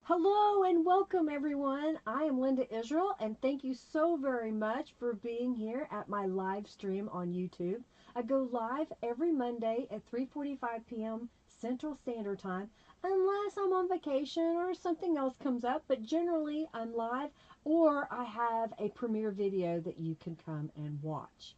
Hello and welcome everyone. I am Linda Israel and thank you so very much for being here at my live stream on YouTube. I go live every Monday at 3:45 p.m. Central Standard Time unless I'm on vacation or something else comes up, but generally I'm live or I have a premiere video that you can come and watch.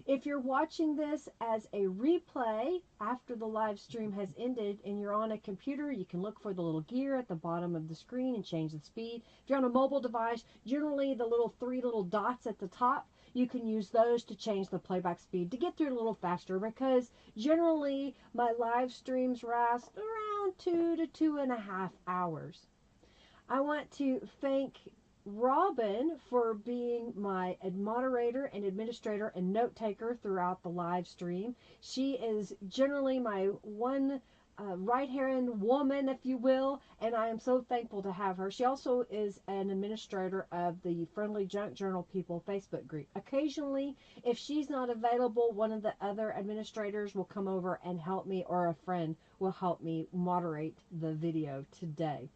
If you're watching this as a replay after the live stream has ended and you're on a computer, you can look for the little gear at the bottom of the screen and change the speed. If you're on a mobile device, generally the three little dots at the top, you can use those to change the playback speed to get through it a little faster, because generally my live streams last around 2 to 2.5 hours. I want to thank Robin for being my moderator and administrator and note taker throughout the live stream. She is generally my one right-hand woman, if you will, and I am so thankful to have her. She also is an administrator of the Friendly Junk Journal People Facebook group. Occasionally, if she's not available, one of the other administrators will come over and help me, or a friend will help me moderate the video today.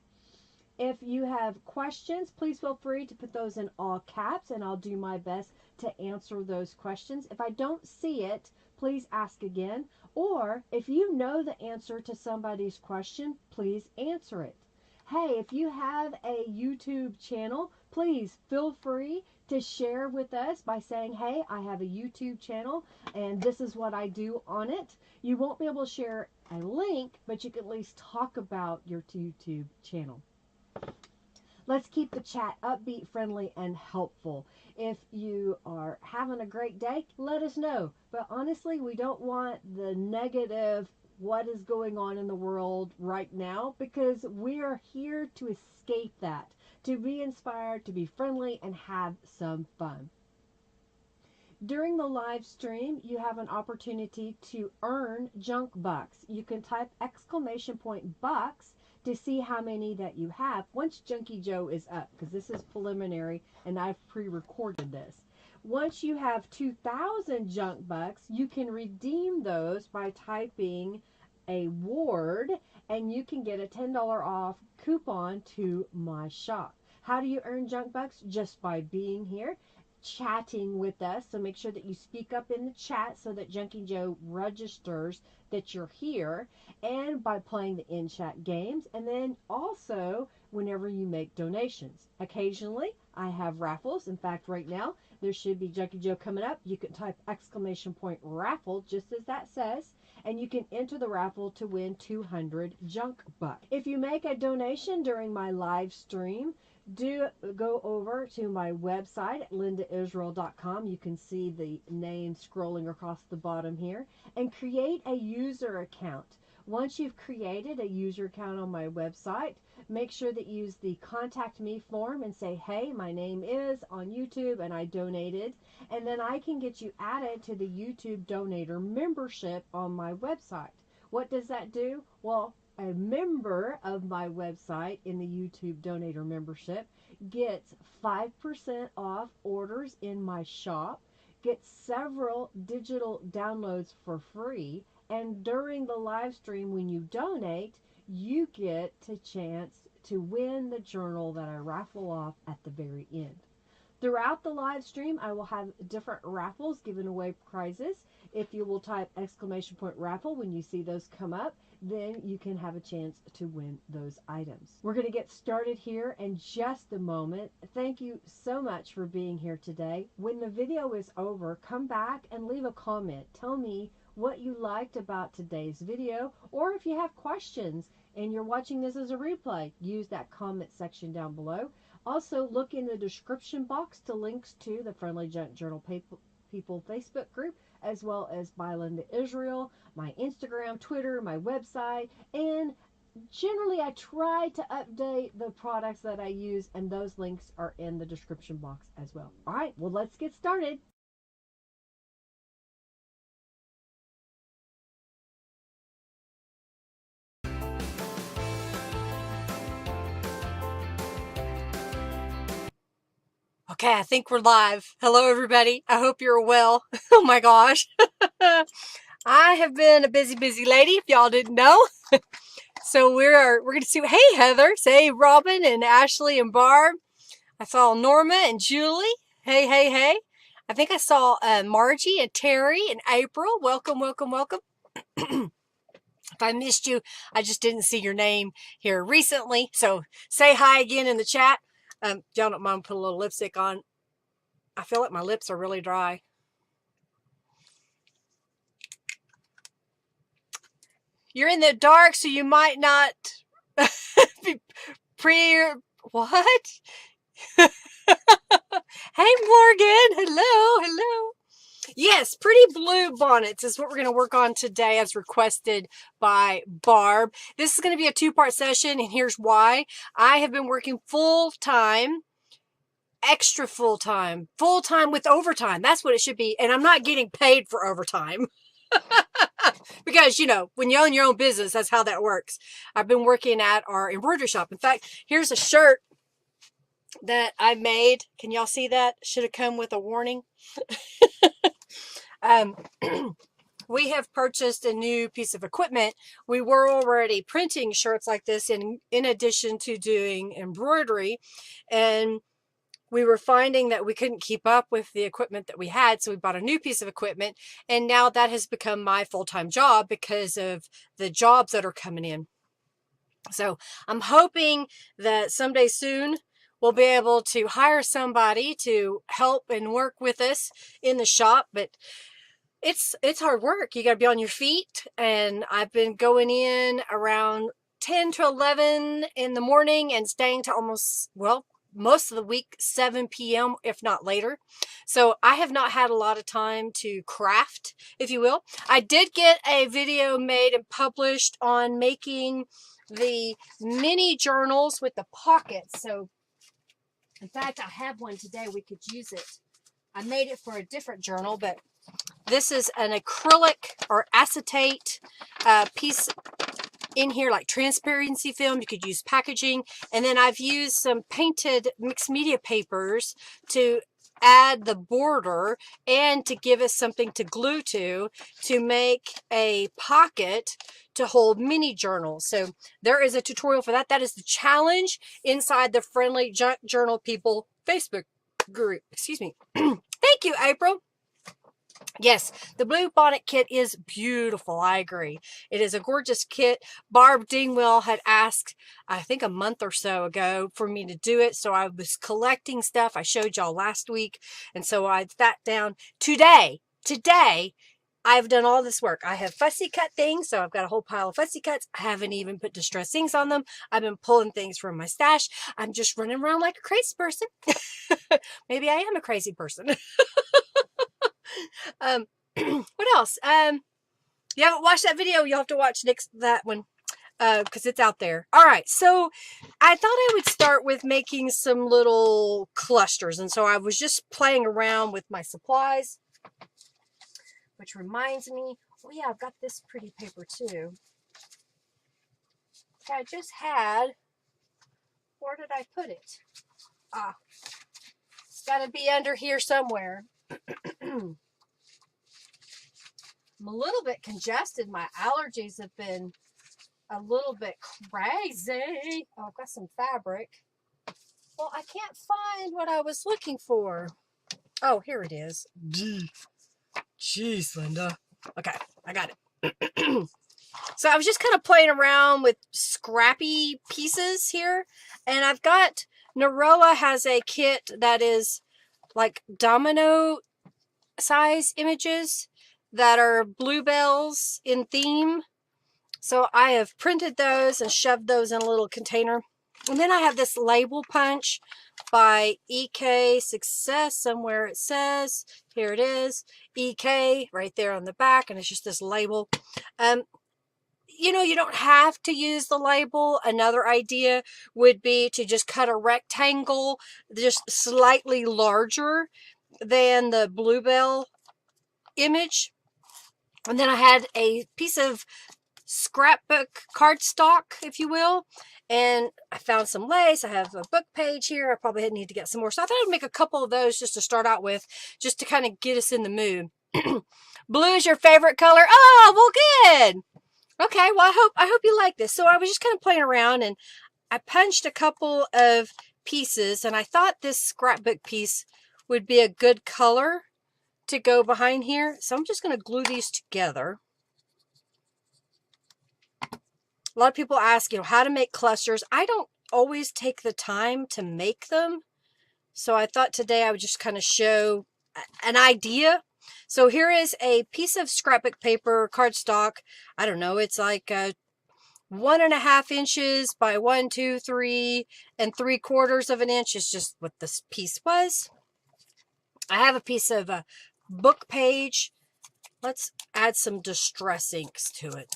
If you have questions, please feel free to put those in all caps and I'll do my best to answer those questions. If I don't see it, please ask again. Or if you know the answer to somebody's question, please answer it. Hey, if you have a YouTube channel, please feel free to share with us by saying, hey, I have a YouTube channel and this is what I do on it. You won't be able to share a link, but you can at least talk about your YouTube channel. Let's keep the chat upbeat, friendly, and helpful. If you are having a great day, let us know. But honestly, we don't want the negative, what is going on in the world right now, because we are here to escape that, to be inspired, to be friendly, and have some fun. During the live stream, you have an opportunity to earn junk bucks. You can type !bucks to see how many that you have once Junkie Joe is up, because this is preliminary and I've pre-recorded this. Once you have 2,000 junk bucks, you can redeem those by typing a word and you can get a $10 off coupon to my shop. How do you earn junk bucks? Just by being here, chatting with us. So make sure that you speak up in the chat so that Junkie Joe registers that you're here, and by playing the in-chat games, and then also whenever you make donations. Occasionally I have raffles. In fact, right now there should be Junkie Joe coming up. You can type !raffle just as that says, and you can enter the raffle to win 200 junk bucks. If you make a donation during my live stream, do go over to my website at lindaisrael.com. You can see the name scrolling across the bottom here, and create a user account. Once you've created a user account on my website, make sure that you use the contact me form and say, hey, my name is on YouTube and I donated, and then I can get you added to the YouTube donator membership on my website. What does that do? Well, a member of my website in the YouTube donator membership gets 5% off orders in my shop, gets several digital downloads for free, and during the live stream when you donate, you get a chance to win the journal that I raffle off at the very end. Throughout the live stream, I will have different raffles giving away prizes. If you will type !raffle when you see those come up, then you can have a chance to win those items. We're going to get started here in just a moment. Thank you so much for being here today. When the video is over, come back and leave a comment. Tell me what you liked about today's video, or if you have questions and you're watching this as a replay, use that comment section down below. Also, look in the description box to links to the Friendly Junk Journal People Facebook group, as well as by Linda Israel, my Instagram, Twitter, my website, and generally I try to update the products that I use, and those links are in the description box as well. All right, well, let's get started. Okay, I think we're live. Hello, everybody. I hope you're well. Oh my gosh. I have been a busy lady, if y'all didn't know. So we're going to see, hey, Heather, say Robin and Ashley and Barb. I saw Norma and Julie. Hey. I think I saw Margie and Terry and April. Welcome. If I missed you, I just didn't see your name here recently. So say hi again in the chat. Y'all don't mind put a little lipstick on. I feel like my lips are really dry. You're in the dark, so you might not be what? Hey, Morgan. Hello. Yes, pretty blue bonnets is what we're going to work on today as requested by Barb. This is going to be a two-part session, and here's why. I have been working full-time, extra full-time with overtime. That's what it should be, and I'm not getting paid for overtime. Because, you know, when you own your own business, that's how that works. I've been working at our embroidery shop. In fact, here's a shirt that I made. Can y'all see that? Should have come with a warning. We have purchased a new piece of equipment. We were already printing shirts like this in addition to doing embroidery. And we were finding that we couldn't keep up with the equipment that we had, so we bought a new piece of equipment, and now that has become my full-time job because of the jobs that are coming in. So I'm hoping that someday soon we'll be able to hire somebody to help and work with us in the shop, but it's hard work. You got to be on your feet, and I've been going in around 10 to 11 in the morning and staying to almost, well, most of the week 7 p.m. if not later. So I have not had a lot of time to craft, if you will. I did get a video made and published on making the mini journals with the pockets. So in fact, I have one today. We could use it. I made it for a different journal, but this is an acrylic or acetate piece in here, like transparency film. You could use packaging, and then I've used some painted mixed media papers to add the border and to give us something to glue to make a pocket to hold mini journals. So there is a tutorial for that. That is the challenge inside the Friendly Junk Journal People Facebook group. Excuse me. Thank you, April. Yes, the blue bonnet kit is beautiful. I agree. It is a gorgeous kit. Barb Dingwell had asked, I think a month or so ago, for me to do it. So I was collecting stuff. I showed y'all last week. And so I sat down today, I've done all this work. I have fussy cut things. So I've got a whole pile of fussy cuts. I haven't even put distress inks on them. I've been pulling things from my stash. I'm just running around like a crazy person. Maybe I am a crazy person. What else? You haven't watched that video, you'll have to watch that one because it's out there. All right, so I thought I would start with making some little clusters, and so I was just playing around with my supplies, which reminds me, oh yeah, I've got this pretty paper too. I just had, where did I put it? It's got to be under here somewhere. I'm a little bit congested. My allergies have been a little bit crazy. Oh, I've got some fabric. Well, I can't find what I was looking for. Oh, here it is. Jeez, Linda. Okay, I got it. So I was just kind of playing around with scrappy pieces here. And I've got, Narella has a kit that is like domino size images that are bluebells in theme. So I have printed those and shoved those in a little container. And then I have this label punch by EK Success. Somewhere it says, here it is, EK right there on the back, and it's just this label. You know, you don't have to use the label. Another idea would be to just cut a rectangle just slightly larger than the bluebell image. And then I had a piece of scrapbook cardstock, if you will. And I found some lace. I have a book page here. I probably need to get some more. So I thought I'd make a couple of those just to start out with, just to kind of get us in the mood. Blue is your favorite color? Oh, well, good. Okay, well, I hope you like this. So I was just kind of playing around, and I punched a couple of pieces, and I thought this scrapbook piece would be a good color to go behind here. So I'm just going to glue these together. A lot of people ask, how to make clusters. I don't always take the time to make them. So I thought today I would just kind of show an idea. So here is a piece of scrapbook paper, cardstock. I don't know, it's like 1.5 inches by 1, 2, 3 3/4 of an inch is just what this piece was. I have a piece of a book page. Let's add some distress inks to it.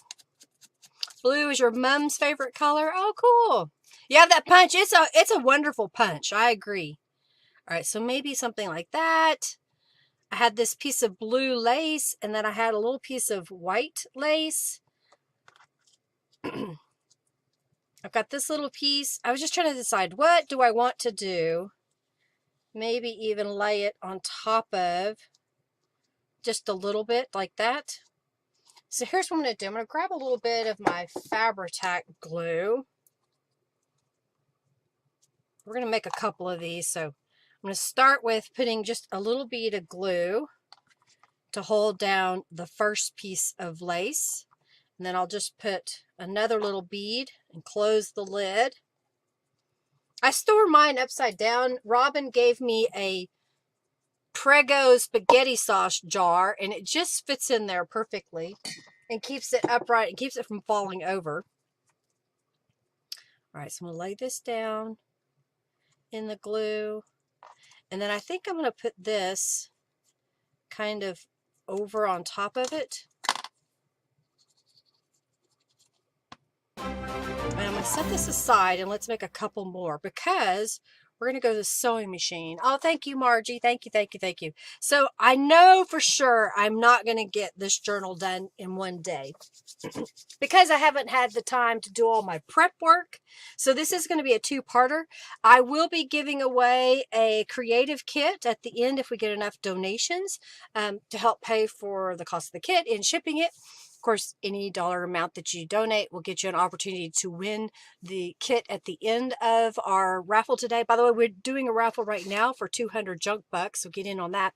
Blue is your mom's favorite color. Oh, cool. You have that punch. It's a wonderful punch. I agree. All right, so maybe something like that. I had this piece of blue lace, and then I had a little piece of white lace. I've got this little piece. I was just trying to decide, what do I want to do? Maybe even lay it on top of just a little bit like that. So here's what I'm going to do. I'm going to grab a little bit of my Fabri-Tac glue. We're going to make a couple of these. So I'm going to start with putting just a little bead of glue to hold down the first piece of lace. And then I'll just put another little bead and close the lid. I store mine upside down. Robin gave me a Prego spaghetti sauce jar, and it just fits in there perfectly and keeps it upright and keeps it from falling over. All right, so I'm going to lay this down in the glue, and then I think I'm going to put this kind of over on top of it. And I'm going to set this aside, and let's make a couple more because we're going to go to the sewing machine. Oh, thank you, Margie. Thank you, thank you, thank you. So I know for sure I'm not going to get this journal done in one day because I haven't had the time to do all my prep work. So this is going to be a two-parter. I will be giving away a creative kit at the end if we get enough donations to help pay for the cost of the kit and shipping it. Of course, any dollar amount that you donate will get you an opportunity to win the kit at the end of our raffle today. By the way, we're doing a raffle right now for 200 junk bucks, so get in on that.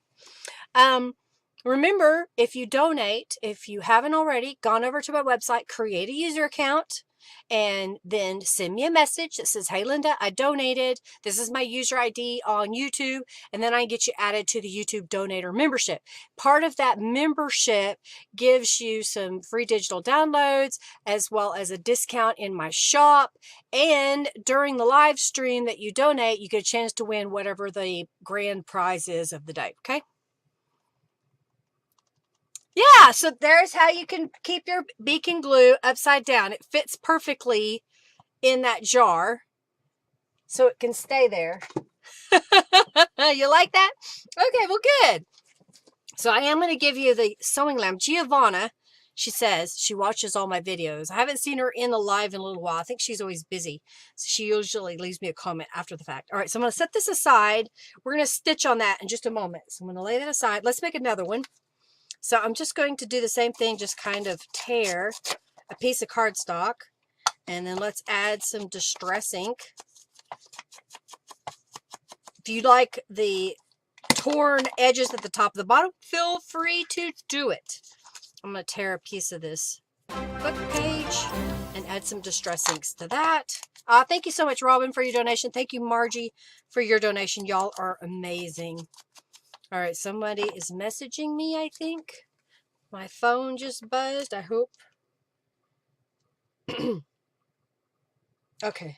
Remember, if you donate, if you haven't already, gone over to my website, create a user account, and then send me a message that says, hey, Linda, I donated. This is my user ID on YouTube. And then I get you added to the YouTube Donator membership. Part of that membership gives you some free digital downloads as well as a discount in my shop. And during the live stream that you donate, you get a chance to win whatever the grand prize is of the day. Okay? Yeah, so there's how you can keep your beacon glue upside down. It fits perfectly in that jar, so it can stay there. You like that? Okay, well, good. So I am going to give you the sewing lamp. Giovanna, she says she watches all my videos. I haven't seen her in the live in a little while. I think she's always busy. So she usually leaves me a comment after the fact. All right, so I'm going to set this aside. We're going to stitch on that in just a moment. So I'm going to lay that aside. Let's make another one. So I'm just going to do the same thing, just kind of tear a piece of cardstock, and then let's add some distress ink. If you like the torn edges at the top and the bottom, feel free to do it. I'm going to tear a piece of this book page and add some distress inks to that. Thank you so much, Robin, for your donation. Thank you, Margie, for your donation. Y'all are amazing. All right, somebody is messaging me, I think. My phone just buzzed, I hope. Okay.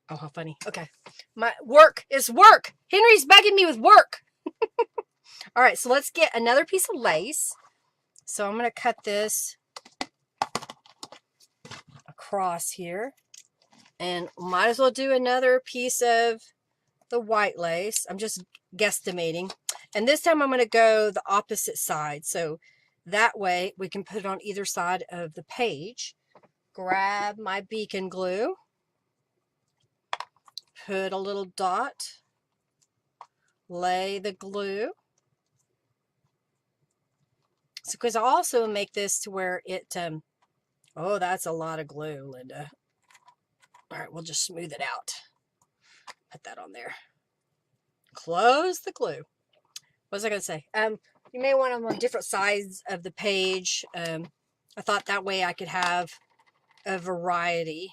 Oh, how funny. Okay. My work is work. Henry's begging me with work. All right, so let's get another piece of lace. So I'm going to cut this across here. And might as well do another piece of the white lace. I'm just guesstimating. And this time I'm going to go the opposite side. So that way we can put it on either side of the page. Grab my beacon glue. Put a little dot. Lay the glue. So because I also make this to where it, oh, that's a lot of glue, Linda. All right, we'll just smooth it out. Put that on there. Close the glue. What was I going to say? You may want them on different sides of the page. I thought that way I could have a variety.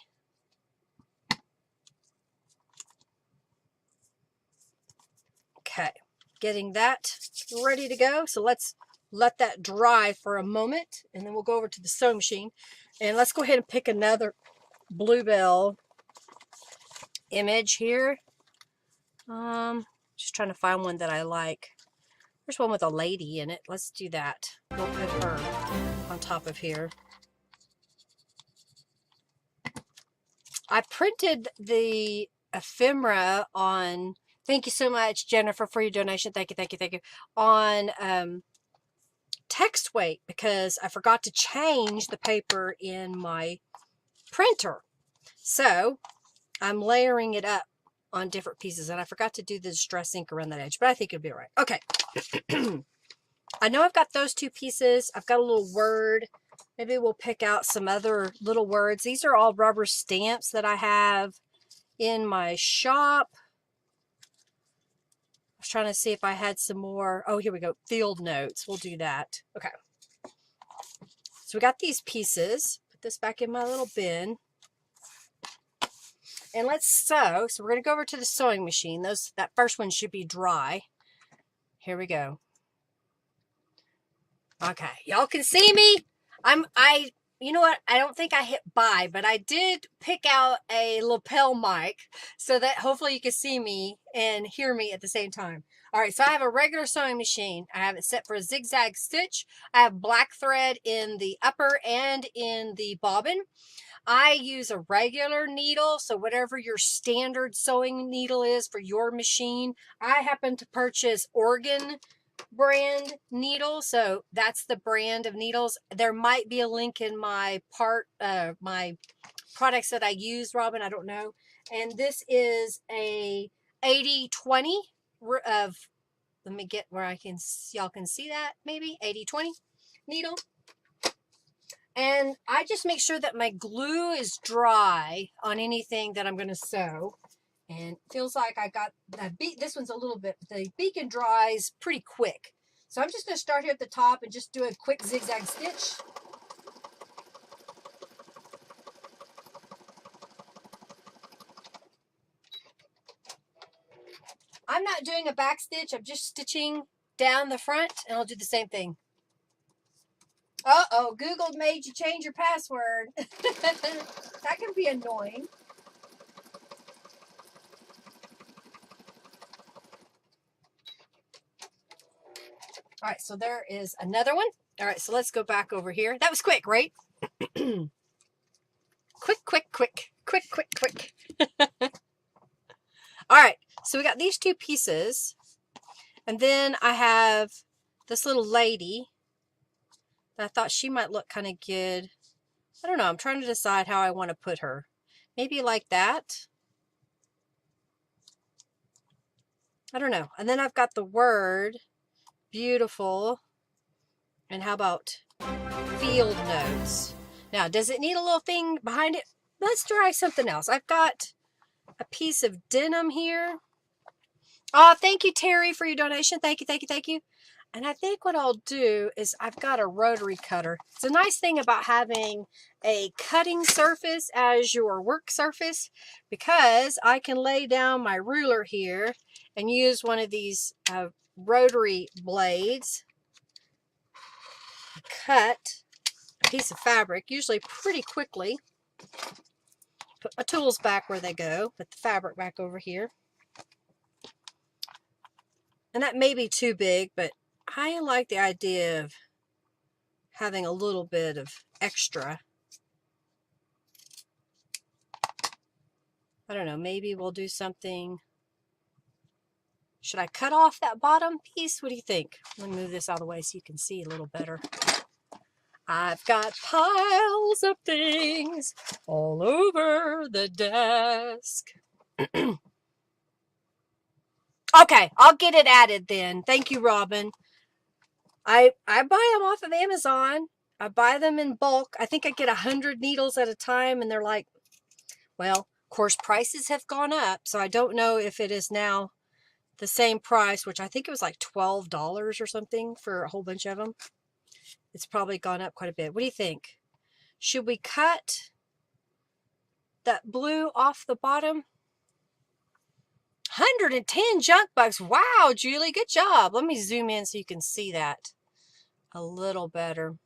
Okay, getting that ready to go. So let's let that dry for a moment, and then we'll go over to the sewing machine. And let's go ahead and pick another Bluebell image here. Just trying to find one that I like. There's one with a lady in it. Let's do that. We'll put her on top of here. I printed the ephemera on, thank you so much, Jennifer, for your donation. Thank you, thank you, thank you. On text weight because I forgot to change the paper in my printer. So I'm layering it up on different pieces, and I forgot to do the distress ink around that edge, but I think it'll be all right. Okay. I know I've got those two pieces. I've got a little word. Maybe we'll pick out some other little words. These are all rubber stamps that I have in my shop. I was trying to see if I had some more. Oh, here we go. Field notes. We'll do that. Okay. So we got these pieces. Put this back in my little bin. And let's sew. So we're going to go over to the sewing machine. That first one should be dry. Here we go. Okay. Y'all can see me. You know what? I don't think I hit buy, but I did pick out a lapel mic so that hopefully you can see me and hear me at the same time. All right. So I have a regular sewing machine. I have it set for a zigzag stitch. I have black thread in the upper and in the bobbin. I use a regular needle, so whatever your standard sewing needle is for your machine. I happen to purchase Oregon brand needle, so that's the brand of needles. There might be a link in my my products that I use, Robin, I don't know. And this is a 80-20 of, let me get where y'all can see that, maybe 80-20 needle. And I just make sure that my glue is dry on anything that I'm going to sew. And it feels like I got that this one's a little bit, but the beacon dries pretty quick. So I'm just going to start here at the top and just do a quick zigzag stitch. I'm not doing a back stitch. I'm just stitching down the front, and I'll do the same thing. Uh-oh, Google made you change your password. That can be annoying. All right, so there is another one. All right, so let's go back over here. That was quick, right? Quick, quick, quick. Quick, quick, quick. All right, so we got these two pieces. And then I have this little lady. I thought she might look kind of good. I don't know. I'm trying to decide how I want to put her. Maybe like that. I don't know. And then I've got the word beautiful. And how about field notes? Now, does it need a little thing behind it? Let's try something else. I've got a piece of denim here. Oh, thank you, Terry, for your donation. Thank you, thank you, thank you. And I think what I'll do is I've got a rotary cutter. It's a nice thing about having a cutting surface as your work surface, because I can lay down my ruler here and use one of these rotary blades, cut a piece of fabric, usually pretty quickly. Put my tools back where they go, put the fabric back over here. And that may be too big, but I like the idea of having a little bit of extra. I don't know, maybe we'll do something Should I cut off that bottom piece? What do you think? Let me move this out of the way so you can see a little better. I've got piles of things all over the desk. Okay, I'll get it added then. Thank you, Robin. I buy them off of Amazon. I buy them in bulk. I think I get 100 needles at a time, and they're like, well, of course, prices have gone up, so I don't know if it is now the same price, which I think it was like $12 or something for a whole bunch of them. It's probably gone up quite a bit. What do you think? Should we cut that blue off the bottom? 110 junk bucks. Wow, Julie, good job. Let me zoom in so you can see that a little better.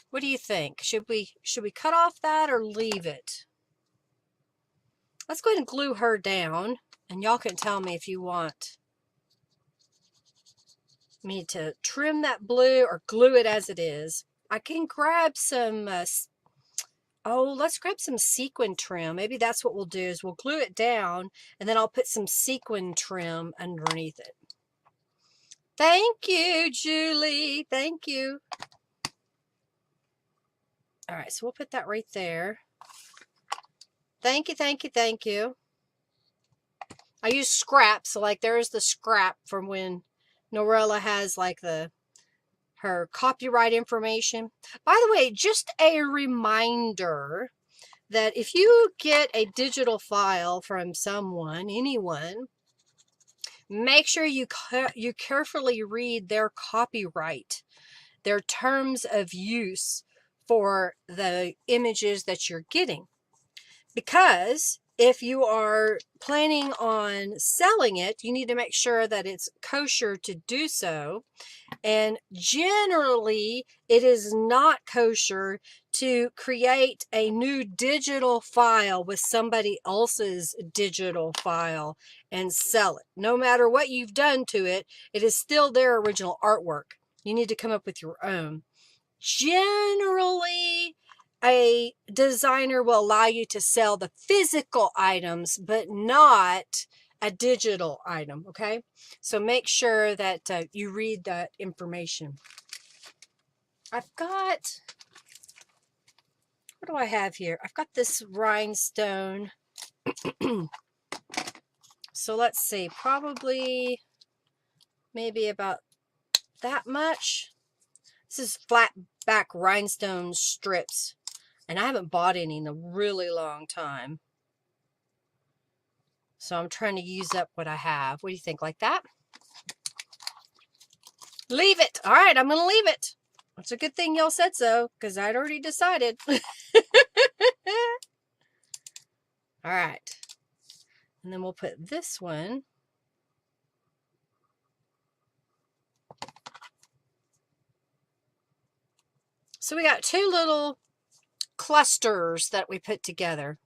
What do you think? Should we cut off that or leave it? Let's go ahead and glue her down, and y'all can tell me if you want me to trim that blue or glue it as it is. I can grab some, let's grab some sequin trim. Maybe that's what we'll do, is we'll glue it down, and then I'll put some sequin trim underneath it. Thank you, Julie. Thank you. All right, so we'll put that right there. Thank you, thank you, thank you. I use scrap, so like there's the scrap from when Norella has like her copyright information. By the way, just a reminder that if you get a digital file from someone, anyone, make sure you carefully read their copyright, their terms of use for the images that you're getting. Because if you are planning on selling it, you need to make sure that it's kosher to do so. And generally, it is not kosher to create a new digital file with somebody else's digital file and sell it. No matter what you've done to it, it is still their original artwork. You need to come up with your own. Generally, a designer will allow you to sell the physical items, but not a digital item, okay? So make sure that you read that information. I've got, what do I have here? I've got this rhinestone. So let's see, probably maybe about that much. This is flat back rhinestone strips. And I haven't bought any in a really long time. So I'm trying to use up what I have. What do you think? Like that? Leave it. All right, I'm going to leave it. It's a good thing y'all said so, because I'd already decided. All right. And then we'll put this one. So we got two little clusters that we put together.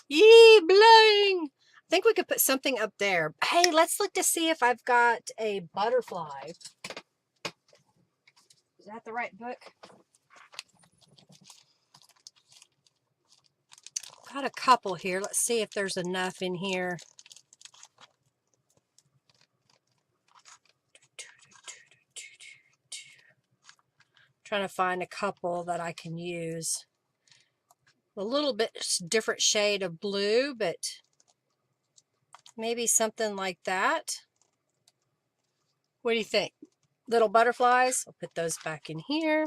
Yee, bling! I think we could put something up there. Hey, let's look to see if I've got a butterfly. Is that the right book? Got a couple here. Let's see if there's enough in here. Trying to find a couple that I can use. A little bit different shade of blue, but maybe something like that. What do you think? Little butterflies. I'll put those back in here.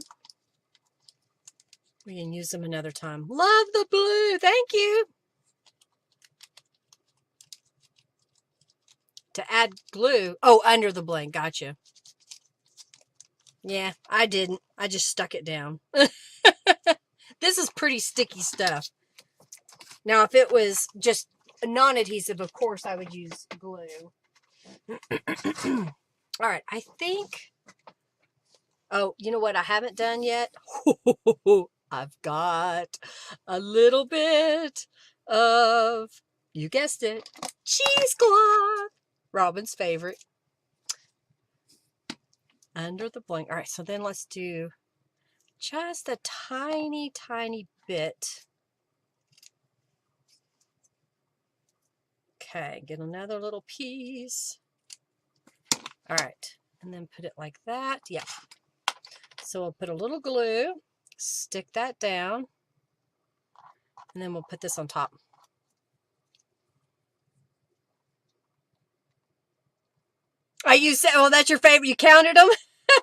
We can use them another time. Love the blue. Thank you. To add glue. Oh, under the bling. Gotcha. Yeah, I didn't. I just stuck it down. This is pretty sticky stuff. Now, if it was just non-adhesive, of course, I would use glue. All right, I think... Oh, you know what I haven't done yet? I've got a little bit of, you guessed it, cheesecloth. Robin's favorite. Under the bling. All right, so then let's do just a tiny, tiny bit. Okay, get another little piece. All right, and then put it like that. Yeah. So we'll put a little glue, stick that down, and then we'll put this on top. You said, well, that's your favorite. You counted them?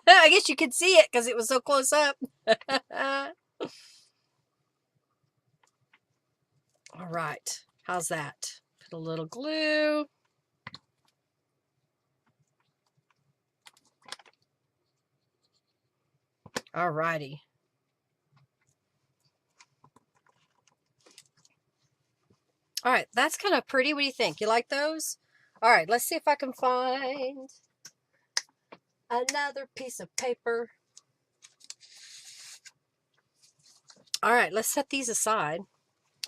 I guess you could see it because it was so close up. All right. How's that? Put a little glue. All righty. All right. That's kind of pretty. What do you think? You like those? All right. Let's see if I can find another piece of paper. All right. Let's set these aside.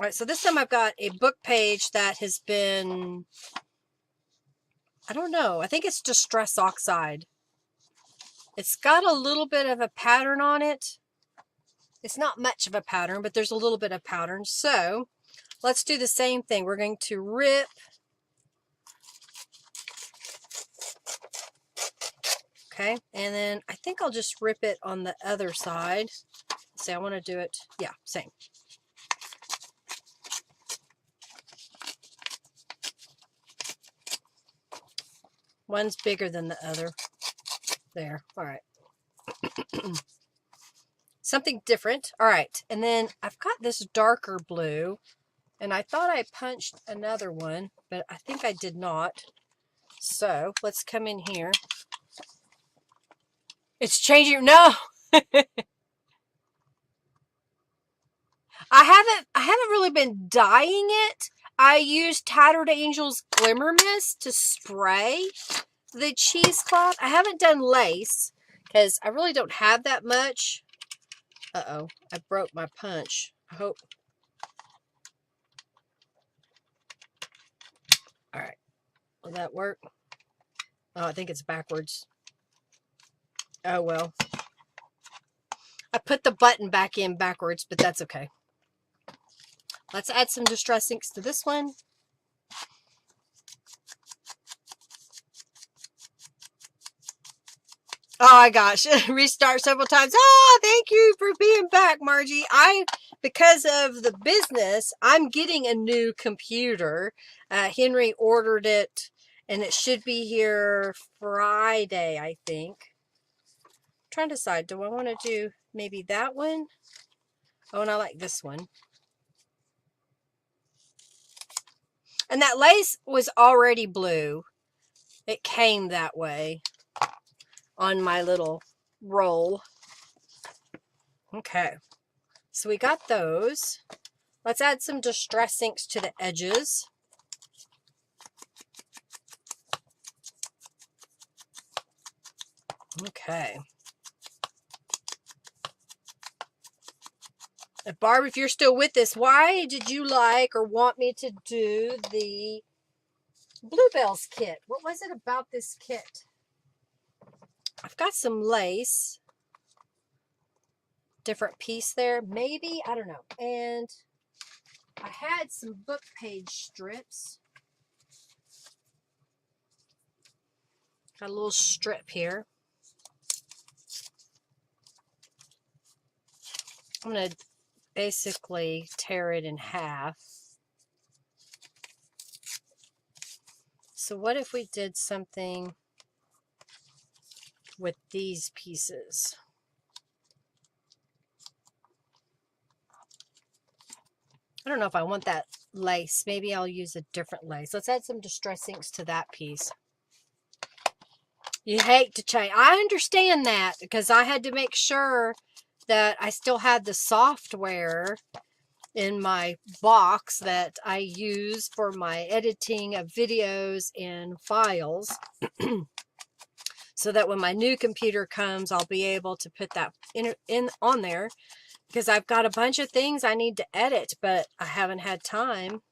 All right. So this time I've got a book page that has been, I don't know. I think it's Distress Oxide. It's got a little bit of a pattern on it. It's not much of a pattern, but there's a little bit of pattern. So let's do the same thing. We're going to rip. Okay, and then I think I'll just rip it on the other side. See, I want to do it, yeah, same. One's bigger than the other. There, all right. Something different. All right, and then I've got this darker blue, and I thought I punched another one, but I think I did not. So let's come in here. It's changing. No. I haven't really been dyeing it. I used Tattered Angel's Glimmer Mist to spray the cheesecloth. I haven't done lace because I really don't have that much. Uh-oh, I broke my punch. I hope. All right, will that work? Oh, I think it's backwards. Oh, well. I put the button back in backwards, but that's okay. Let's add some Distress inks to this one. Oh my gosh, restart several times. Oh, thank you for being back, Margie. Because of the business, I'm getting a new computer. Henry ordered it, and it should be here Friday, I think. I'm trying to decide, do I want to do maybe that one? Oh, and I like this one. And that lace was already blue. It came that way on my little roll. Okay, so we got those. Let's add some Distress inks to the edges. Okay. Barb, if you're still with us, why did you like or want me to do the Bluebells kit? What was it about this kit? I've got some lace. Different piece there. Maybe, I don't know. And I had some book page strips. Got a little strip here. I'm going to basically tear it in half. So what if we did something with these pieces? I don't know if I want that lace. Maybe I'll use a different lace. Let's add some Distress inks to that piece. You hate to change. I understand that because I had to make sure that I still had the software in my box that I use for my editing of videos and files so that when my new computer comes, I'll be able to put that in on there because I've got a bunch of things I need to edit, but I haven't had time.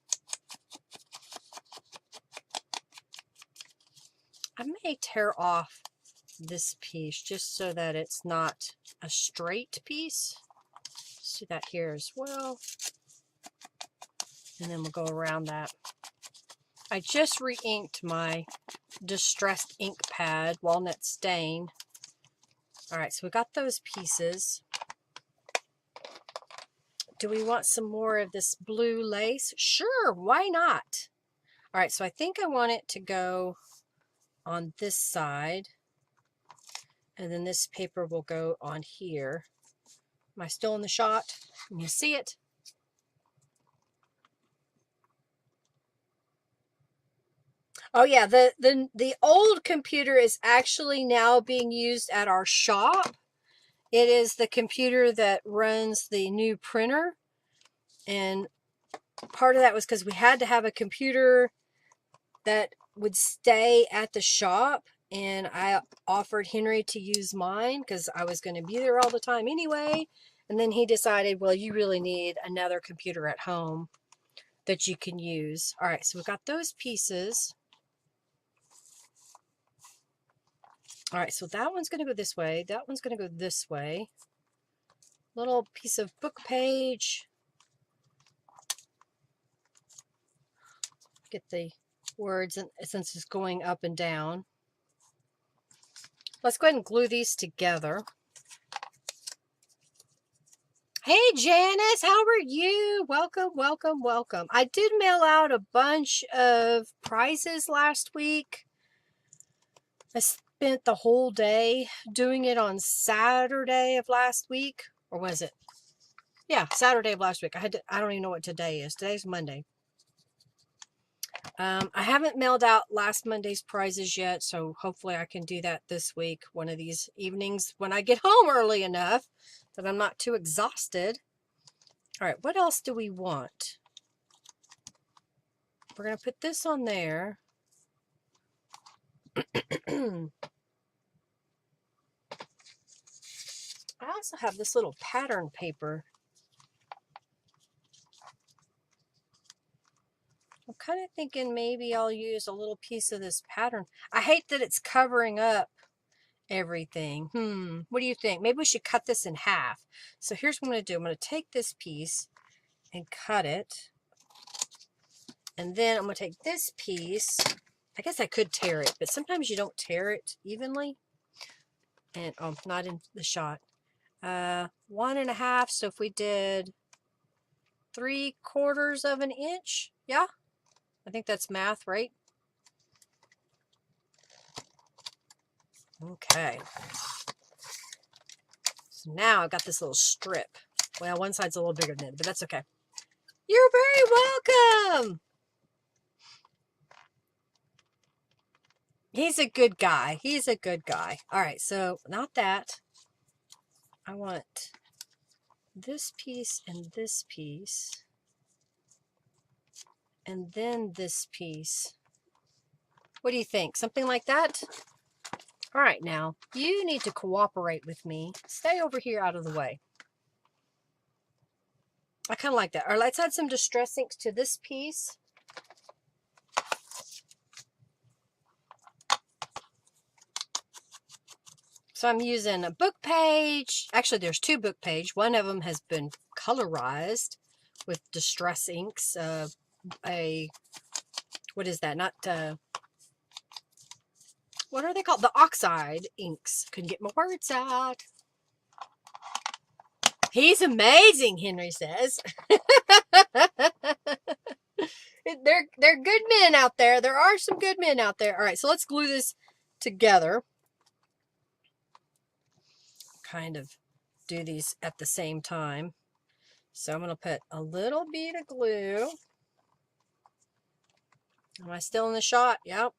I may tear off this piece just so that it's not a straight piece. See that here as well. And then we'll go around that. I just re-inked my distressed ink pad, walnut stain. All right, so we got those pieces. Do we want some more of this blue lace? Sure, why not? All right, so I think I want it to go on this side, and then this paper will go on here. Am I still in the shot? Can you see it? Oh yeah, the old computer is actually now being used at our shop. It is the computer that runs the new printer, and part of that was because we had to have a computer that would stay at the shop, and I offered Henry to use mine because I was going to be there all the time anyway. And then he decided, well, you really need another computer at home that you can use. All right, so we've got those pieces. All right, so that one's going to go this way. That one's going to go this way. Little piece of book page. Get the words, and since it's going up and down. Let's go ahead and glue these together. Hey, Janice, how are you? Welcome, welcome, welcome. I did mail out a bunch of prizes last week. I spent the whole day doing it on Saturday of last week. Or was it? Yeah, Saturday of last week. I don't even know what today is. Today's Monday. I haven't mailed out last Monday's prizes yet, so hopefully I can do that this week, one of these evenings when I get home early enough that I'm not too exhausted. All right, what else do we want? We're going to put this on there. I also have this little pattern paper. I'm kind of thinking maybe I'll use a little piece of this pattern. I hate that it's covering up everything. What do you think? Maybe we should cut this in half. So here's what I'm going to do. I'm going to take this piece and cut it. And then I'm going to take this piece. I guess I could tear it, but sometimes you don't tear it evenly. And not in the shot. 1.5. So if we did 3/4 of an inch, yeah, I think that's math, right? Okay. So now I've got this little strip. Well, one side's a little bigger than it, but that's okay. You're very welcome. He's a good guy. He's a good guy. All right, so not that. I want this piece and this piece. And then this piece. What do you think? Something like that? All right, now, you need to cooperate with me. Stay over here out of the way. I kind of like that. All right, let's add some distress inks to this piece. So I'm using a book page. Actually, there's 2 book pages. One of them has been colorized with distress inks. What is that? Not, what are they called? The oxide inks. Couldn't get my words out. He's amazing, Henry says. They're good men out there. There are some good men out there. All right, so let's glue this together. Kind of do these at the same time. So I'm going to put a little bead of glue. Am I still in the shot? Yep.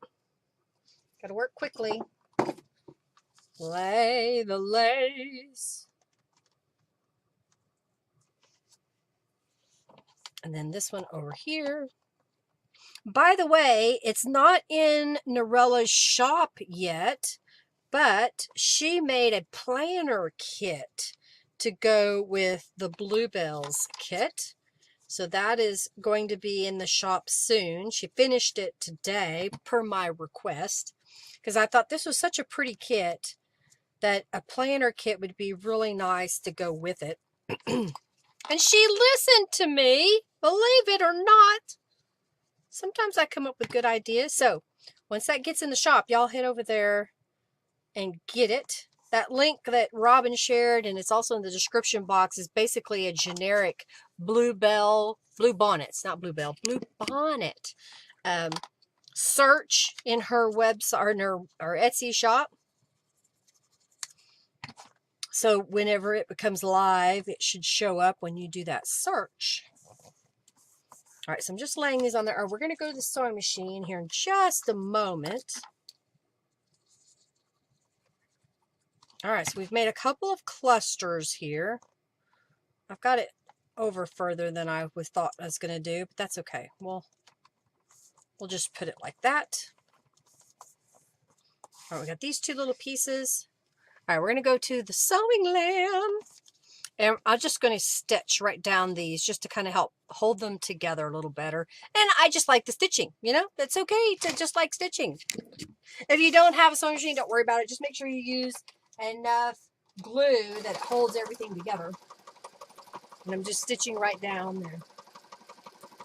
Got to work quickly. Lay the lace. And then this one over here. By the way, it's not in Norella's shop yet, but she made a planner kit to go with the Bluebells kit. So that is going to be in the shop soon. She finished it today per my request because I thought this was such a pretty kit that a planner kit would be really nice to go with it. And she listened to me, believe it or not. Sometimes I come up with good ideas. So once that gets in the shop, y'all head over there and get it. That link that Robin shared, and it's also in the description box, is basically a generic Bluebonnets, not Bluebell, Bluebonnet search in her website, or in her Etsy shop. So whenever it becomes live, it should show up when you do that search. All right, so I'm just laying these on there. We're going to go to the sewing machine here in just a moment. All right, so we've made a couple of clusters here. I've got it over further than I thought I was going to do, but that's okay. We'll just put it like that. All right, we got these two little pieces. All right, we're going to go to the sewing lamp. And I'm just going to stitch right down these just to kind of help hold them together a little better. And I just like the stitching, you know? It's okay to just like stitching. If you don't have a sewing machine, don't worry about it. Just make sure you use enough glue that holds everything together. And I'm just stitching right down there.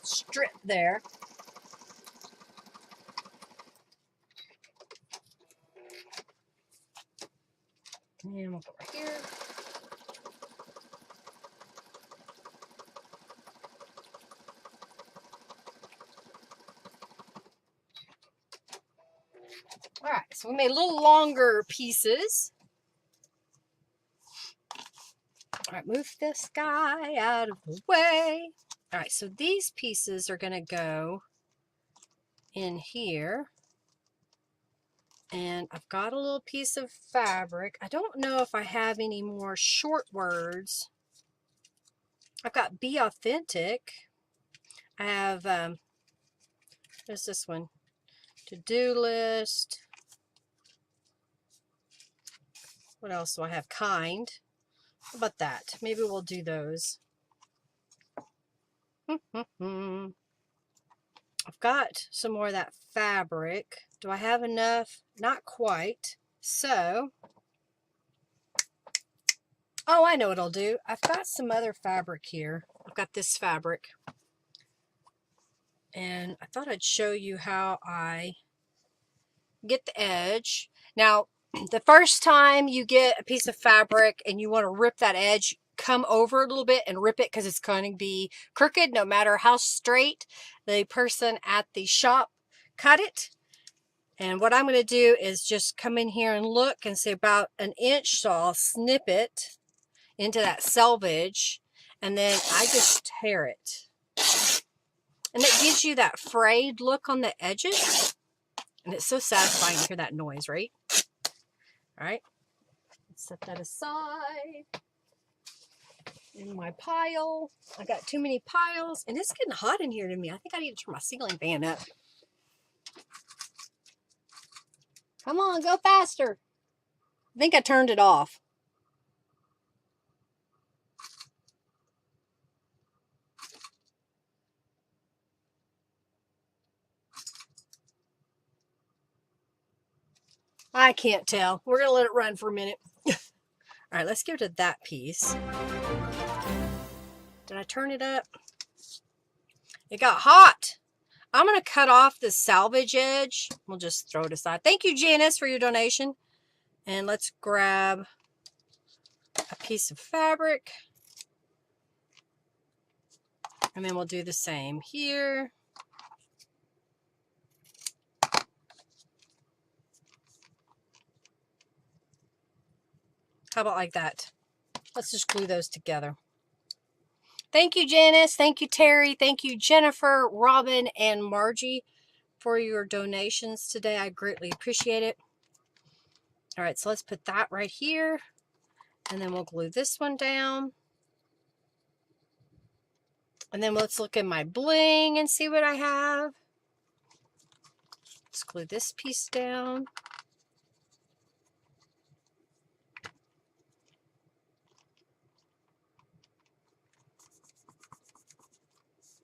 Strip there. And we'll go right here. All right, so we made a little longer pieces. All right, move this guy out of the way. All right, so these pieces are going to go in here. And I've got a little piece of fabric. I don't know if I have any more short words. I've got Be Authentic. I have, there's this one. To-do list. What else do I have? Kind. How about that? Maybe we'll do those. I've got some more of that fabric. Do I have enough? Not quite. So, oh, I know what I'll do. I've got some other fabric here. I've got this fabric. And I thought I'd show you how I get the edge. Now, the first time you get a piece of fabric and you want to rip that edge, come over a little bit and rip it because it's going to be crooked no matter how straight the person at the shop cut it. And what I'm going to do is just come in here and look and say about an inch, so I'll snip it into that selvage and then I just tear it. And it gives you that frayed look on the edges. And it's so satisfying to hear that noise, right? All right. Let's set that aside. In my pile. I got too many piles. And it's getting hot in here to me. I think I need to turn my ceiling fan up. Come on, go faster. I think I turned it off. I can't tell. We're going to let it run for a minute. All right, let's go to that piece. Did I turn it up? It got hot. I'm going to cut off the salvage edge. We'll just throw it aside. Thank you, Janice, for your donation. And let's grab a piece of fabric. And then we'll do the same here. How about like that? Let's just glue those together. Thank you, Janice. Thank you, Terry. Thank you, Jennifer, Robin, and Margie for your donations today. I greatly appreciate it. All right, so let's put that right here. And then we'll glue this one down. And then let's look at my bling and see what I have. Let's glue this piece down.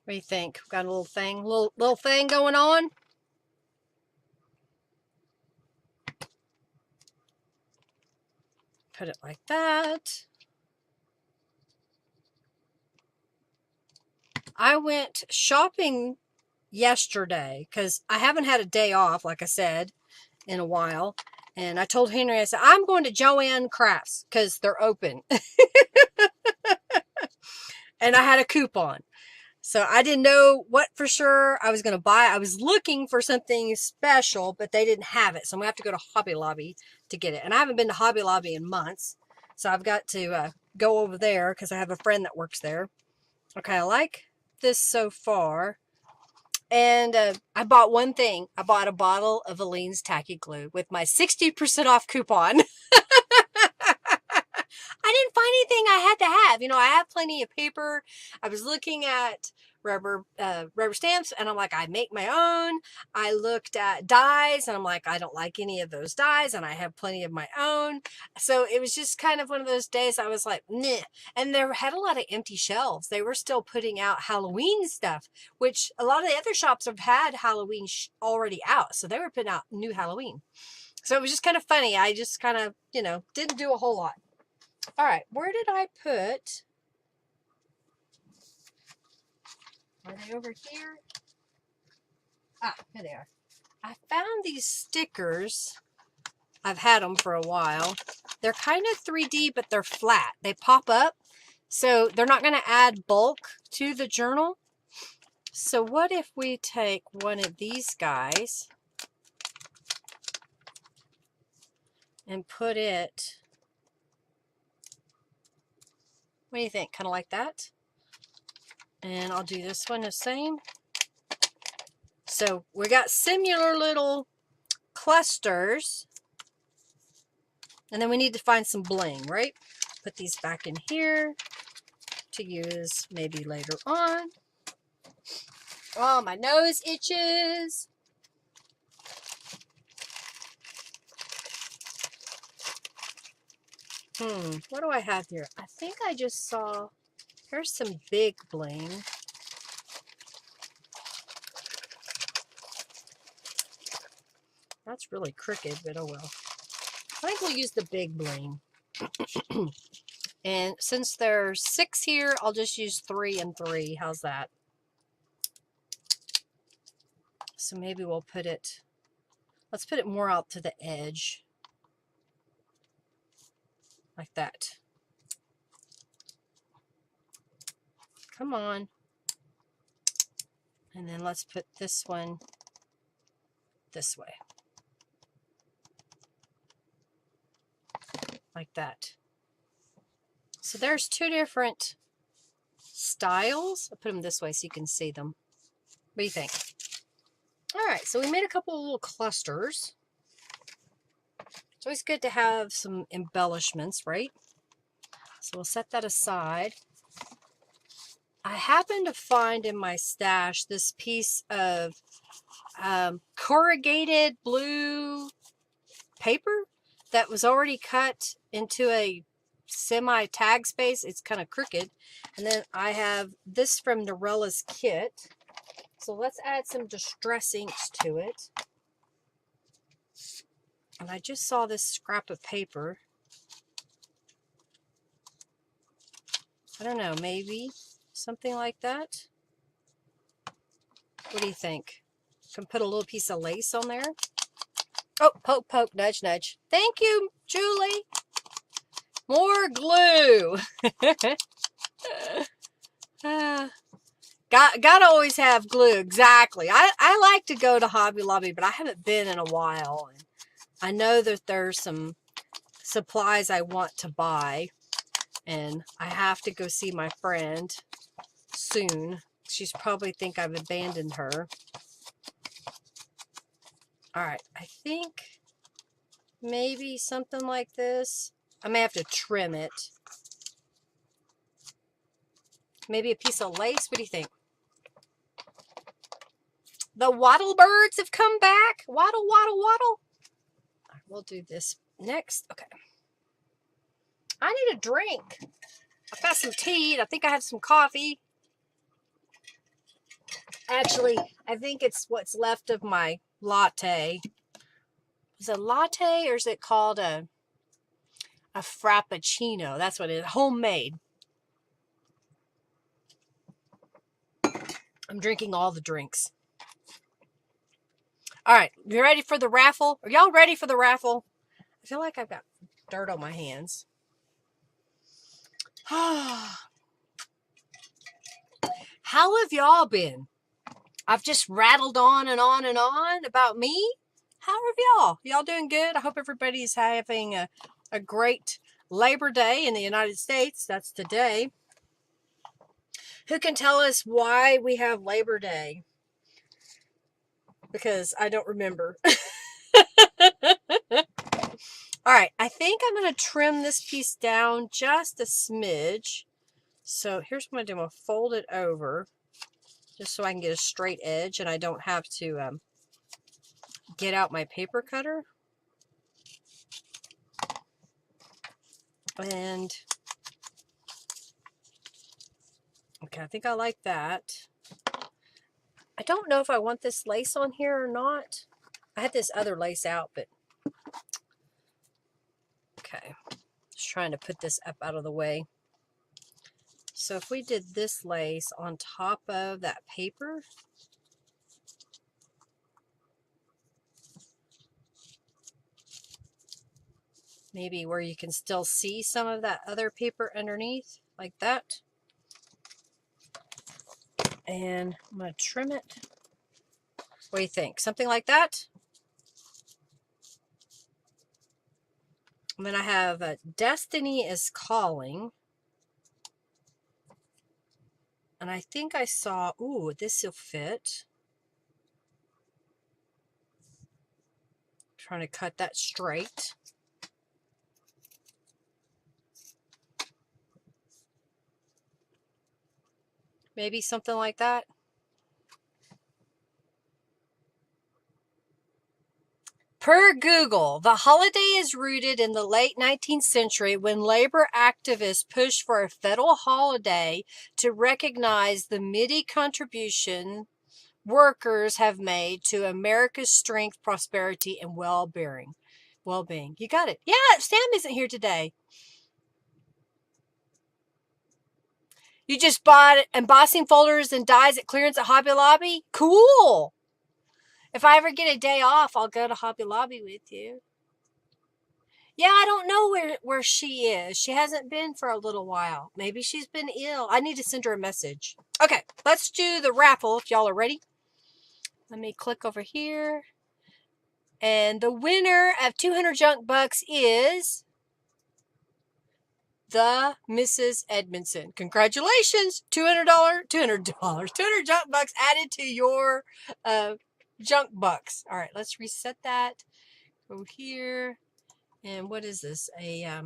What do you think? We've got a little thing, little thing going on. Put it like that. I went shopping yesterday because I haven't had a day off, like I said, in a while. And I told Henry, I said, I'm going to Joann Crafts because they're open. And I had a coupon. So I didn't know what for sure I was going to buy. I was looking for something special, but they didn't have it. So I'm going to have to go to Hobby Lobby to get it. And I haven't been to Hobby Lobby in months. So I've got to go over there because I have a friend that works there. Okay, I like this so far. And I bought one thing. I bought a bottle of Aleene's Tacky Glue with my 60% off coupon. I didn't find anything I had to have. You know, I have plenty of paper. I was looking at rubber stamps, and I'm like, I make my own. I looked at dyes, and I'm like, I don't like any of those dyes, and I have plenty of my own. So it was just kind of one of those days I was like, meh. And they had a lot of empty shelves. They were still putting out Halloween stuff, which a lot of the other shops have had Halloween already out. So they were putting out new Halloween. So it was just kind of funny. I just kind of, you know, didn't do a whole lot. All right, where did I put? Are they over here? Ah, here they are. I found these stickers. I've had them for a while. They're kind of 3D, but they're flat. They pop up, so they're not going to add bulk to the journal. So what if we take one of these guys and put it... What do you think? Kind of like that? And I'll do this one the same. So we got similar little clusters. And then we need to find some bling, right? Put these back in here to use maybe later on. Oh, my nose itches. What do I have here? I think I just saw, here's some big bling. That's really crooked, but oh well. I think we'll use the big bling. And since there's 6 here, I'll just use 3 and 3. How's that? So maybe we'll put it, let's put it more out to the edge. Like that. Come on. And then let's put this one this way. Like that. So there's 2 different styles. I'll put them this way so you can see them. What do you think? All right, so we made a couple of little clusters. It's always good to have some embellishments, right? So we'll set that aside. I happened to find in my stash this piece of corrugated blue paper that was already cut into a semi-tag space. It's kind of crooked. And then I have this from Norella's kit. So let's add some distress inks to it. And I just saw this scrap of paper. I don't know, maybe something like that. What do you think? Can put a little piece of lace on there. Oh, poke, poke, nudge, nudge. Thank you, Julie. More glue. Gotta always have glue. Exactly. I like to go to Hobby Lobby, but I haven't been in a while. And I know that there's some supplies I want to buy, and I have to go see my friend soon. She's probably think I've abandoned her. All right, I think maybe something like this. I may have to trim it. Maybe a piece of lace. What do you think? The wattle birds have come back. Waddle, waddle, waddle. We'll do this next. Okay. I need a drink. I've got some tea. I think I have some coffee. Actually, I think it's what's left of my latte. Is it a latte or is it called a frappuccino? That's what it is. Homemade. I'm drinking all the drinks. All right, you ready for the raffle? Are y'all ready for the raffle? I feel like I've got dirt on my hands. How have y'all been? I've just rattled on and on and on about me. How have y'all? Y'all doing good? I hope everybody's having a great Labor Day in the United States. That's today. Who can tell us why we have Labor Day? Because I don't remember. All right, I think I'm going to trim this piece down just a smidge. So here's what I'm going to do. I'm going to fold it over just so I can get a straight edge and I don't have to get out my paper cutter. And okay, I think I like that. I don't know if I want this lace on here or not. I had this other lace out, but okay. Just trying to put this up out of the way. So if we did this lace on top of that paper, maybe where you can still see some of that other paper underneath, like that. And I'm going to trim it. What do you think? Something like that? And then I have Destiny is Calling. And I think I saw, ooh, this will fit. Trying to cut that straight. Maybe something like that. Per Google, the holiday is rooted in the late 19th century when labor activists pushed for a federal holiday to recognize the many contributions workers have made to America's strength, prosperity, and well-being. You got it. Yeah, Sam isn't here today. You just bought embossing folders and dies at clearance at Hobby Lobby? Cool. If I ever get a day off, I'll go to Hobby Lobby with you. Yeah, I don't know where she is. She hasn't been for a little while. Maybe she's been ill. I need to send her a message. Okay, let's do the raffle if y'all are ready. Let me click over here. And the winner of 200 junk bucks is the Mrs. Edmondson. Congratulations. $200 junk bucks added to your junk bucks. All right, let's reset that. Go here. And what is this? A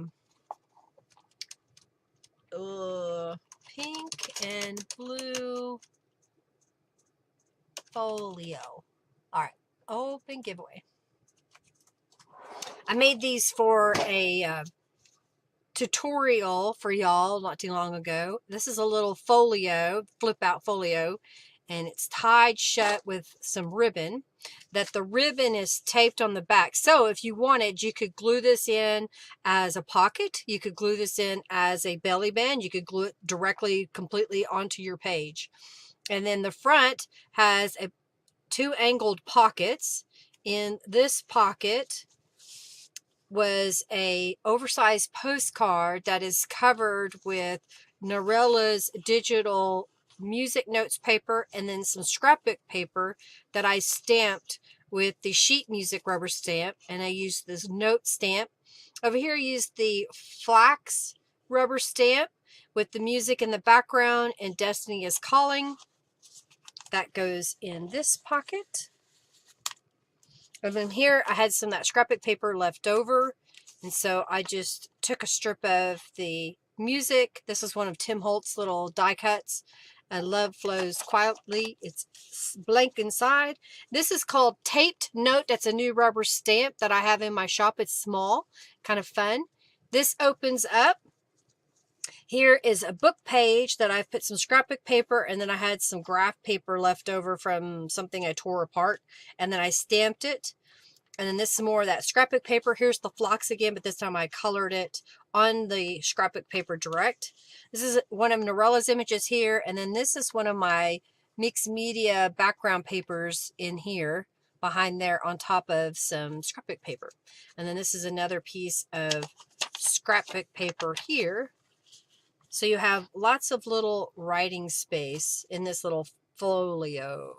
pink and blue folio. All right, open giveaway. I made these for a tutorial for y'all not too long ago. This is a little folio, flip out folio, and it's tied shut with some ribbon. That the ribbon is taped on the back. So if you wanted, you could glue this in as a pocket. You could glue this in as a belly band. You could glue it directly, completely onto your page. And then the front has two angled pockets. In this pocket was a oversized postcard that is covered with Norella's digital music notes paper and then some scrapbook paper that I stamped with the sheet music rubber stamp, and I used this note stamp. Over here I used the flax rubber stamp with the music in the background and Destiny is Calling. That goes in this pocket. And then here I had some of that scrapbook paper left over. And so I just took a strip of the music. This is one of Tim Holtz's little die cuts. Love Flows Quietly. It's blank inside. This is called Taped Note. That's a new rubber stamp that I have in my shop. It's small, kind of fun. This opens up. Here is a book page that I've put some scrapbook paper, and then I had some graph paper left over from something I tore apart, and then I stamped it. And then this is more of that scrapbook paper. Here's the flocks again, but this time I colored it on the scrapbook paper direct. This is one of Norella's images here, and then this is one of my mixed media background papers in here behind there on top of some scrapbook paper. And then this is another piece of scrapbook paper here. So you have lots of little writing space in this little folio.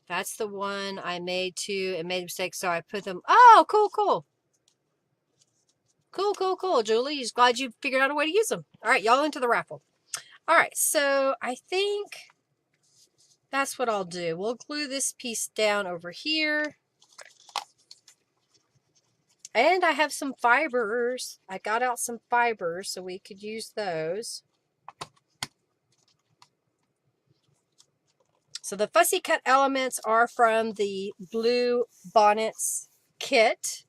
That's the one I made too and made mistakes, so I put them. Oh, cool, cool. Cool, cool, cool, Julie. Just glad you figured out a way to use them. All right, y'all into the raffle. All right, so I think that's what I'll do. We'll glue this piece down over here. And I have some fibers. I got out some fibers so we could use those. So the fussy cut elements are from the Bluebonnets kit.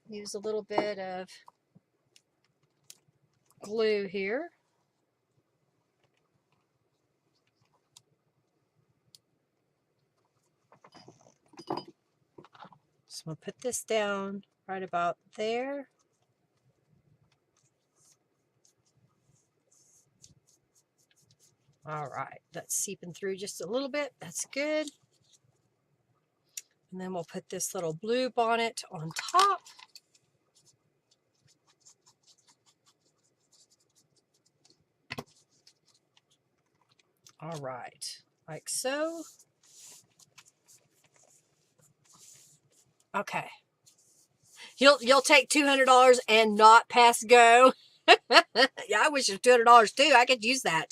Use a little bit of glue here. So I'm going to put this down right about there. All right, that's seeping through just a little bit. That's good. And then we'll put this little Bluebonnet on top. All right, like so. Okay. You'll take $200 and not pass go. Yeah, I wish it was $200 too. I could use that.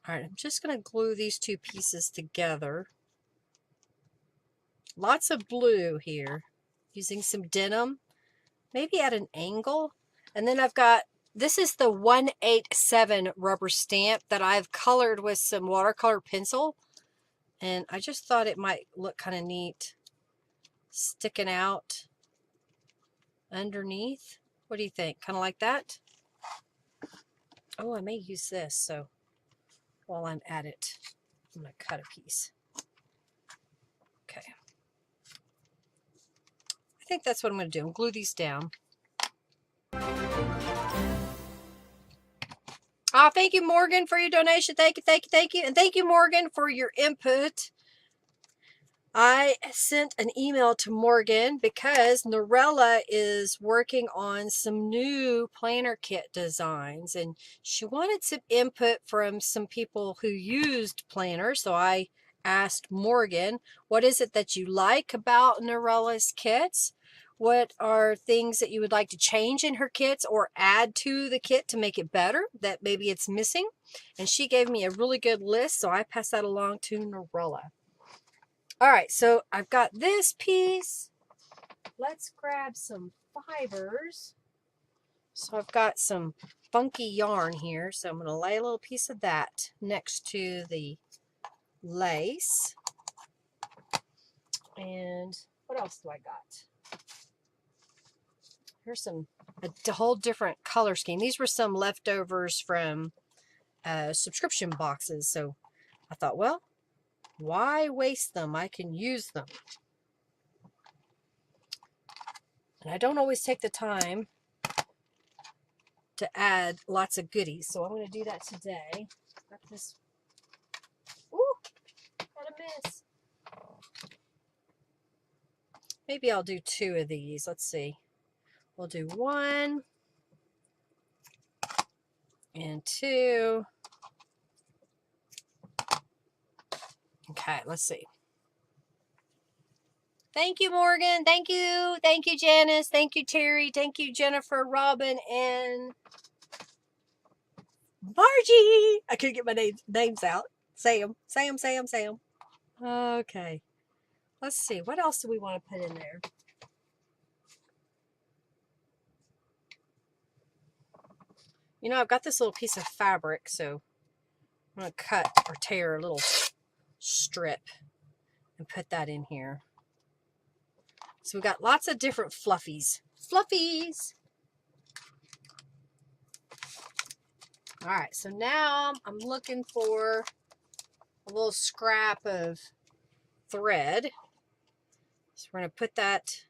All right, I'm just going to glue these two pieces together. Lots of blue here. Using some denim, maybe at an angle. And then I've got, this is the 187 rubber stamp that I've colored with some watercolor pencil. And I just thought it might look kind of neat sticking out underneath. What do you think? Kind of like that? Oh, I may use this. So while I'm at it, I'm going to cut a piece. Okay. I think that's what I'm going to do. I'll glue these down. Oh, thank you, Morgan, for your donation. Thank you, thank you, thank you. And thank you, Morgan, for your input. I sent an email to Morgan because Norella is working on some new planner kit designs and she wanted some input from some people who used planners. So I asked Morgan, what is it that you like about Norella's kits? What are things that you would like to change in her kits or add to the kit to make it better that maybe it's missing? And she gave me a really good list, so I passed that along to Norella. All right, so I've got this piece. Let's grab some fibers. So I've got some funky yarn here, so I'm going to lay a little piece of that next to the lace. And what else do I got? Here's a whole different color scheme. These were some leftovers from subscription boxes, so I thought, well, why waste them? I can use them. And I don't always take the time to add lots of goodies, so I'm going to do that today. Got this. Ooh, got a miss. Maybe I'll do 2 of these. Let's see. We'll do 1 and 2. Okay, let's see. Thank you, Morgan. Thank you. Thank you, Janice. Thank you, Terry. Thank you, Jennifer, Robin, and Margie. I couldn't get my names out. Sam. Okay. Let's see. What else do we want to put in there? You know, I've got this little piece of fabric, so I'm going to cut or tear a little strip and put that in here. So we've got lots of different fluffies. Fluffies! All right, so now I'm looking for a little scrap of thread. So we're going to put that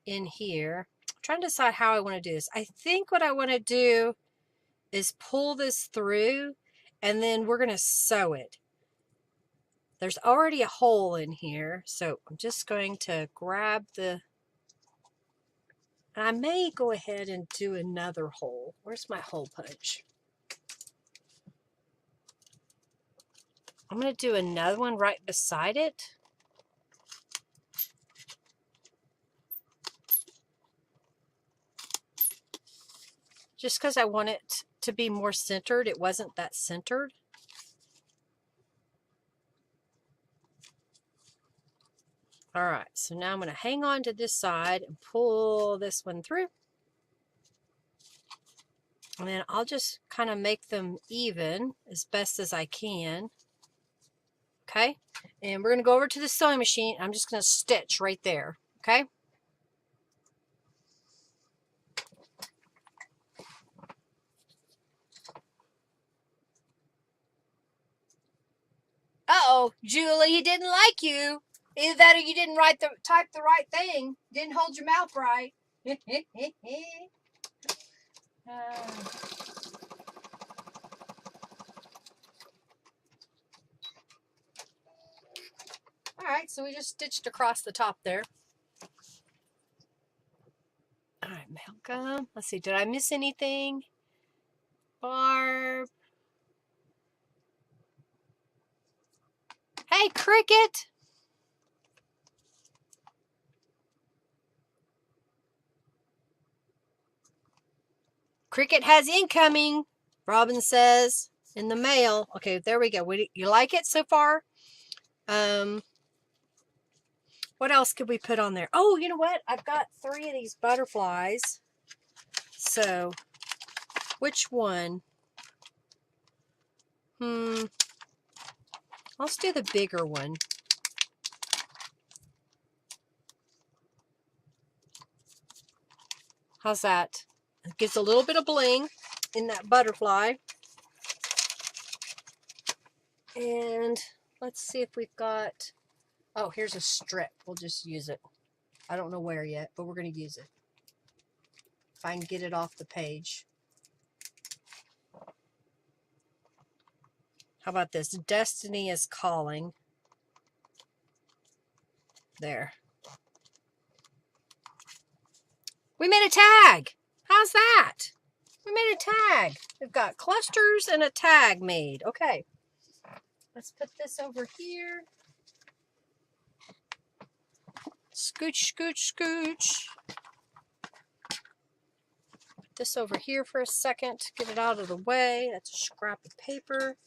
in here. I'm trying to decide how I want to do this. I think what I want to do is pull this through and then we're going to sew it. There's already a hole in here, so I'm just going to grab the, and I may go ahead and do another hole. Where's my hole punch? I'm going to do another one right beside it. Just because I want it to be more centered. It wasn't that centered. All right, so now I'm going to hang on to this side and pull this one through. And then I'll just kind of make them even as best as I can. Okay, and we're going to go over to the sewing machine. I'm just going to stitch right there. Okay. Uh-oh, Julie, he didn't like you. Either that or you didn't type the right thing. Didn't hold your mouth right. All right, so we just stitched across the top there. All right, Malcolm. Let's see, did I miss anything? Barb. Hey, Cricket. Cricket has incoming, Robin says, in the mail. Okay, there we go. You like it so far? What else could we put on there? Oh, you know what? I've got 3 of these butterflies. So, which one? Let's do the bigger one. How's that? It gives a little bit of bling in that butterfly. And let's see if we've got, oh, here's a strip. We'll just use it. I don't know where yet, but we're going to use it. If I can get it off the page. How about this? Destiny is calling. There. We made a tag. How's that? We made a tag. We've got clusters and a tag made. Okay. Let's put this over here. Scooch, scooch, scooch. Put this over here for a second. Get it out of the way. That's a scrap of paper.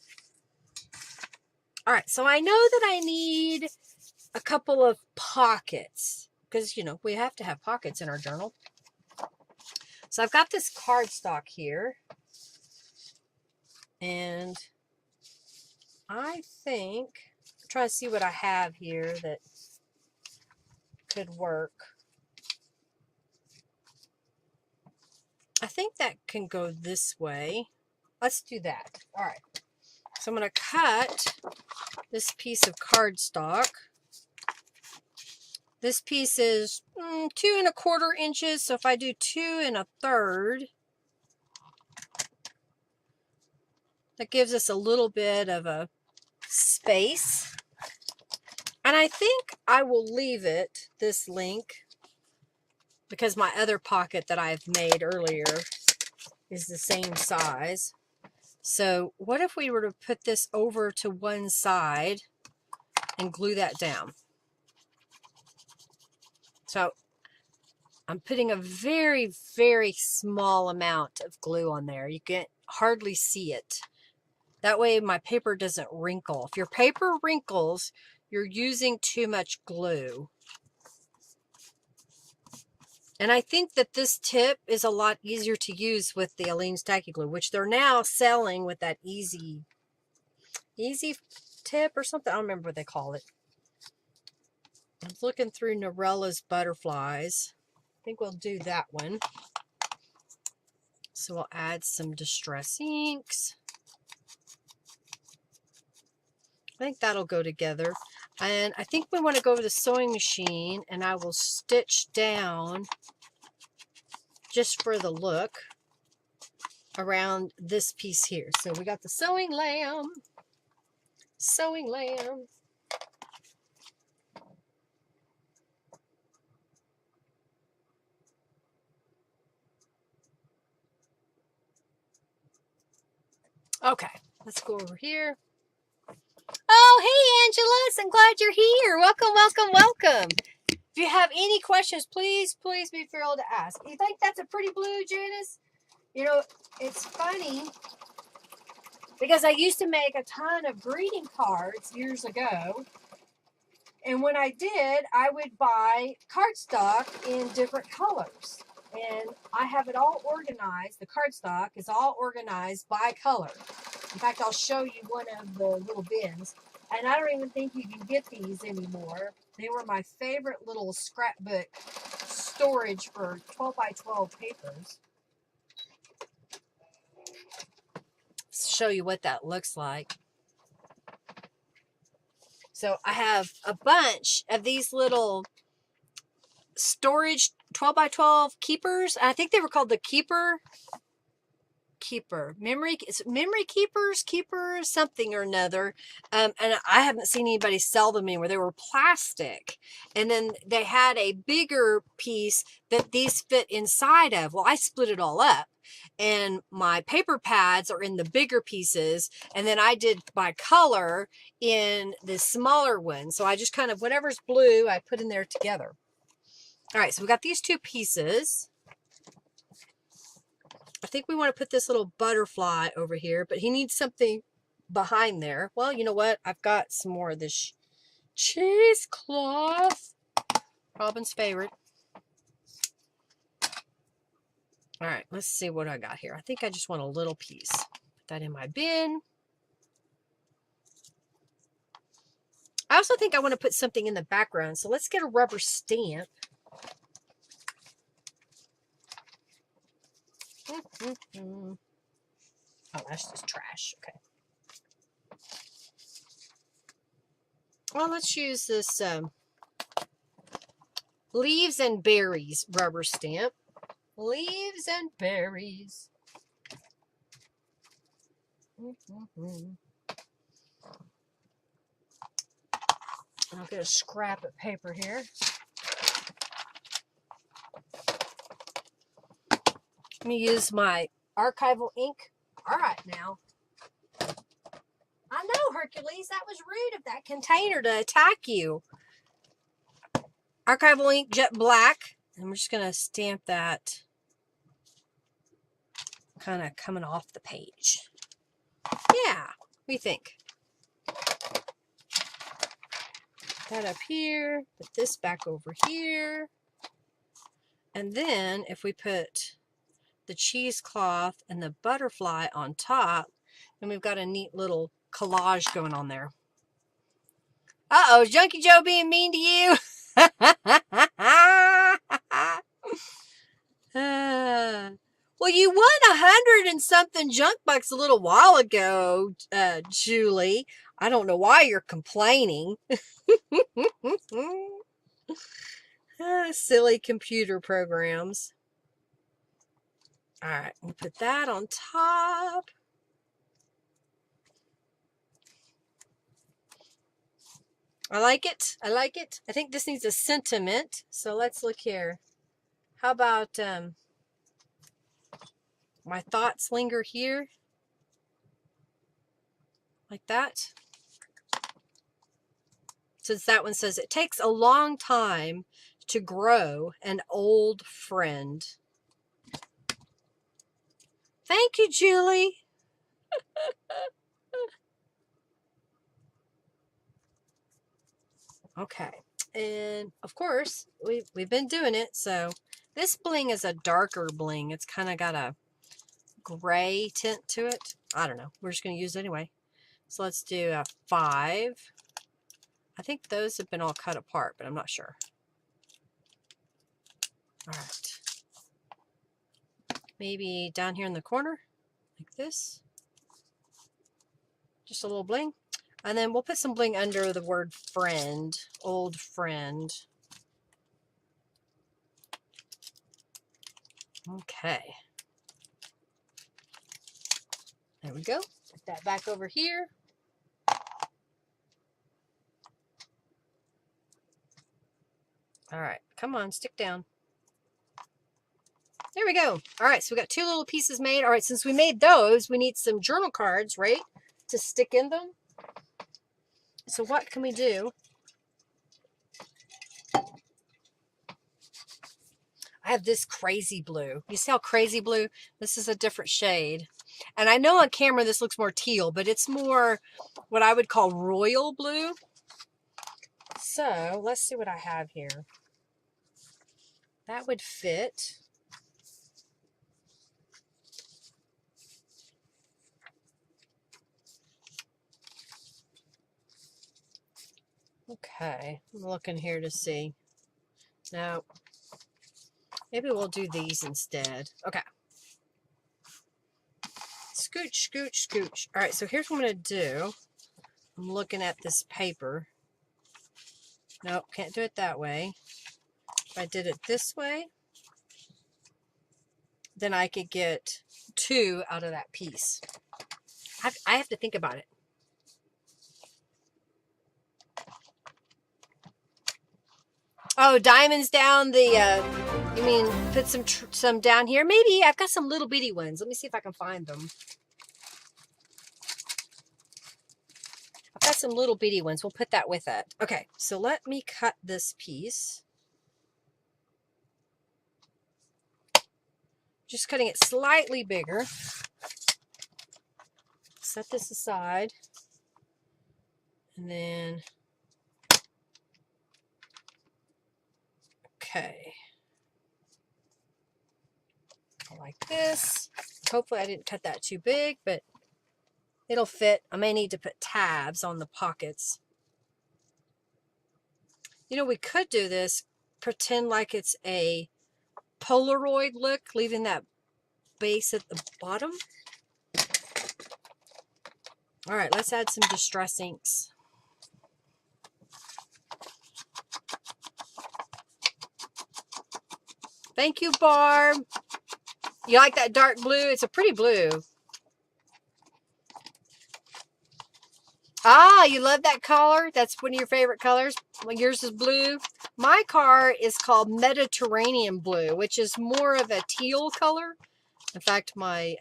All right, so I know that I need a couple of pockets because, you know, we have to have pockets in our journal. So I've got this cardstock here. And I think, I'm trying to see what I have here that could work. I think that can go this way. Let's do that. All right. So I'm going to cut this piece of cardstock. This piece is 2 1/4 inches. So if I do 2 1/3, that gives us a little bit of a space. And I think I will leave it this length because my other pocket that I've made earlier is the same size. So what if we were to put this over to one side and glue that down? So I'm putting a very, very small amount of glue on there. You can hardly see it. That way my paper doesn't wrinkle. If your paper wrinkles, you're using too much glue. And I think that this tip is a lot easier to use with the Aleene's Tacky Glue, which they're now selling with that easy tip or something. I don't remember what they call it. I'm looking through Norella's butterflies. I think we'll do that one. So we'll add some Distress Inks. I think that'll go together. And I think we want to go over the sewing machine, and I will stitch down just for the look around this piece here. So we got the sewing lamb. Sewing lamb. Okay, let's go over here. Oh, hey, Angelus. I'm glad you're here. Welcome, welcome, welcome. If you have any questions, please be thrilled to ask. You think that's a pretty blue, Janice? You know, it's funny because I used to make a ton of greeting cards years ago. And when I did, I would buy cardstock in different colors. And I have it all organized. The cardstock is all organized by color. In fact, I'll show you one of the little bins. And I don't even think you can get these anymore. They were my favorite little scrapbook storage for 12 by 12 papers. Show you what that looks like. So I have a bunch of these little storage 12 by 12 keepers. I think they were called the keeper memory keepers, something or another. And I haven't seen anybody sell them anywhere. They were plastic, and then they had a bigger piece that these fit inside of. Well, I split it all up, and my paper pads are in the bigger pieces, and then I did my color in the smaller one. So I just kind of, whatever's blue, I put in there together. All right, so we got these two pieces. I think we want to put this little butterfly over here, but he needs something behind there. Well, you know what? I've got some more of this cheesecloth. Robin's favorite. All right, let's see what I got here. I think I just want a little piece. Put that in my bin. I also think I want to put something in the background. So let's get a rubber stamp. Oh, that's just trash. Okay. Well, let's use this leaves and berries rubber stamp. Leaves and berries. I'll get a scrap of paper here. Let me use my archival ink. All right, now. I know, Hercules, that was rude of that container to attack you. Archival ink, jet black. And we're just going to stamp that kind of coming off the page. Yeah, we think. That up here. Put this back over here. And then if we put the cheesecloth and the butterfly on top, then we've got a neat little collage going on there. Uh-oh, is Junkie Joe being mean to you? Well, you won 100 and something junk bucks a little while ago, Julie. I don't know why you're complaining. Silly computer programs. All right, we'll put that on top. I like it. I like it. I think this needs a sentiment. So let's look here. How about my thoughts linger here? Like that. Since that one says it takes a long time to grow an old friend. Thank you, Julie. Okay, and of course we've been doing it. So this bling is a darker bling. It's kind of got a gray tint to it. I don't know. We're just going to use it anyway. So let's do a 5. I think those have been all cut apart, but I'm not sure. All right. Maybe down here in the corner, like this. Just a little bling. And then we'll put some bling under the word friend, old friend. Okay. There we go. Put that back over here. All right, come on, stick down. There we go. All right, so we got 2 little pieces made. All right, since we made those, we need some journal cards, right, to stick in them. So what can we do? I have this crazy blue. You see how crazy blue? This is a different shade. And I know on camera this looks more teal, but it's more what I would call royal blue. So let's see what I have here. That would fit. Okay, I'm looking here to see. No, maybe we'll do these instead. Okay. Scooch, scooch, scooch. All right, so here's what I'm going to do. I'm looking at this paper. Nope, can't do it that way. If I did it this way, then I could get 2 out of that piece. I have to think about it. Oh, diamonds down the, you mean put some down here? Maybe. I've got some little bitty ones. Let me see if I can find them. I've got some little bitty ones. We'll put that with it. Okay, so let me cut this piece. Just cutting it slightly bigger. Set this aside. And then, okay. Like this. Hopefully I didn't cut that too big, but it'll fit. I may need to put tabs on the pockets. You know, we could do this, pretend like it's a Polaroid look, leaving that base at the bottom. All right, let's add some distress inks. Thank you, Barb. You like that dark blue? It's a pretty blue. Ah, you love that color? That's one of your favorite colors? Well, yours is blue. My car is called Mediterranean blue, which is more of a teal color. In fact, my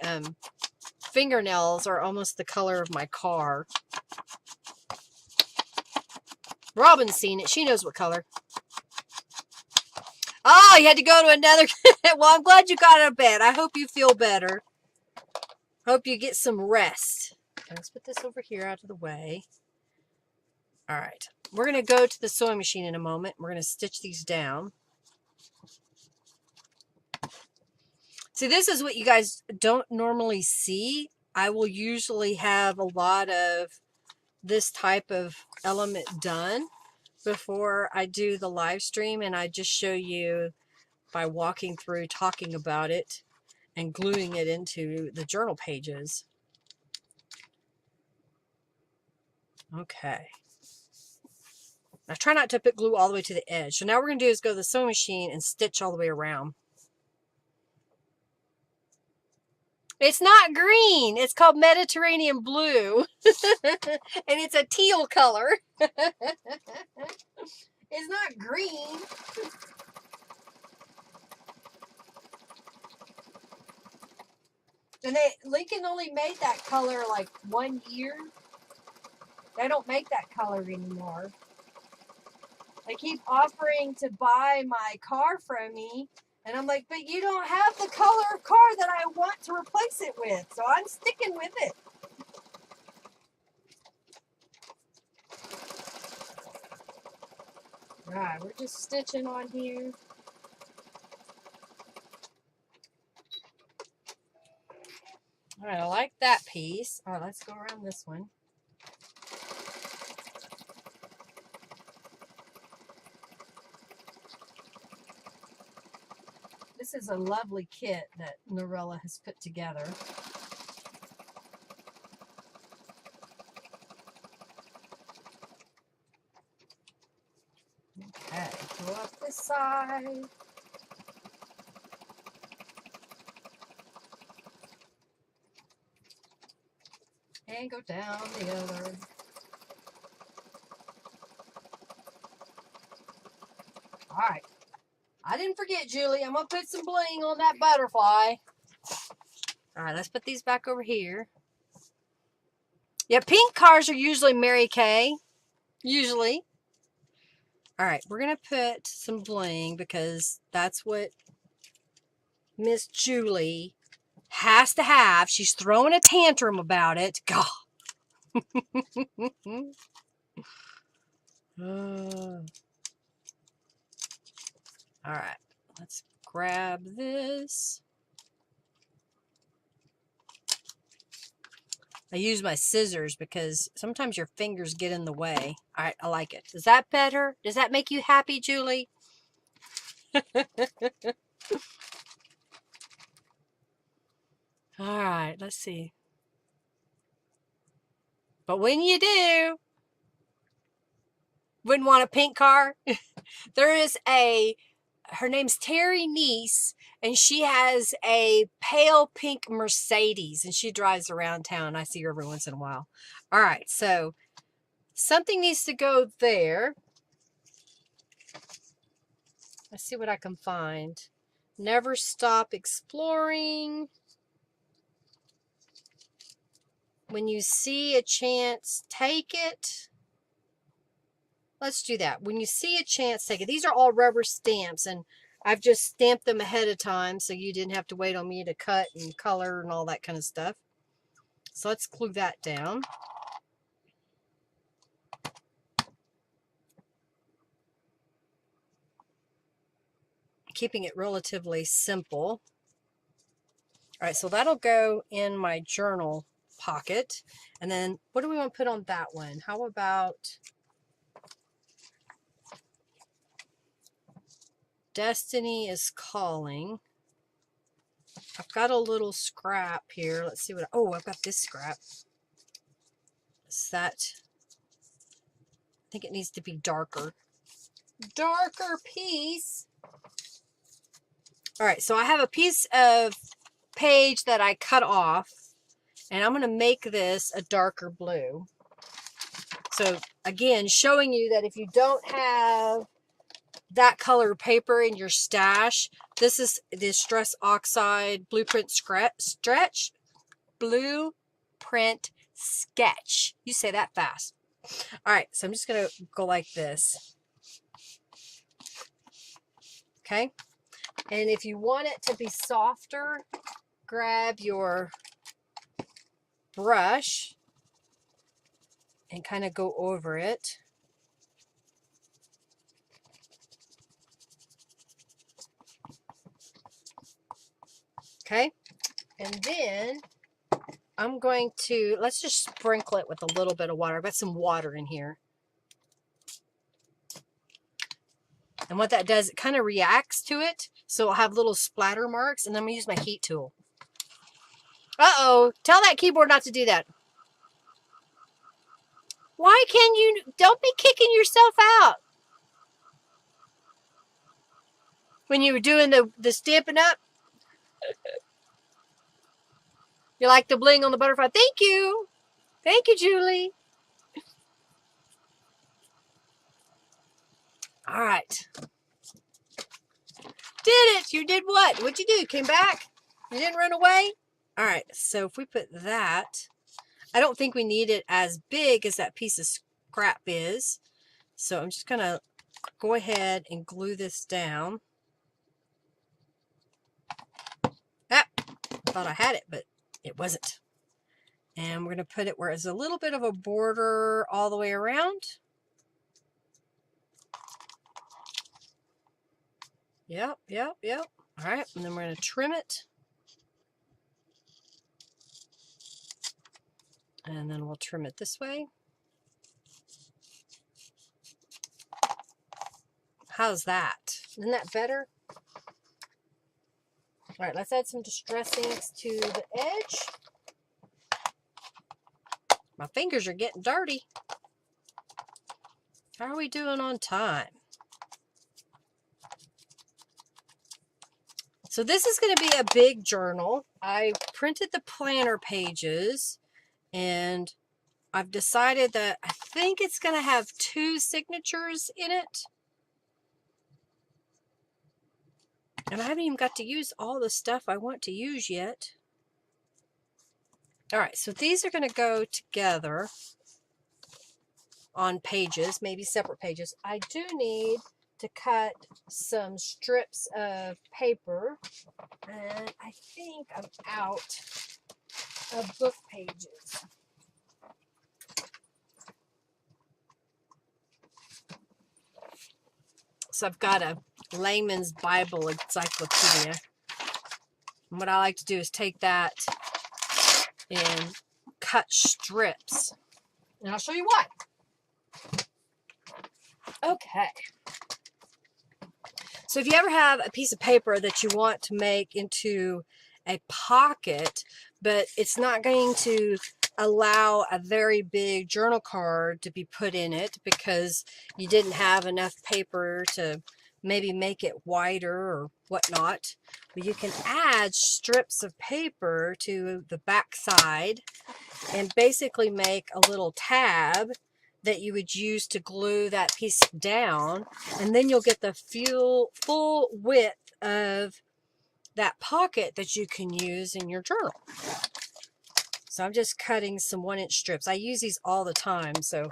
fingernails are almost the color of my car. Robin's seen it. She knows what color. Oh, you had to go to another. Well, I'm glad you got out of bed. I hope you feel better. Hope you get some rest. Let's put this over here out of the way. All right. We're going to go to the sewing machine in a moment. We're going to stitch these down. See, this is what you guys don't normally see. I will usually have a lot of this type of element done before I do the live stream, and I just show you by walking through, talking about it, and gluing it into the journal pages. Okay. Now try not to put glue all the way to the edge. So now what we're going to do is go to the sewing machine and stitch all the way around. It's not green. It's called Mediterranean blue. And it's a teal color. It's not green. And Lincoln only made that color like 1 year. They don't make that color anymore. They keep offering to buy my car from me. And I'm like, but you don't have the color of car that I want to replace it with. So I'm sticking with it. All right, we're just stitching on here. All right, I like that piece. All right, let's go around this one. This is a lovely kit that Norella has put together. Okay, go up this side. And go down the other. All right. I didn't forget, Julie. I'm going to put some bling on that butterfly. All right, let's put these back over here. Yeah, pink cars are usually Mary Kay. Usually. All right, we're going to put some bling because that's what Miss Julie has to have. She's throwing a tantrum about it. God. All right, let's grab this. I use my scissors because sometimes your fingers get in the way. All right, I like it. Is that better? Does that make you happy, Julie? All right, let's see. But when you do, wouldn't want a pink car? There is her name's Terry Neese, and she has a pale pink Mercedes, and she drives around town. I see her every once in a while. All right, so something needs to go there. Let's see what I can find. Never stop exploring. When you see a chance, take it. Let's do that. When you see a chance, take it. These are all rubber stamps, and I've just stamped them ahead of time so you didn't have to wait on me to cut and color and all that kind of stuff. So let's glue that down. Keeping it relatively simple. All right, so that'll go in my journal pocket. And then what do we want to put on that one? How about Destiny is Calling? I've got a little scrap here. Let's see what, oh, I've got this scrap. Is that, I think it needs to be darker. Darker piece. All right, so I have a piece of page that I cut off, and I'm going to make this a darker blue. So again, showing you that if you don't have that color paper in your stash, this is the Stress Oxide Blueprint Blueprint Sketch. You say that fast. All right, so I'm just going to go like this. Okay. And if you want it to be softer, grab your brush and kind of go over it. Okay. And then I'm going to, let's just sprinkle it with a little bit of water. I've got some water in here. And what that does, it kind of reacts to it. So it'll have little splatter marks. And then I'm going to use my heat tool. Uh-oh. Tell that keyboard not to do that. Why can you, don't be kicking yourself out. When you were doing the Stampin' Up. You like the bling on the butterfly? Thank you. Thank you, Julie. All right. Did it. You did what? What'd you do? Came back? You didn't run away? All right. So if we put that, I don't think we need it as big as that piece of scrap is. So I'm just going to go ahead and glue this down. Ah, I thought I had it, but it wasn't. And we're going to put it where it's a little bit of a border all the way around. Yep. All right, and then we're going to trim it. And then we'll trim it this way. How's that? Isn't that better? All right, let's add some distress inks to the edge. My fingers are getting dirty. How are we doing on time? So this is going to be a big journal. I printed the planner pages, and I've decided that I think it's going to have 2 signatures in it. And I haven't even got to use all the stuff I want to use yet. All right, so these are going to go together on pages, maybe separate pages. I do need to cut some strips of paper, and I think I'm out of book pages. So I've got a Layman's Bible encyclopedia. And what I like to do is take that and cut strips. And I'll show you why. Okay. So if you ever have a piece of paper that you want to make into a pocket, but it's not going to allow a very big journal card to be put in it because you didn't have enough paper to maybe make it wider or whatnot, but you can add strips of paper to the back side and basically make a little tab that you would use to glue that piece down, and then you'll get the full width of that pocket that you can use in your journal. So I'm just cutting some 1-inch strips. I use these all the time, so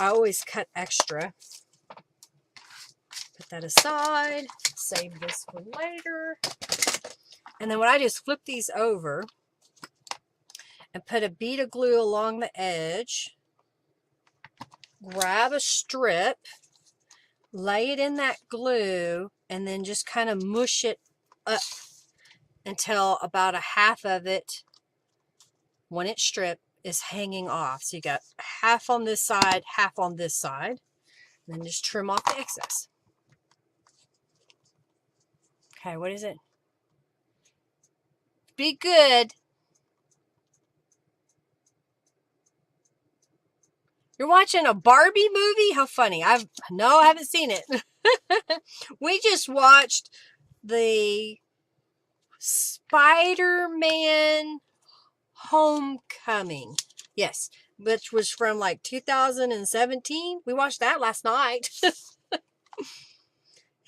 I always cut extra. Put that aside, save this for later. And then what I do is flip these over and put a bead of glue along the edge. Grab a strip, lay it in that glue, and then just kind of mush it up until about a half of it, 1-inch strip, is hanging off. So you got half on this side, half on this side, and then just trim off the excess. Okay, what is it? Be good. You're watching a Barbie movie? How funny. I haven't seen it. We just watched the Spider-Man Homecoming. Yes, which was from like 2017. We watched that last night.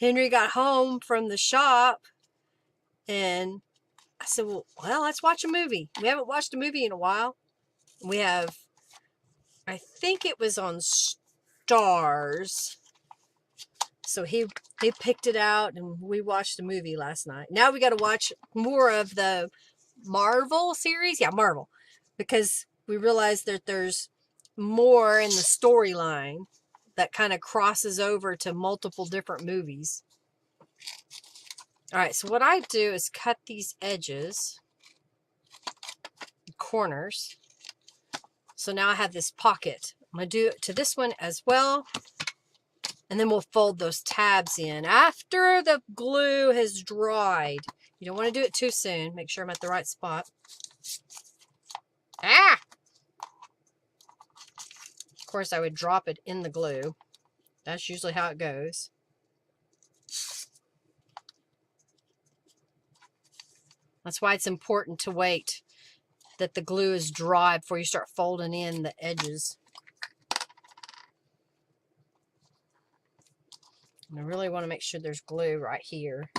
Henry got home from the shop and I said, well, let's watch a movie. We haven't watched a movie in a while. We have, I think it was on Stars. So he picked it out and we watched a movie last night. Now we got to watch more of the Marvel series. Yeah, Marvel. Because we realized that there's more in the storyline that kind of crosses over to multiple different movies. All right, so what I do is cut these edges, corners. So now I have this pocket. I'm going to do it to this one as well. And then we'll fold those tabs in after the glue has dried. You don't want to do it too soon. Make sure I'm at the right spot. Ah! Of course, I would drop it in the glue. That's usually how it goes. That's why it's important to wait that the glue is dry before you start folding in the edges. And I really want to make sure there's glue right here.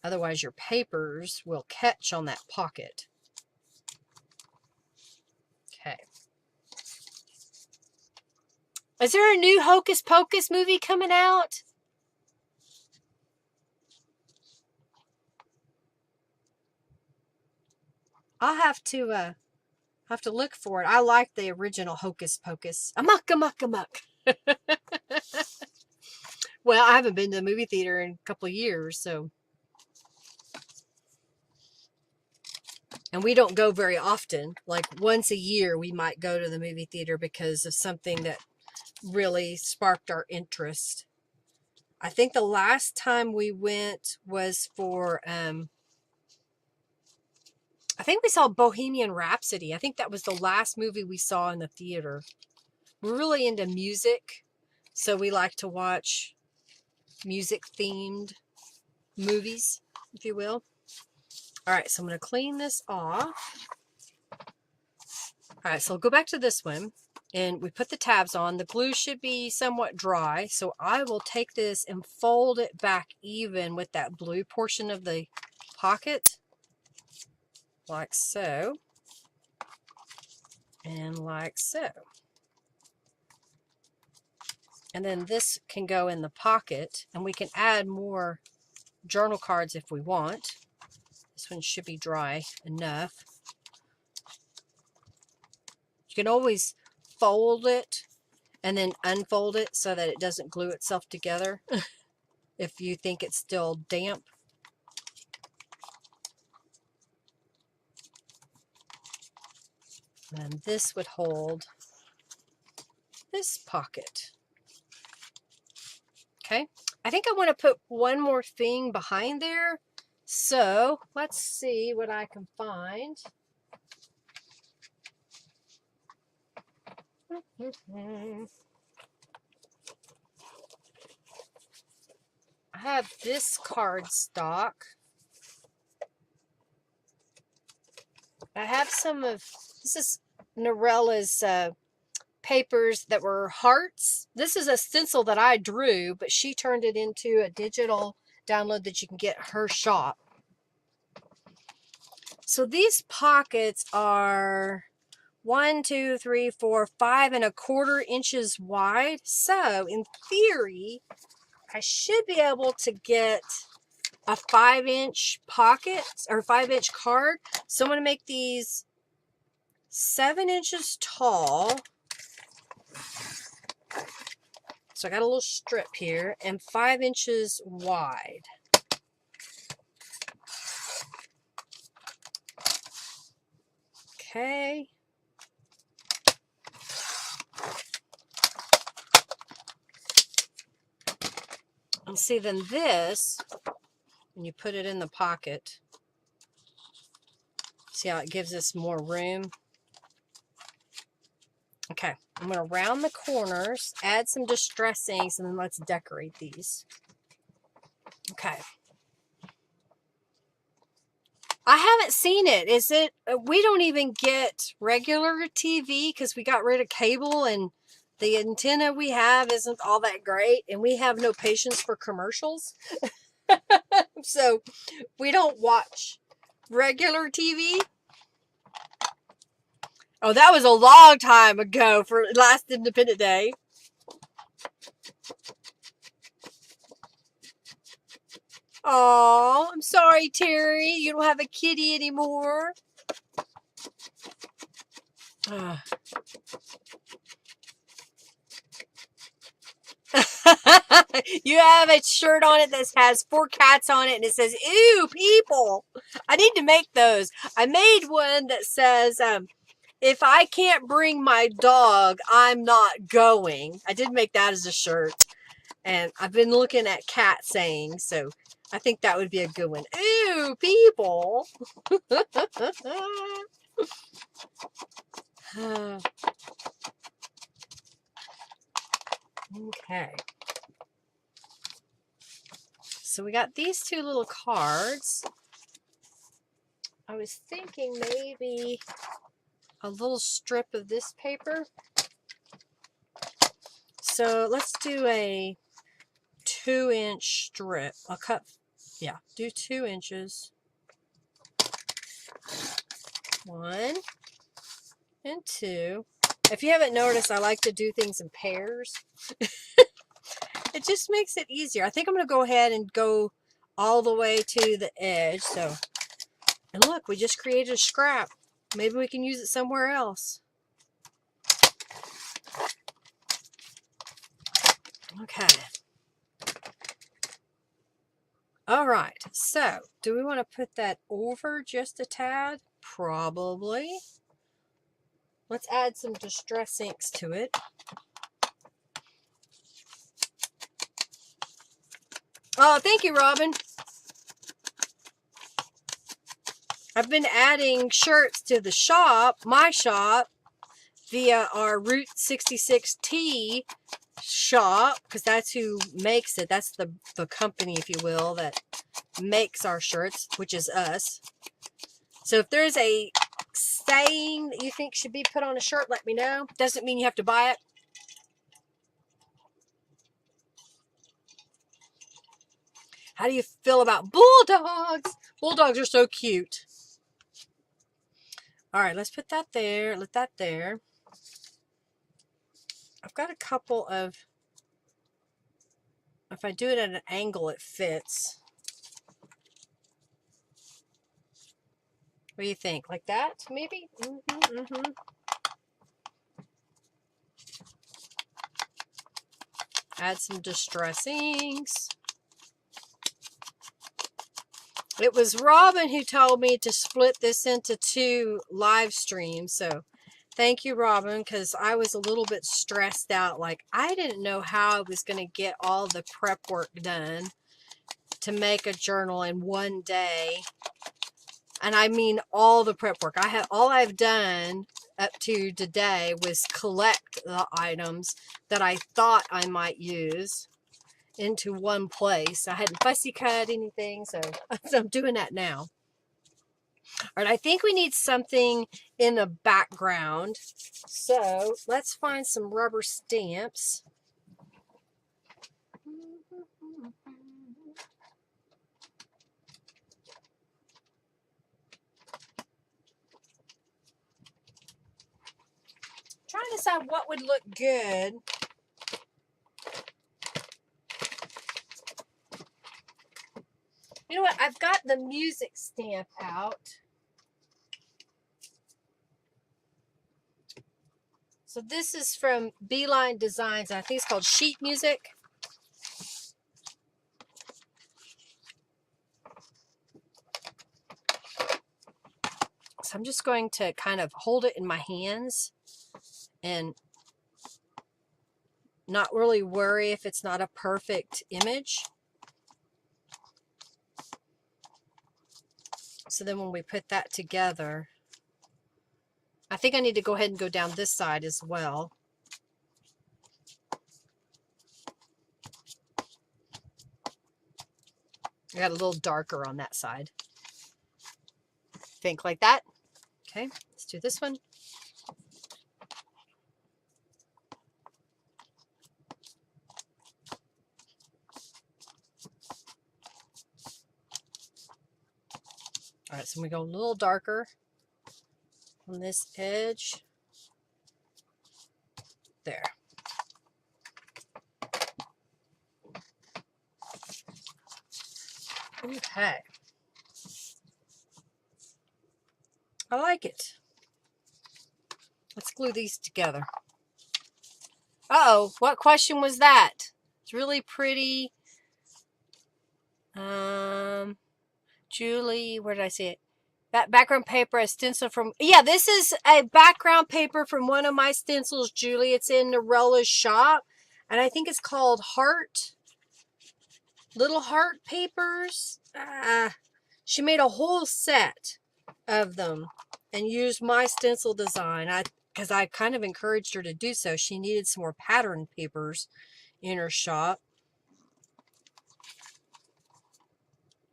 Otherwise, your papers will catch on that pocket. Okay. Is there a new Hocus Pocus movie coming out? I'll have to look for it. I like the original Hocus Pocus. Amok, amok, amok. Well, I haven't been to the movie theater in a couple of years, so. And we don't go very often. Like once a year, we might go to the movie theater because of something that really sparked our interest. I think the last time we went was for, I think we saw Bohemian Rhapsody. I think that was the last movie we saw in the theater. We're really into music, so we like to watch music-themed movies. if you will. All right, so I'm going to clean this off. All right, so I'll go back to this one, and we put the tabs on. The glue should be somewhat dry, so I will take this and fold it back even with that blue portion of the pocket, like so, and like so. And then this can go in the pocket, and we can add more journal cards if we want. This one should be dry enough. You can always fold it and then unfold it so that it doesn't glue itself together if you think it's still damp. And this would hold this pocket. Okay, I think I want to put one more thing behind there. So let's see what I can find. I have this cardstock. I have some of, this is Norella's papers that were hearts. This is a stencil that I drew, but she turned it into a digital download that you can get at her shop. So these pockets are 1, 2, 3, 4, 5¼ inches wide. So in theory, I should be able to get a 5-inch pocket or 5-inch card. So I'm going to make these 7 inches tall. So I got a little strip here, and 5 inches wide. Okay. And see, then this, when you put it in the pocket, see how it gives us more room? Okay, I'm going to round the corners, add some distressings, and then let's decorate these. Okay. I haven't seen it. Is it, we don't even get regular TV because we got rid of cable, and the antenna we have isn't all that great, and we have no patience for commercials. So we don't watch regular TV. Oh, that was a long time ago for last Independent Day. Oh, I'm sorry, Terry. You don't have a kitty anymore. You have a shirt on it that has 4 cats on it, and it says, "Ew, people." I need to make those. I made one that says, if I can't bring my dog, I'm not going. I did make that as a shirt. And I've been looking at cat sayings, so I think that would be a good one. Ew, people. Okay. So we got these 2 little cards. I was thinking maybe a little strip of this paper. So let's do a 2-inch strip. I'll cut, yeah, do 2 inches. 1 and 2. If you haven't noticed, I like to do things in pairs. It just makes it easier. I think I'm going to go ahead and go all the way to the edge. So, and look, we just created a scrap. Maybe we can use it somewhere else. Okay. All right. So, do we want to put that over just a tad? Probably. Let's add some distress inks to it. Oh, thank you, Robin. I've been adding shirts to the shop, my shop, via our Route 66 tee shop, because that's who makes it. That's the company, if you will, that makes our shirts, which is us. So if there's a saying that you think should be put on a shirt, let me know. Doesn't mean you have to buy it. How do you feel about bulldogs? Bulldogs are so cute. All right, let's put that there. Let that there. I've got a couple of, if I do it at an angle, it fits. What do you think? Like that, maybe? Add some distressings. It was Robin who told me to split this into 2 live streams. So thank you, Robin, because I was a little bit stressed out. Like, I didn't know how I was going to get all the prep work done to make a journal in one day. And I mean all the prep work. All I've done up to today was collect the items that I thought I might use into one place. I hadn't fussy cut anything, so I'm doing that now. All right, I think we need something in the background. So let's find some rubber stamps. Trying to decide what would look good. You know what? I've got the music stamp out. So this is from Beeline Designs. I think it's called Sheet Music. So I'm just going to kind of hold it in my hands and not really worry if it's not a perfect image. So then when we put that together, I think I need to go ahead and go down this side as well. I got a little darker on that side. Think like that. Okay, let's do this one. All right, so we go a little darker on this edge. There. Okay. I like it. Let's glue these together. Uh-oh, what question was that? It's really pretty. Julie, where did I see it? That background paper, a stencil from, yeah, this is a background paper from one of my stencils, Julie. It's in Norella's shop, and I think it's called Little Heart Papers. She made a whole set of them and used my stencil design. Because I kind of encouraged her to do so. She needed some more pattern papers in her shop.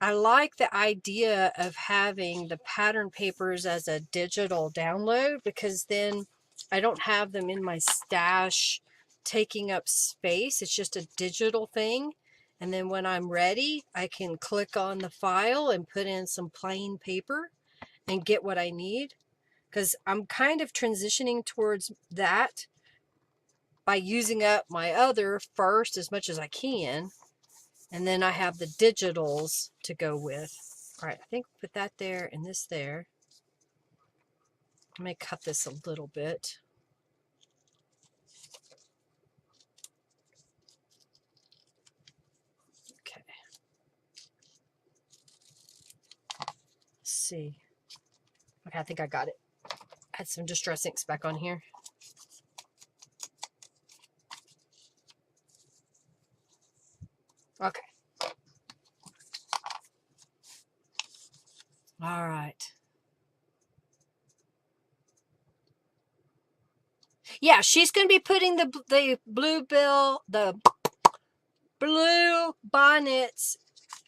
I like the idea of having the pattern papers as a digital download, because then I don't have them in my stash taking up space. It's just a digital thing. And then when I'm ready, I can click on the file and put in some plain paper and get what I need. Because I'm kind of transitioning towards that by using up my other first as much as I can. And then I have the digitals to go with. All right, I think we'll put that there and this there. I may cut this a little bit. Okay. Let's see. Okay, I think I got it. Add some distress inks back on here. Okay. All right. Yeah, she's going to be putting the Bluebonnets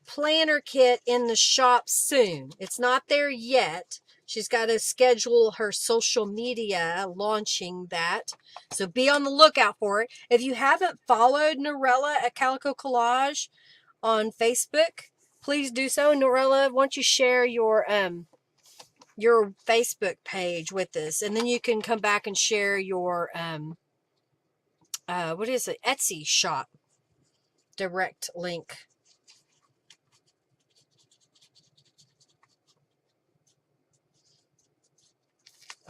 planner kit in the shop soon. It's not there yet. She's got to schedule her social media launching that. So be on the lookout for it. If you haven't followed Norella at Calico Collage on Facebook, please do so. Norella, why don't you share your Facebook page with us, and then you can come back and share your what is it, Etsy shop direct link.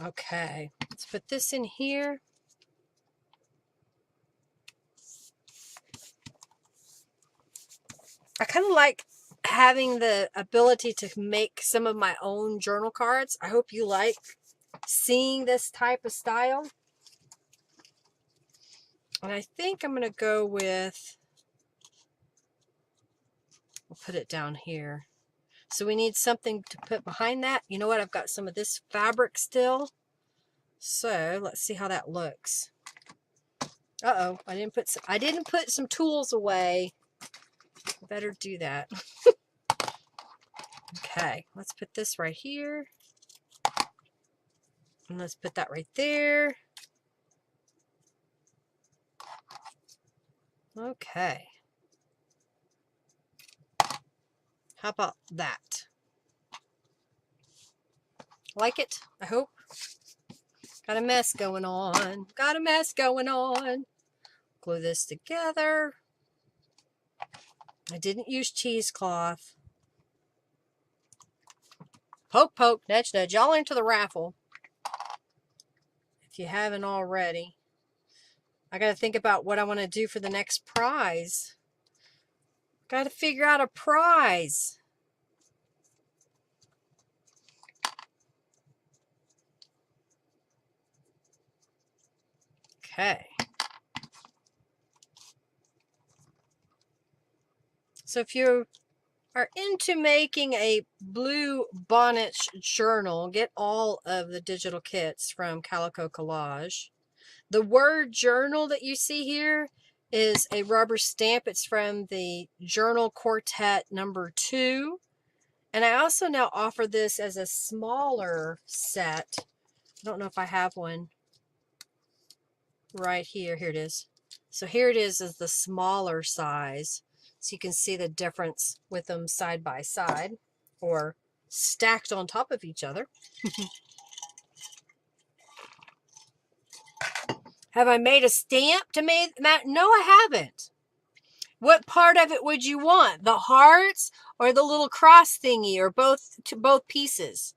Okay, let's put this in here. I kind of like having the ability to make some of my own journal cards. I hope you like seeing this type of style. And I think I'm going to go with, we'll put it down here. So we need something to put behind that. You know what? I've got some of this fabric still. So let's see how that looks. Uh-oh, I didn't put some tools away. Better do that. Okay, let's put this right here. And let's put that right there. Okay. How about that? Like it, I hope. Got a mess going on. Got a mess going on. Glue this together. I didn't use cheesecloth. Poke, poke, nudge, nudge. Y'all into the raffle. If you haven't already. I got to think about what I want to do for the next prize. Got to figure out a prize. Okay. So if you are into making a Bluebonnets journal, get all of the digital kits from Calico Collage. The word journal that you see here is a rubber stamp. It's from the Journal Quartet number 2. And I also now offer this as a smaller set. I don't know if I have one right here. Here it is. So here it is the smaller size. So you can see the difference with them side by side or stacked on top of each other. Have I made a stamp to make that? No, I haven't. What part of it would you want? The hearts or the little cross thingy, or both, to both pieces?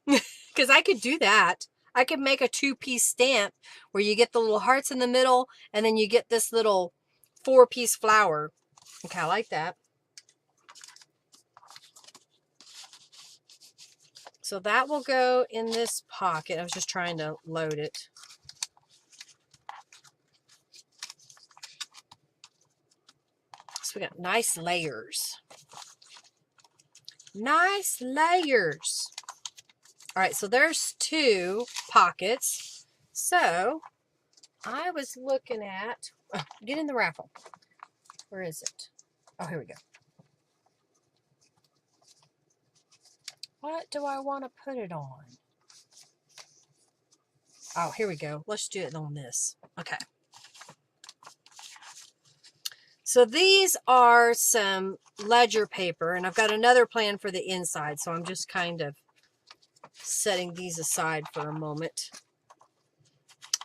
Because I could do that. I could make a 2-piece stamp where you get the little hearts in the middle and then you get this little 4-piece flower. Okay, I like that. So that will go in this pocket. I was just trying to load it. So we got nice layers. Nice layers. All right, so there's 2 pockets. So I was looking at, oh, get in the raffle. Where is it? Oh, here we go. What do I want to put it on? Oh, here we go. Let's do it on this. Okay. So these are some ledger paper, and I've got another plan for the inside, so I'm just kind of setting these aside for a moment.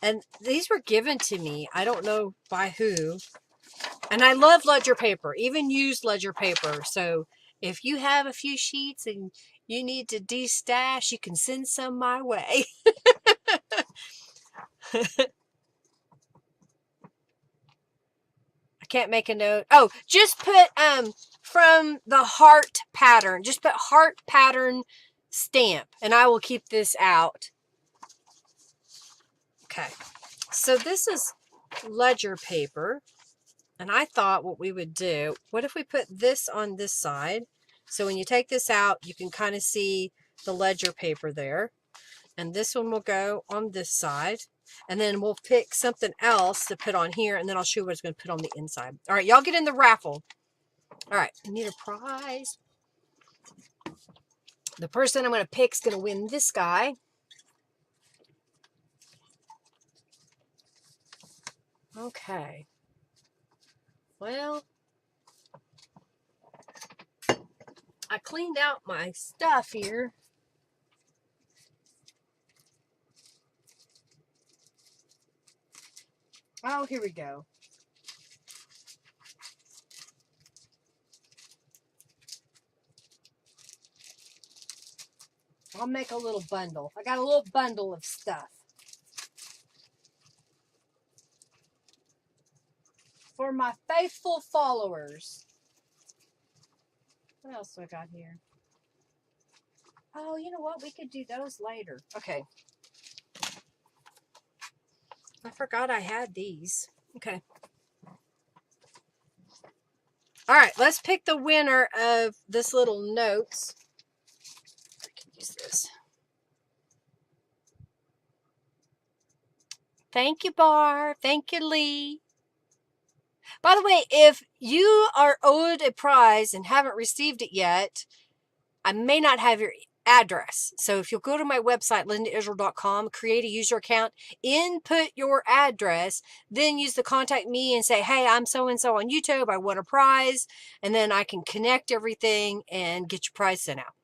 And these were given to me. I don't know by who. And I love ledger paper, even used ledger paper. So if you have a few sheets and you need to de-stash, you can send some my way. I can't make a note. Oh, just put from the heart pattern. Just put heart pattern stamp, and I will keep this out. Okay, so this is ledger paper, and I thought what we would do, what if we put this on this side? So when you take this out, you can kind of see the ledger paper there. And this one will go on this side. And then we'll pick something else to put on here, and then I'll show you what it's going to put on the inside. All right, y'all get in the raffle. All right, I need a prize. The person I'm going to pick is going to win this guy. Okay. Well, I cleaned out my stuff here. Oh, here we go. I'll make a little bundle. I got a little bundle of stuff for my faithful followers. What else do I got here? Oh, you know what? We could do those later. Okay. I forgot I had these. Okay. All right, let's pick the winner of this little notes. I can use this. Thank you, Barb. Thank you, Lee. By the way, if you are owed a prize and haven't received it yet, I may not have your address. So if you'll go to my website, lindaisrael.com, create a user account, input your address, then use the contact me and say, hey, I'm so-and-so on YouTube. I want a prize. And then I can connect everything and get your prize sent out.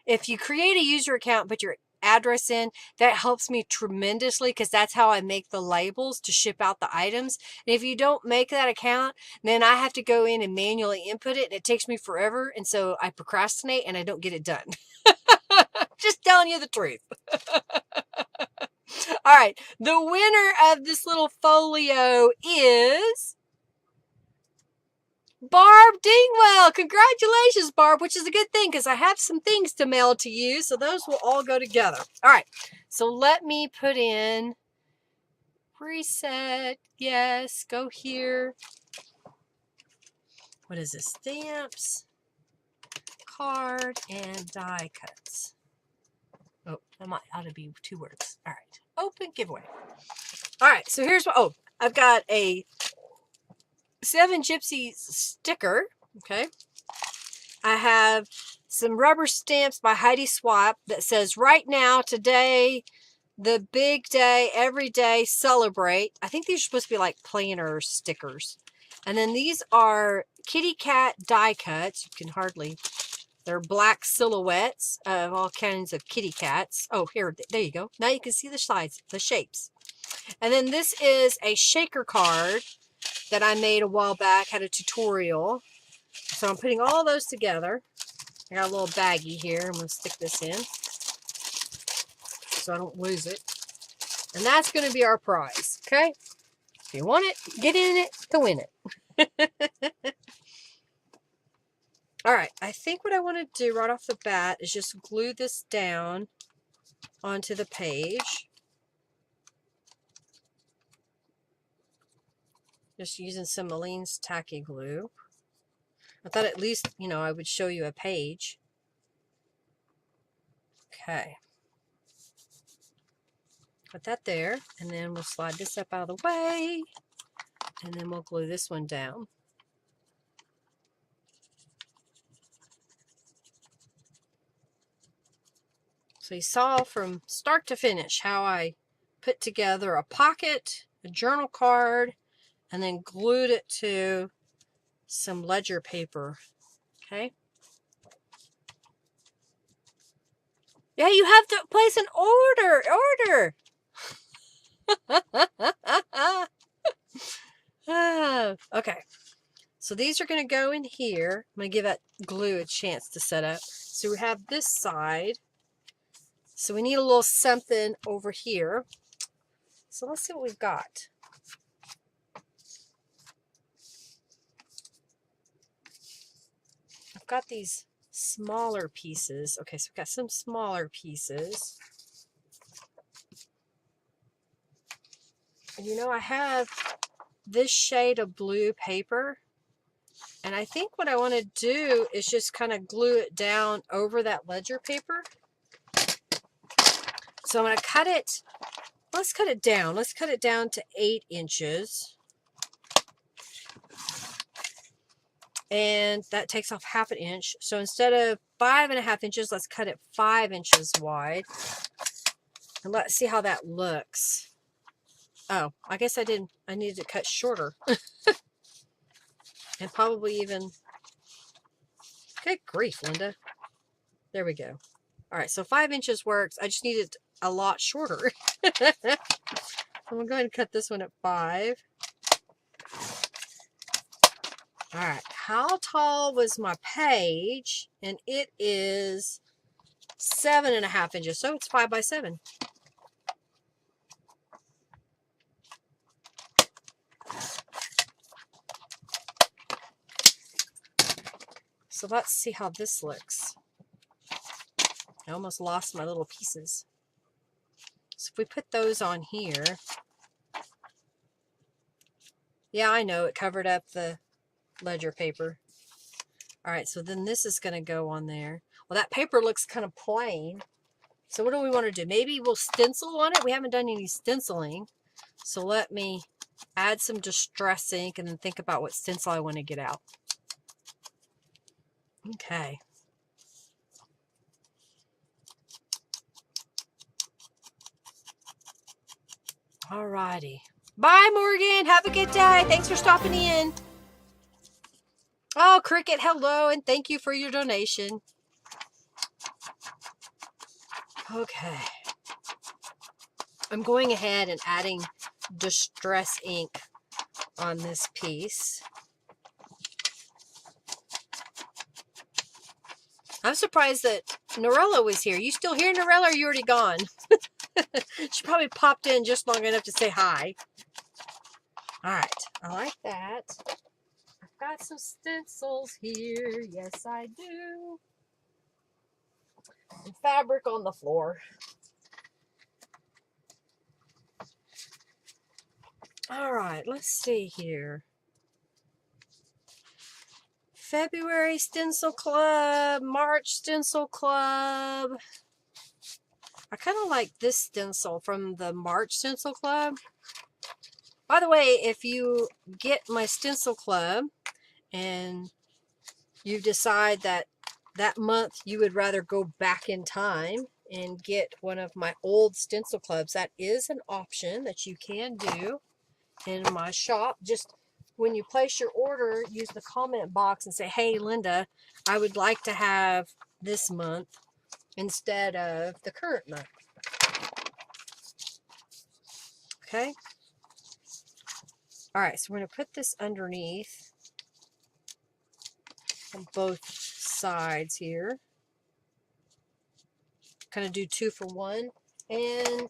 If you create a user account, put your address in, that helps me tremendously because that's how I make the labels to ship out the items. And if you don't make that account, then I have to go in and manually input it, and it takes me forever, and so I procrastinate and I don't get it done. Just telling you the truth. All right, the winner of this little folio is Barb Dingwell. Congratulations, Barb, which is a good thing because I have some things to mail to you, so those will all go together. All right, so let me put in reset. Yes, go here. What is this? Stamps, card, and die cuts. Oh, that ought to be 2 words. All right, open giveaway. All right, so here's what, I've got a 7 Gypsies sticker, okay. I have some rubber stamps by Heidi Swap that says, right now, today, the big day, every day, celebrate. I think these are supposed to be like planner stickers. And then these are kitty cat die cuts. You can hardly, they're black silhouettes of all kinds of kitty cats. Oh, here, there you go. Now you can see the sides, the shapes. And then this is a shaker card that I made a while back, had a tutorial. So I'm putting all those together. I got a little baggie here. I'm going to stick this in so I don't lose it. And that's going to be our prize, okay? If you want it, get in it to win it. All right, I think what I want to do right off the bat is just glue this down onto the page. Just using some Aleene's tacky glue. I thought at least, you know, I would show you a page. Okay. Put that there, and then we'll slide this up out of the way, and then we'll glue this one down. So you saw from start to finish how I put together a pocket, a journal card, and then glued it to some ledger paper. Okay. Yeah, you have to place an order. Okay. So these are going to go in here. I'm going to give that glue a chance to set up. So we have this side. So we need a little something over here. So let's see what we've got. I've got these smaller pieces. Okay, so we've got some smaller pieces. And you know, I have this shade of blue paper. And I think what I want to do is just kind of glue it down over that ledger paper. So I'm going to cut it let's cut it down. Let's cut it down to 8 inches. And that takes off ½ inch. So instead of 5½ inches, let's cut it 5 inches wide. And let's see how that looks. Oh, I guess I needed to cut shorter. And probably even, good grief, Linda. There we go. All right, so 5 inches works. I just need it a lot shorter. I'm going to cut this one at 5. All right, how tall was my page? And it is 7½ inches, so it's 5 by 7. So let's see how this looks. I almost lost my little pieces. So if we put those on here, yeah, I know it covered up the ledger paper. All right, so then this is going to go on there. Well, that paper looks kind of plain. So what do we want to do? Maybe we'll stencil on it. We haven't done any stenciling. So let me add some distress ink and then think about what stencil I want to get out. Okay. All righty. Bye, Morgan. Have a good day. Thanks for stopping in. Oh, Cricket, hello, and thank you for your donation. Okay. I'm going ahead and adding distress ink on this piece. I'm surprised that Norella was here. You still here, Norella, or are you already gone? She probably popped in just long enough to say hi. All right, I like that. I've got some stencils here. Yes, I do. And fabric on the floor. All right, let's see here. February Stencil Club, March Stencil Club. I kind of like this stencil from the March Stencil Club. By the way, if you get my Stencil Club and you decide that that month you would rather go back in time and get one of my old Stencil Clubs, that is an option that you can do in my shop. Just when you place your order, use the comment box and say, hey, Linda, I would like to have this month instead of the current month. Okay. All right, so we're going to put this underneath on both sides here. Kind of do 2 for 1. And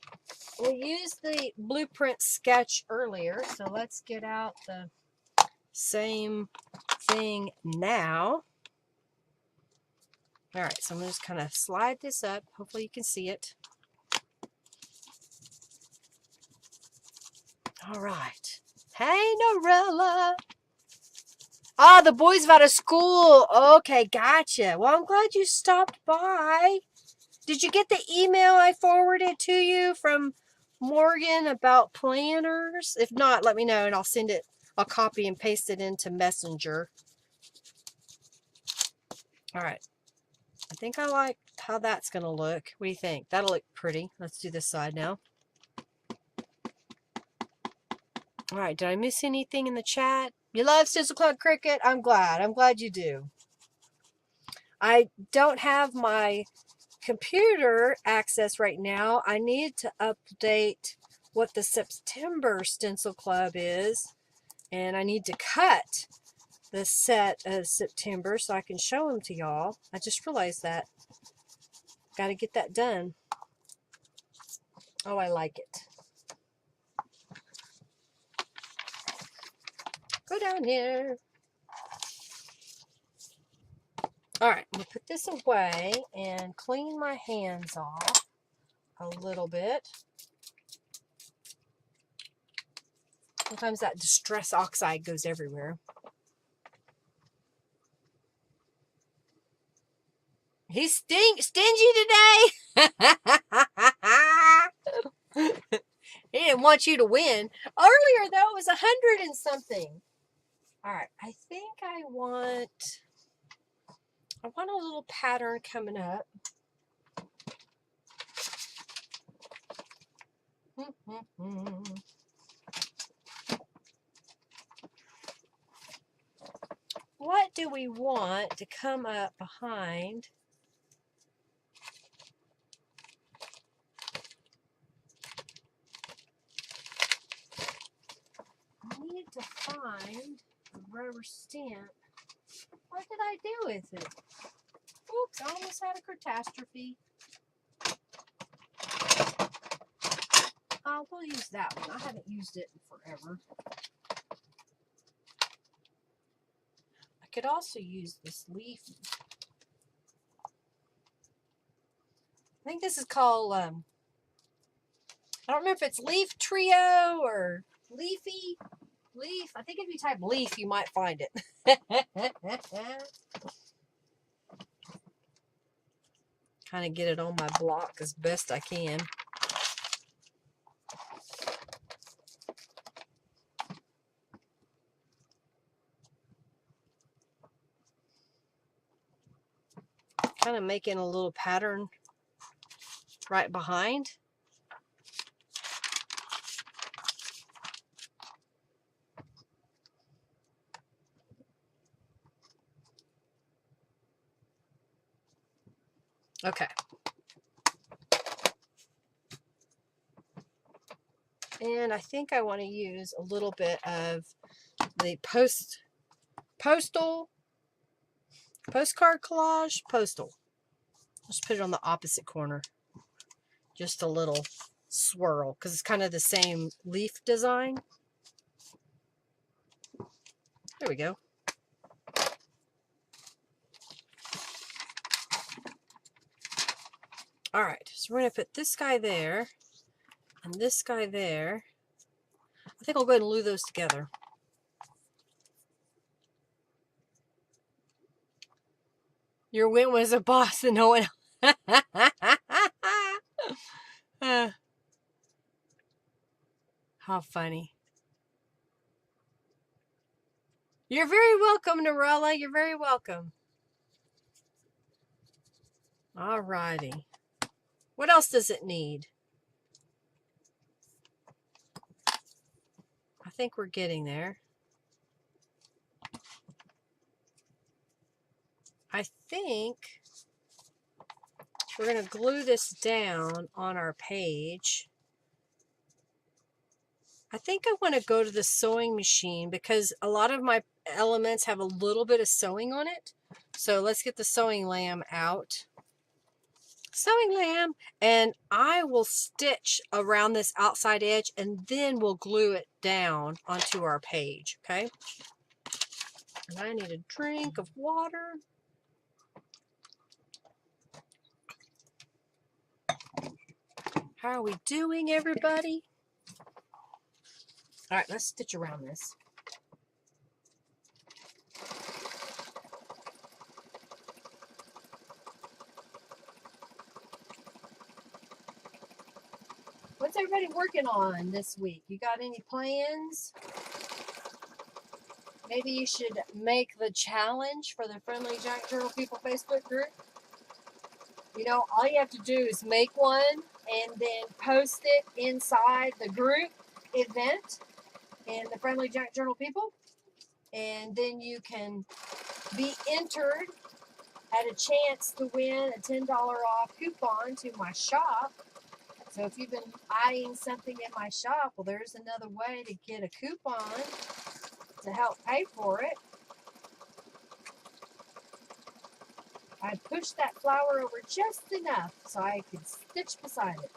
we used the blueprint sketch earlier, so let's get out the same thing now. All right, so I'm going to just kind of slide this up. Hopefully you can see it. All right. Hey, Norella. Ah, the boys out of school. Okay, gotcha. Well, I'm glad you stopped by. Did you get the email I forwarded to you from Morgan about planners? If not, let me know and I'll send it. I'll copy and paste it into Messenger. All right. I think I like how that's going to look. What do you think? That'll look pretty. Let's do this side now. All right. Did I miss anything in the chat? You love Stencil Club Cricket? I'm glad. I'm glad you do. I don't have my computer access right now. I need to update what the September Stencil Club is. And I need to cut the set of September so I can show them to y'all. I just realized that. Got to get that done. Oh, I like it. Go down here. All right, I'm going to put this away and clean my hands off a little bit. Sometimes that distress oxide goes everywhere. He's stingy today. didn't want you to win. Earlier, though, it was 100 and something. All right, I think I want a little pattern coming up. What do we want to come up behind? I need to find a rubber stamp. What did I do with it? Oops, I almost had a catastrophe. We'll use that one. I haven't used it in forever. I could also use this leaf. I think this is called, I don't remember if it's Leaf Trio or Leafy. Leaf. I think if you type leaf, you might find it. Kind of get it on my block as best I can. Kind of making a little pattern right behind. Okay. And I think I want to use a little bit of the postcard collage postal. Let's put it on the opposite corner. Just a little swirl because it's kind of the same leaf design. There we go. All right, so we're going to put this guy there and this guy there. I think I'll go ahead and glue those together. Your win was a boss and no one. How funny. You're very welcome, Norella. You're very welcome. All righty. What else does it need? I think we're getting there. I think we're going to glue this down on our page. I think I want to go to the sewing machine because a lot of my elements have a little bit of sewing on it. So let's get the sewing lamb out. Sewing lamb, and I will stitch around this outside edge and then we'll glue it down onto our page, okay? And I need a drink of water. How are we doing, everybody? All right, let's stitch around this. What's everybody working on this week? You got any plans? Maybe you should make the challenge for the Friendly Giant Journal People Facebook group. You know, all you have to do is make one and then post it inside the group event in the Friendly Giant Journal People. And then you can be entered at a chance to win a $10 off coupon to my shop. So if you've been eyeing something in my shop, well, there's another way to get a coupon to help pay for it. I pushed that flower over just enough so I could stitch beside it.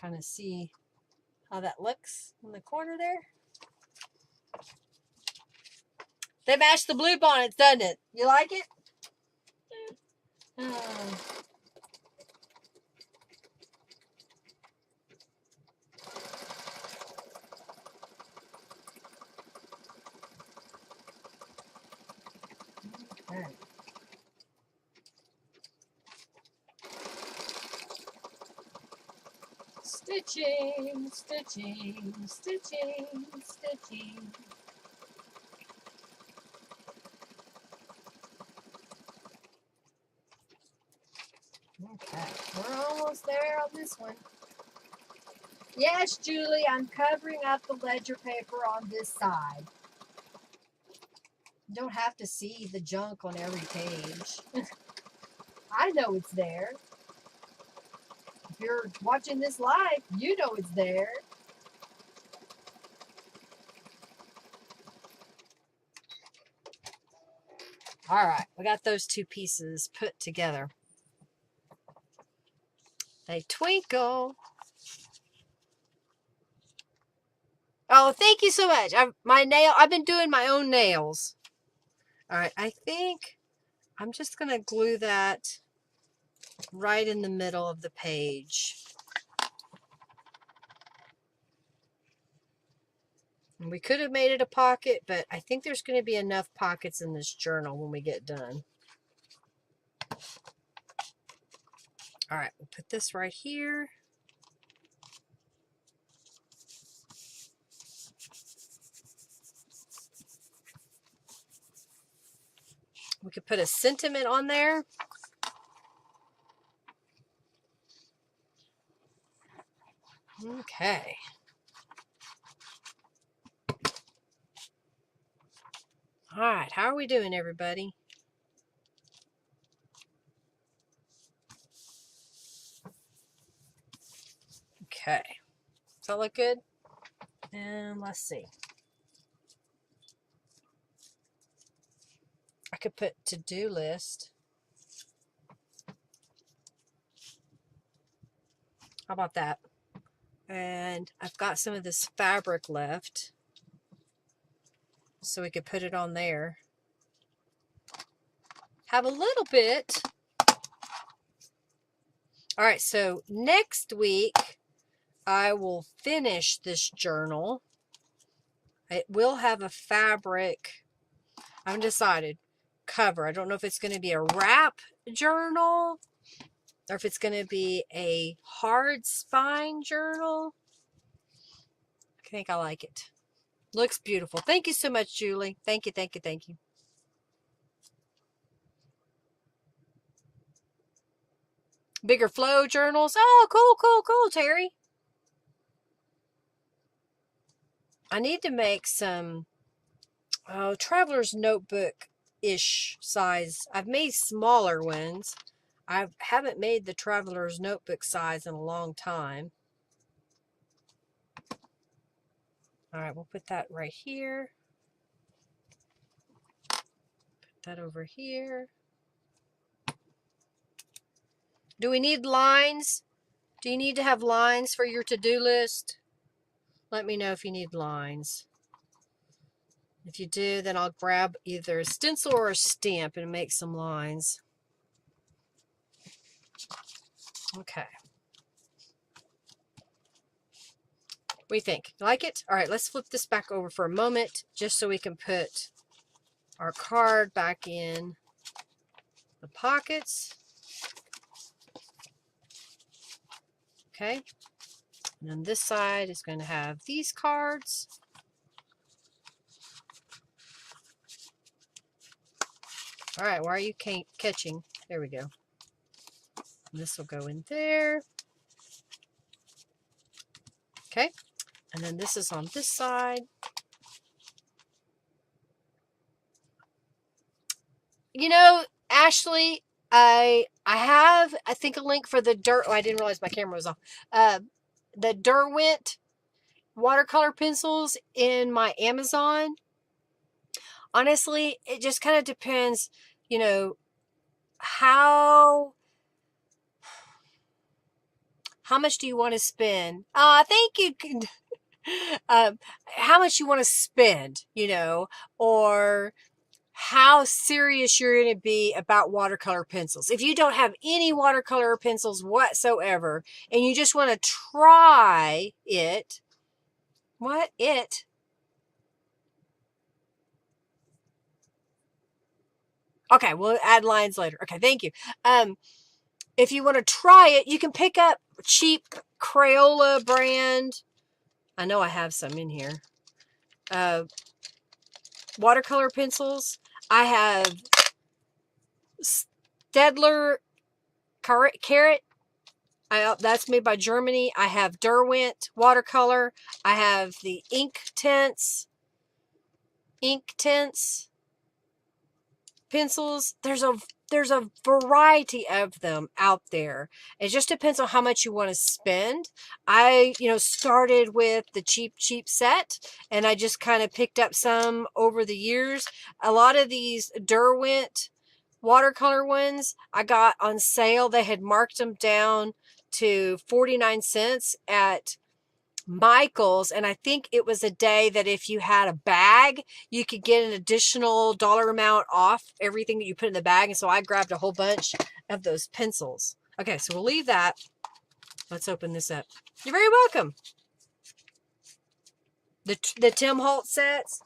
Kind of see how that looks in the corner there. They match the Bluebonnets, doesn't it? You like it? Okay. Stitching, stitching, stitching, stitching. Okay, we're almost there on this one. Yes, Julie, I'm covering up the ledger paper on this side. You don't have to see the junk on every page. I know it's there. If you're watching this live, you know it's there. All right, we got those two pieces put together. They twinkle. Oh, thank you so much. I've been doing my own nails. All right, I think I'm just going to glue that right in the middle of the page. And we could have made it a pocket, but I think there's going to be enough pockets in this journal when we get done. All right, we'll put this right here. We could put a sentiment on there. Okay. All right, how are we doing, everybody? Okay. Does that look good? And let's see. I could put to-do list. How about that? And I've got some of this fabric left, so we could put it on there. Have a little bit. All right, so next week I will finish this journal. It will have a fabric, I haven't decided, cover. I don't know if it's going to be a wrap journal or if it's going to be a hard spine journal. I think I like it. Looks beautiful. Thank you so much, Julie. Thank you, thank you, thank you. Bigger flow journals. Oh, cool, cool, cool, Terry. I need to make some traveler's notebook-ish size. I've made smaller ones. I haven't made the traveler's notebook size in a long time. All right, we'll put that right here. Put that over here. Do we need lines? Do you need to have lines for your to-do list? Let me know if you need lines. If you do, then I'll grab either a stencil or a stamp and make some lines. Okay. What do you think? You like it? All right, let's flip this back over for a moment just so we can put our card back in the pockets. Okay. And then this side is going to have these cards. All right, why are you catching? There we go. And this will go in there. Okay. And then this is on this side. You know, Ashley, I have, I think, a link for the Dirt. Oh, I didn't realize my camera was off. The Derwent watercolor pencils in my Amazon. Honestly, it just kind of depends, you know, how much do you want to spend? Thank you. How much you want to spend, you know, or how serious you're going to be about watercolor pencils. If you don't have any watercolor pencils whatsoever and you just want to try it, Okay, we'll add lines later. Okay, thank you. If you want to try it, you can pick up cheap Crayola brand. I know I have some in here. Watercolor pencils. I have Stedler Carrot. That's made by Germany. I have Derwent watercolor. I have the Ink Tints pencils. There's a variety of them out there. It just depends on how much you want to spend. I, started with the cheap set, and I just kind of picked up some over the years. A lot of these Derwent watercolor ones I got on sale. They had marked them down to 49 cents at Michael's, and I think it was a day that if you had a bag, you could get an additional dollar amount off everything that you put in the bag. And so I grabbed a whole bunch of those pencils. Okay, so we'll leave that. Let's open this up. You're very welcome. The Tim Holtz sets.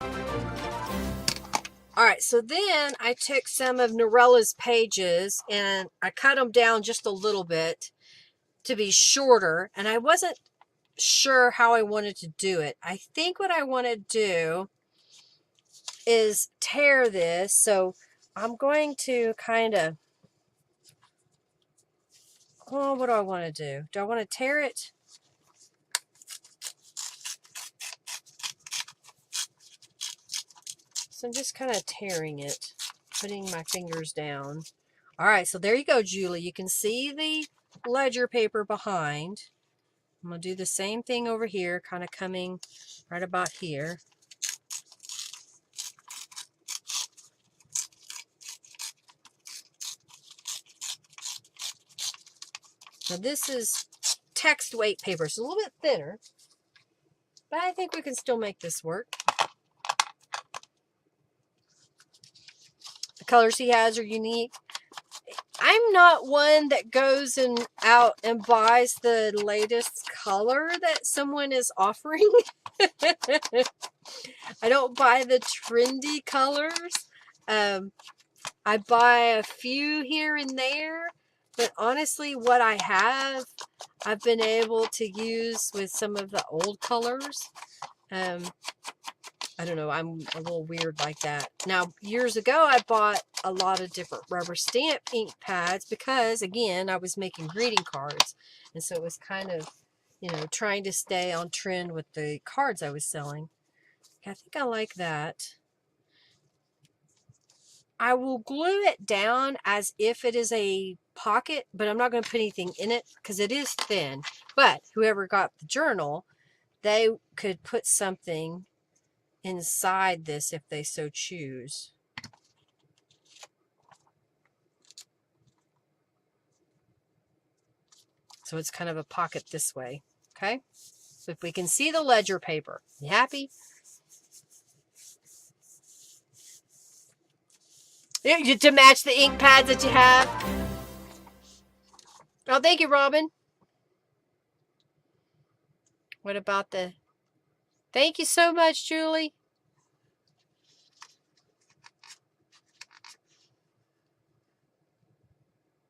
All right, so then I took some of Norella's pages and I cut them down just a little bit to be shorter, and I wasn't sure how I wanted to do it. I think what I want to do is tear this, so I'm going to kind of, what do I want to do? Do I want to tear it? So I'm just kind of tearing it, putting my fingers down. All right, so there you go, Julie. You can see the ledger paper behind. I'm going to do the same thing over here, kind of coming right about here. Now this is text weight paper. It's a little bit thinner, but I think we can still make this work. The colors he has are unique. I'm not one that goes out and buys the latest color that someone is offering. I don't buy the trendy colors. I buy a few here and there, but honestly, what I have, I've been able to use with some of the old colors. I don't know, I'm a little weird like that. Now, years ago, I bought a lot of different rubber stamp ink pads because, again, I was making greeting cards. And so it was kind of, trying to stay on trend with the cards I was selling. I think I like that. I will glue it down as if it is a pocket, but I'm not going to put anything in it because it is thin. But whoever got the journal, they could put something inside this if they so choose. So it's kind of a pocket this way. Okay, so if we can see the ledger paper, you happy? To match the ink pads that you have. Oh, thank you, Robin. What about the... Thank you so much, Julie.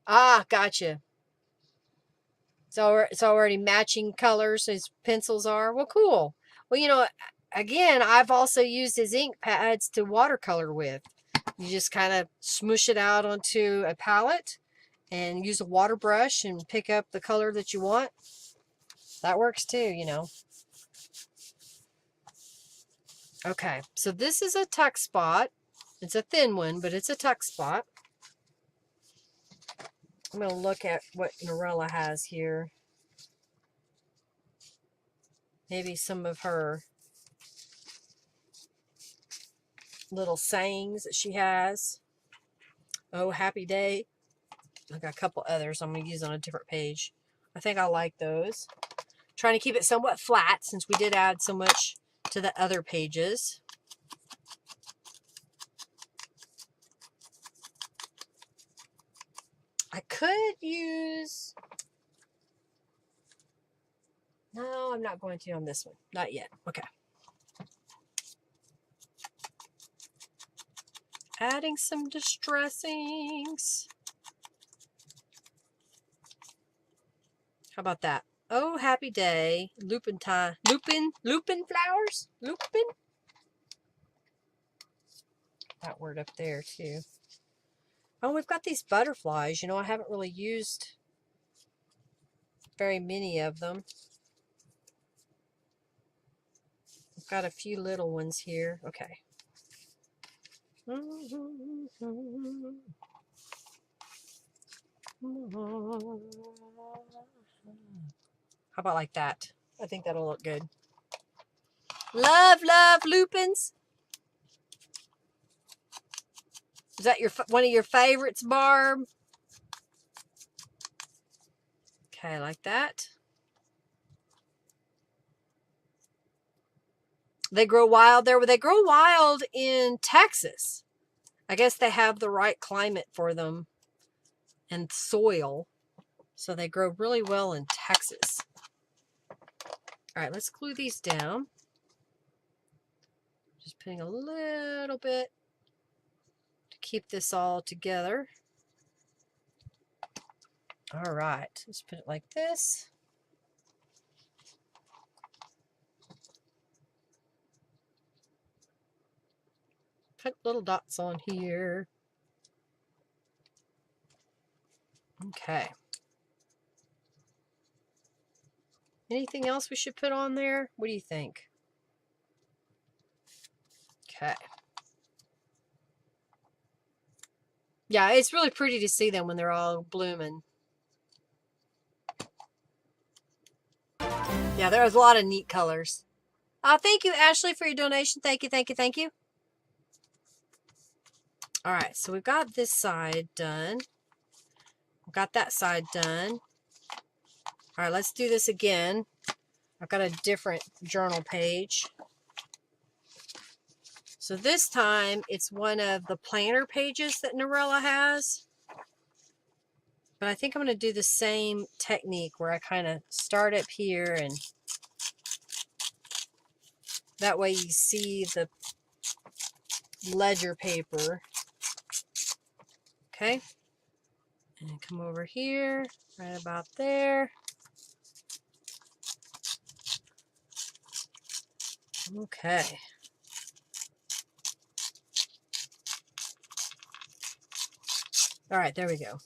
Ah, gotcha. It's already matching colors as pencils are. Well, cool. Well, again, I've also used his ink pads to watercolor with. You just kind of smoosh it out onto a palette and use a water brush and pick up the color that you want. That works too, Okay, so this is a tuck spot. It's a thin one, but it's a tuck spot. I'm going to look at what Norella has here. Maybe some of her little sayings that she has. Oh, happy day. I got a couple others I'm going to use on a different page. I think I like those. Trying to keep it somewhat flat since we did add so much to the other pages. I could use... No, I'm not going to on this one. Not yet. Okay. Adding some distressings. How about that? Oh, happy day. Lupin time. Lupin flowers? Lupin? That word up there too. Oh, we've got these butterflies. You know, I haven't really used very many of them. I've got a few little ones here. Okay. How about like that? I think that'll look good. Love lupins. Is that one of your favorites, Barb? Okay, like that. They grow wild there. They grow wild in Texas. I guess they have the right climate for them and soil. So they grow really well in Texas. All right, let's glue these down. Just putting a little bit to keep this all together. All right, let's put it like this. Put little dots on here. Okay. Anything else we should put on there? What do you think? Okay. Yeah, it's really pretty to see them when they're all blooming. Yeah, there's a lot of neat colors. Thank you, Ashley, for your donation. Thank you, thank you, thank you. All right, so we've got this side done. We've got that side done. All right, let's do this again. I've got a different journal page. So this time, it's one of the planner pages that Norella has. But I think I'm going to do the same technique where I kind of start up here, and that way you see the ledger paper. Okay. And come over here, right about there. Okay. All right, there we go.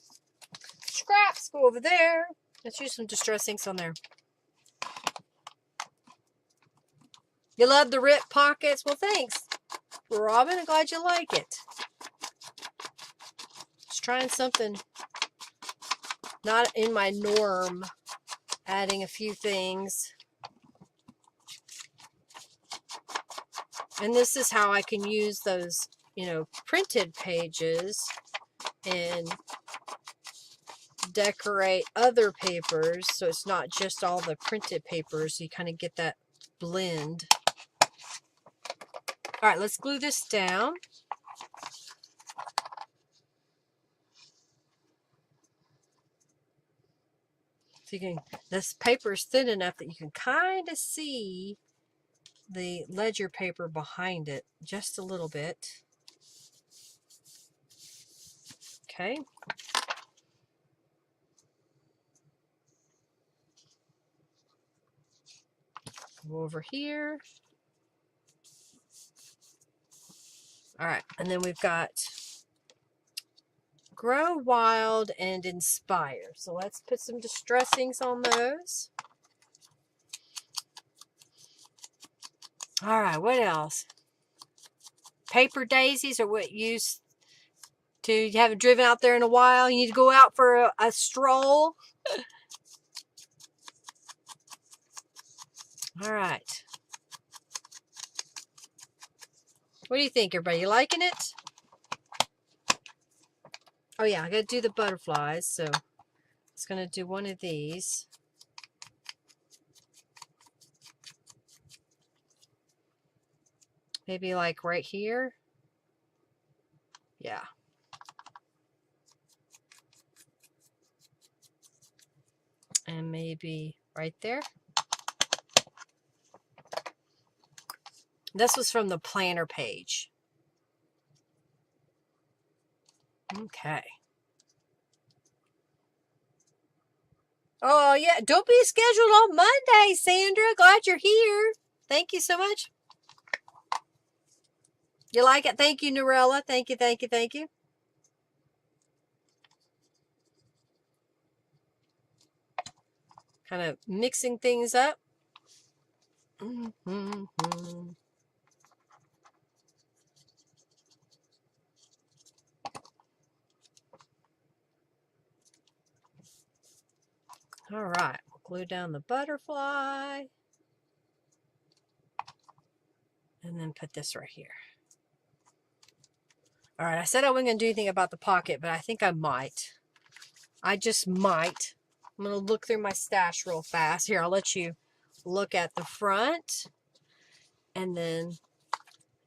Scraps, go over there. Let's use some distress inks on there. You love the rip pockets? Well, thanks, Robin. I'm glad you like it. Just trying something not in my norm. Adding a few things. And this is how I can use those, you know, printed pages and decorate other papers, so it's not just all the printed papers. So you kind of get that blend. All right, let's glue this down. So you can, this paper is thin enough that you can kind of see the ledger paper behind it just a little bit. Okay. Go over here. All right, and then we've got Grow Wild and Inspire. So let's put some distress inks on those. All right, what else? Paper daisies are what you used to. You haven't driven out there in a while. You need to go out for a stroll. All right. What do you think, everybody? You liking it? Oh yeah, I got to do the butterflies, so it's going to do one of these. Maybe like right here. Yeah. And maybe right there. This was from the planner page. Okay. Oh, yeah. Don't be scheduled on Monday, Sandra. Glad you're here. Thank you so much. You like it? Thank you, Norella. Thank you, thank you, thank you. Kind of mixing things up. All right, we'll glue down the butterfly. And then put this right here. All right, I said I wasn't going to do anything about the pocket, but I think I might. I just might. I'm going to look through my stash real fast. Here, I'll let you look at the front and then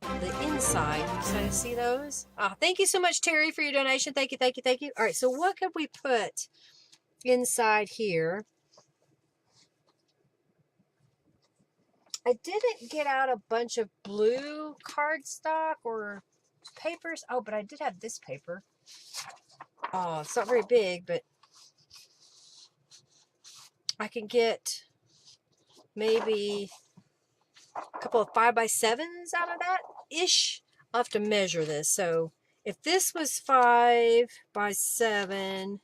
the inside. So you see those? Oh, thank you so much, Terry, for your donation. Thank you, thank you, thank you. All right, so what could we put inside here? I didn't get out a bunch of blue cardstock or papers. Oh, but I did have this paper. Oh, it's not very big, but I can get maybe a couple of 5x7s out of that ish. I'll have to measure this. So if this was 5x7,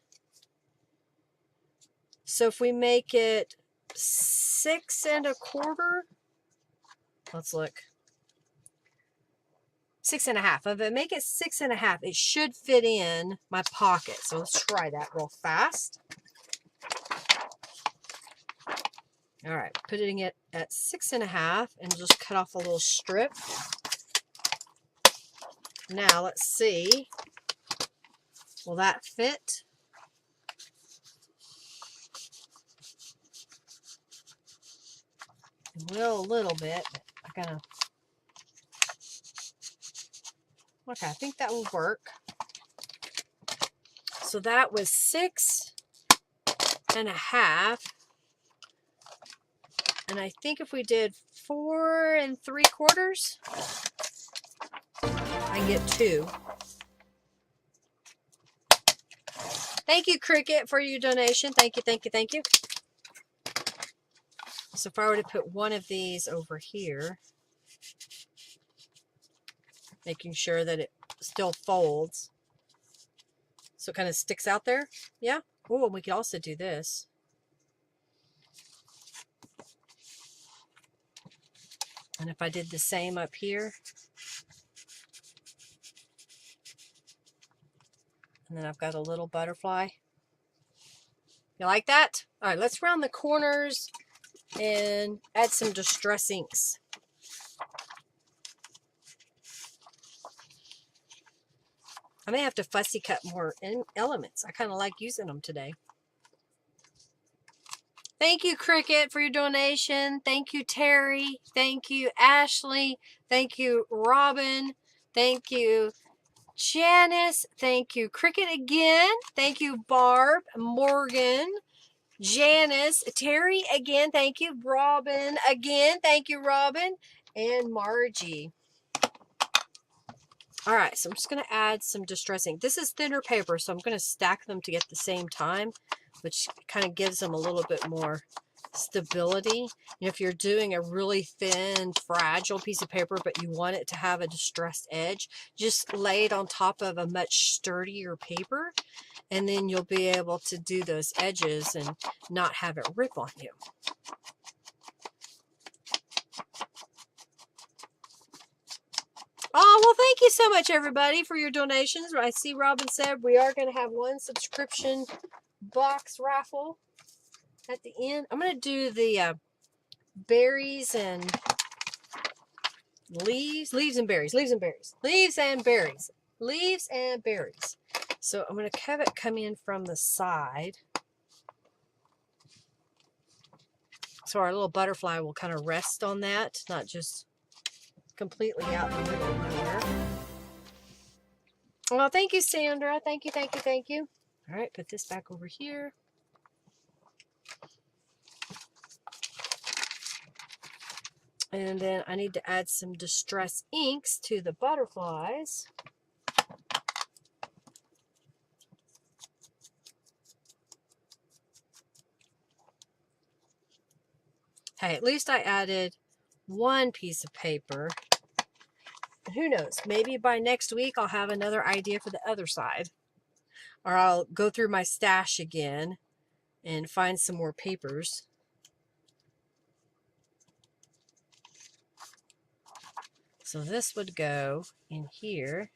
so if we make it 6 1/4, let's look. 6 1/2. If I make it 6 1/2, it should fit in my pocket. So let's try that real fast. All right, putting it at 6 1/2 and just cut off a little strip. Now let's see. Will that fit? It will a little bit. I gotta. Okay, I think that will work. So that was 6 1/2. And I think if we did 4 3/4, I get 2. Thank you, Cricket, for your donation. Thank you, thank you, thank you. So if I were to put one of these over here, making sure that it still folds, so it kind of sticks out there. Yeah. Oh, and we could also do this. And if I did the same up here, and then I've got a little butterfly. You like that? All right, let's round the corners and add some distress inks. I may have to fussy cut more elements. I kind of like using them today. Thank you, Cricket, for your donation. Thank you, Terry. Thank you, Ashley. Thank you, Robin. Thank you, Janice. Thank you, Cricket again. Thank you, Barb, Morgan, Janice, Terry again. Thank you, Robin again. Thank you, Robin, and Margie. All right, so I'm just going to add some distress ink. This is thinner paper, so I'm going to stack them to get the same time, which kind of gives them a little bit more stability. If you're doing a really thin, fragile piece of paper, but you want it to have a distressed edge, just lay it on top of a much sturdier paper, and then you'll be able to do those edges and not have it rip on you. Oh, well, thank you so much, everybody, for your donations. I see Robin said we are going to have one subscription box raffle at the end. I'm going to do the berries and leaves and berries, leaves and berries, leaves and berries, leaves and berries. So I'm going to have it come in from the side. So our little butterfly will kind of rest on that, not just completely out in the middle of nowhere. Well, thank you, Sandra. Thank you, thank you, thank you. All right, put this back over here. And then I need to add some distress inks to the butterflies. Hey, at least I added one piece of paper. And who knows, maybe by next week I'll have another idea for the other side. Or I'll go through my stash again and find some more papers. So this would go in here.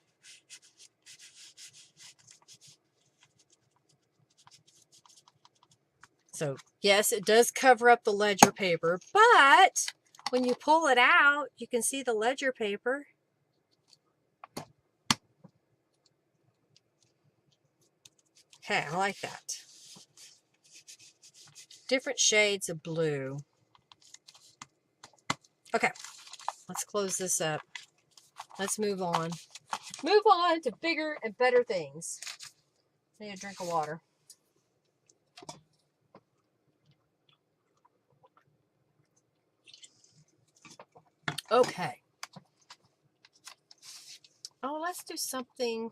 So yes, it does cover up the ledger paper, but when you pull it out, you can see the ledger paper. Okay, I like that. Different shades of blue. Okay, let's close this up. Let's move on. Move on to bigger and better things. I need a drink of water. Okay. Oh, let's do something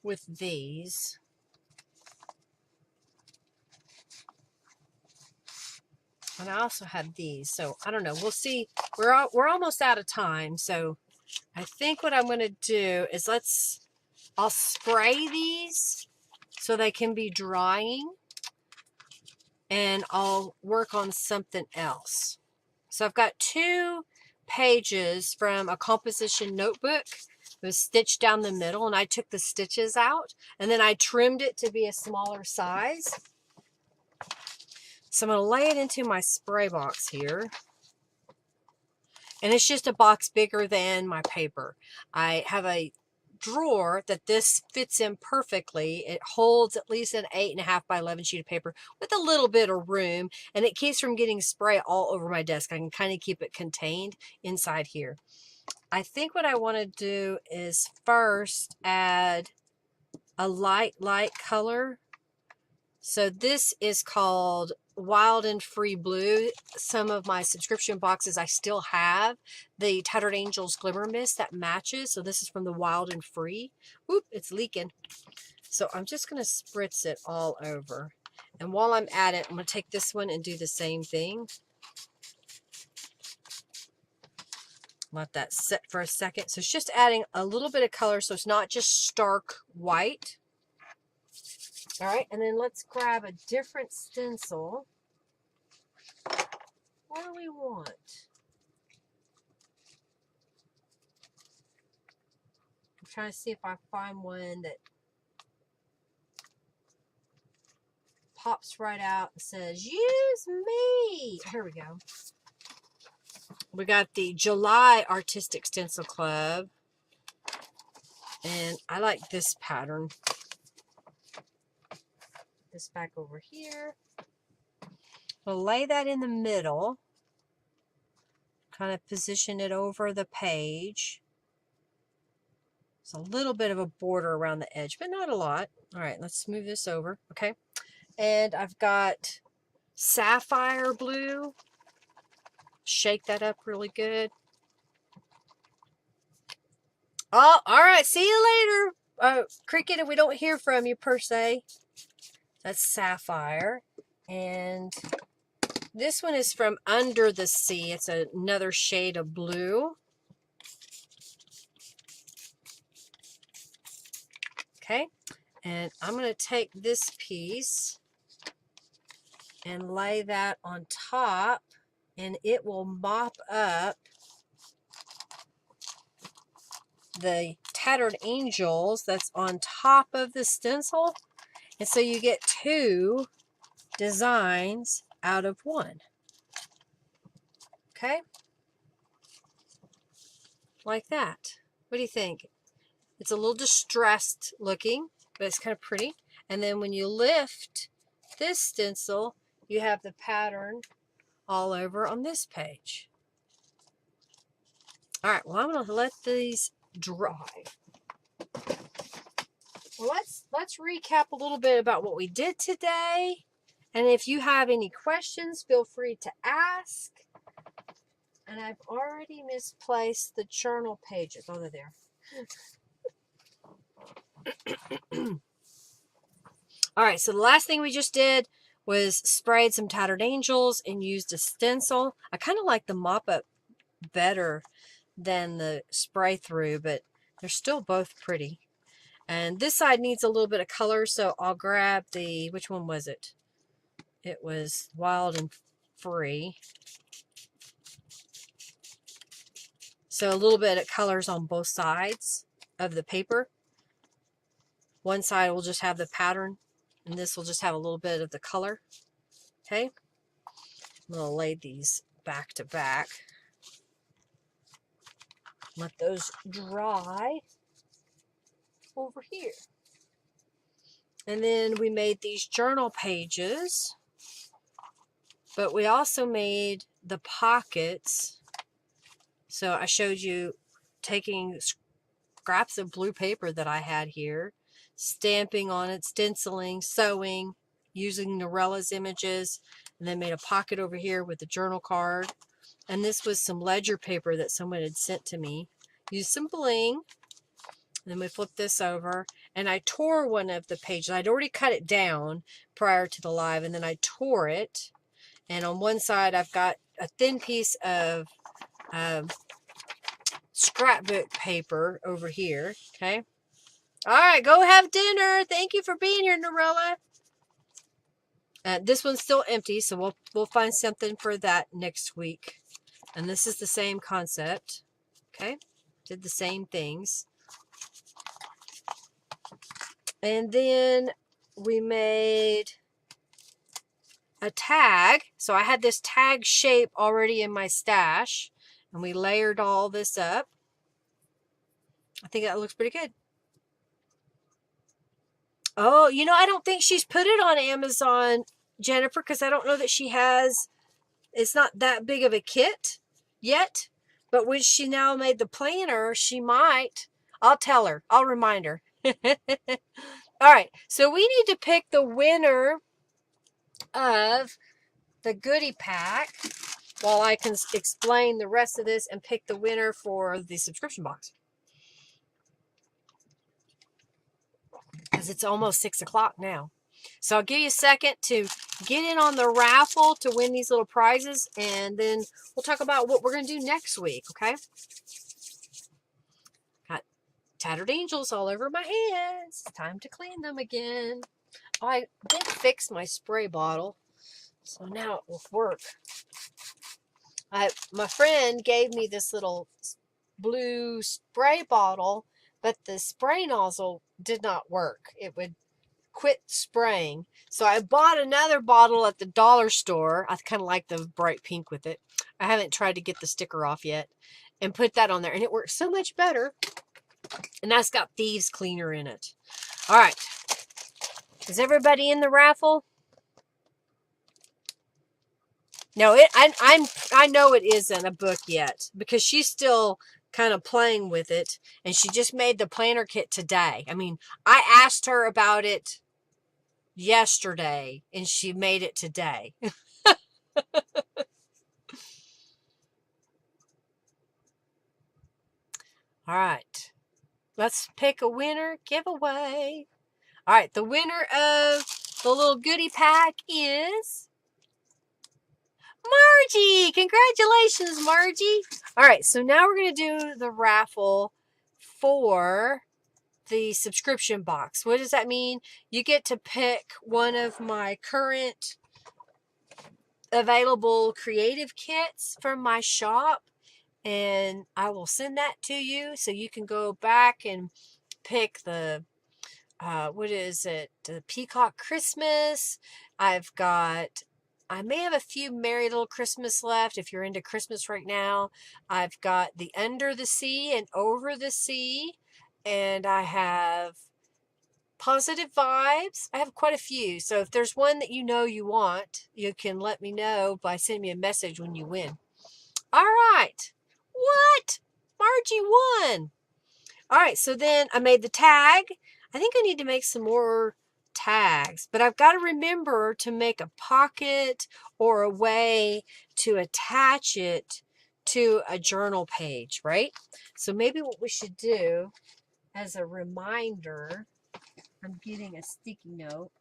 with these. And I also had these, so I don't know. We'll see. We're almost out of time, so I think what I'm going to do is I'll spray these so they can be drying, and I'll work on something else. So I've got 2 pages from a composition notebook. It was stitched down the middle, and I took the stitches out, and then I trimmed it to be a smaller size. So I'm going to lay it into my spray box here. And it's just a box bigger than my paper. I have a drawer that this fits in perfectly. It holds at least an 8.5 by 11 sheet of paper with a little bit of room, and it keeps from getting spray all over my desk. I can kind of keep it contained inside here. I think what I want to do is first add a light color. So this is called Wild and Free Blue. Some of my subscription boxes I still have the Tattered Angels Glimmer Mist that matches. So this is from the Wild and Free. Oop, it's leaking. So I'm just going to spritz it all over. And while I'm at it, I'm going to take this one and do the same thing. Let that set for a second. So it's just adding a little bit of color, so it's not just stark white. All right, and then let's grab a different stencil. What do we want? I'm trying to see if I find one that pops right out and says, use me. Here we go. We got the July Artistic Stencil Club. And I like this pattern. This back over here. We'll lay that in the middle. Kind of position it over the page. It's a little bit of a border around the edge, but not a lot. All right, let's move this over. Okay. And I've got sapphire blue. Shake that up really good. Oh, all right. See you later, Cricket, if we don't hear from you per se. That's sapphire. And this one is from Under the Sea. It's another shade of blue. Okay. And I'm going to take this piece and lay that on top, and it will mop up the Tattered Angels that's on top of the stencil. And so you get 2 designs out of 1. Okay? Like that. What do you think? It's a little distressed looking, but it's kind of pretty. And then when you lift this stencil, you have the pattern all over on this page. All right, well, I'm going to let these dry. Well, let's recap a little bit about what we did today. And if you have any questions, feel free to ask. And I've already misplaced the journal pages. Oh, they're there. All right, so the last thing we just did was sprayed some Tattered Angels and used a stencil. I kind of like the mop-up better than the spray through, but they're still both pretty. And this side needs a little bit of color, so I'll grab the, which one was it? It was Wild and Free. So a little bit of colors on both sides of the paper. One side will just have the pattern, and this will just have a little bit of the color. Okay, I'm going to lay these back to back. Let those dry over here. And then we made these journal pages, but we also made the pockets. So I showed you taking scraps of blue paper that I had here, stamping on it, stenciling, sewing, using Norella's images, and then made a pocket over here with the journal card. And this was some ledger paper that someone had sent to me. Used some bling. And then we flipped this over, and I tore one of the pages. I'd already cut it down prior to the live, and then I tore it. And on one side, I've got a thin piece of scrapbook paper over here. Okay. All right, go have dinner. Thank you for being here, Norella. This one's still empty, so we'll find something for that next week. And this is the same concept. Okay, did the same things. And then we made a tag. So I had this tag shape already in my stash, and we layered all this up. I think that looks pretty good. Oh, you know, I don't think she's put it on Amazon, Jennifer, because I don't know that she has. It's not that big of a kit yet, but when she now made the planner, she might. I'll tell her. I'll remind her. All right, so we need to pick the winner of the goodie pack while I can explain the rest of this and pick the winner for the subscription box. Because it's almost 6 o'clock now. So I'll give you a second to get in on the raffle to win these little prizes, and then we'll talk about what we're going to do next week, okay? Got Tattered Angels all over my hands. It's time to clean them again. Oh, I did fix my spray bottle, so now it will work. My friend gave me this little blue spray bottle, but the spray nozzle did not work. It would quit spraying. So I bought another bottle at the dollar store. I kind of like the bright pink with it. I haven't tried to get the sticker off yet, and put that on there, and it works so much better. And that's got thieves cleaner in it. All right. Is everybody in the raffle? No, I know it isn't a book yet, because she's still kind of playing with it, and she just made the planner kit today. I mean, I asked her about it yesterday, and she made it today. All right, let's pick a winner giveaway. All right, the winner of the little goodie pack is Margie. Congratulations, Margie. All right, so now we're going to do the raffle for the subscription box. What does that mean? You get to pick one of my current available creative kits from my shop, and I will send that to you so you can go back and pick the what is it, the Peacock Christmas. I may have a few Merry Little Christmas left if you're into Christmas right now. I've got the Under the Sea and Over the Sea, and I have Positive Vibes. I have quite a few. So if there's one that you know you want, you can let me know by sending me a message when you win. All right. What? Margie won. All right. So then I made the tag. I think I need to make some more tags, but I've got to remember to make a pocket or a way to attach it to a journal page, right? So maybe what we should do as a reminder, I'm getting a sticky note.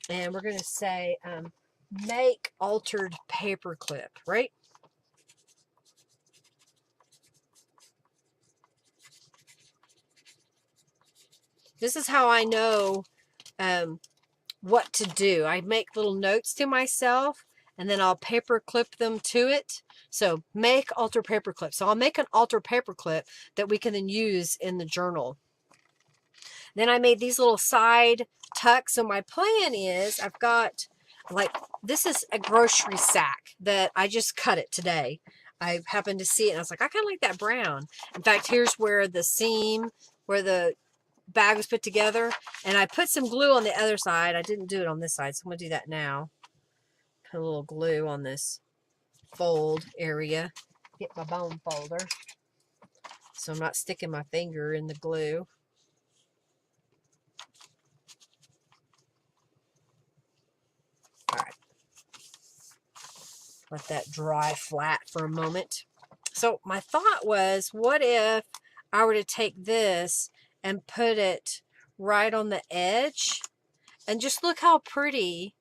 And we're going to say, make altered paperclip, right? This is how I know what to do. I make little notes to myself, and then I'll paper clip them to it. So make alter paperclip. So I'll make an alter paperclip that we can then use in the journal. Then I made these little side tucks. So my plan is I've got, like, this is a grocery sack that I just cut it today. I happened to see it and I was like, I kind of like that brown. In fact, here's where the seam, where the bag was put together, and I put some glue on the other side. I didn't do it on this side, so I'm going to do that now. Put a little glue on this fold area. Get my bone folder so I'm not sticking my finger in the glue. All right. Let that dry flat for a moment. So my thought was, what if I were to take this and put it right on the edge, and just look how pretty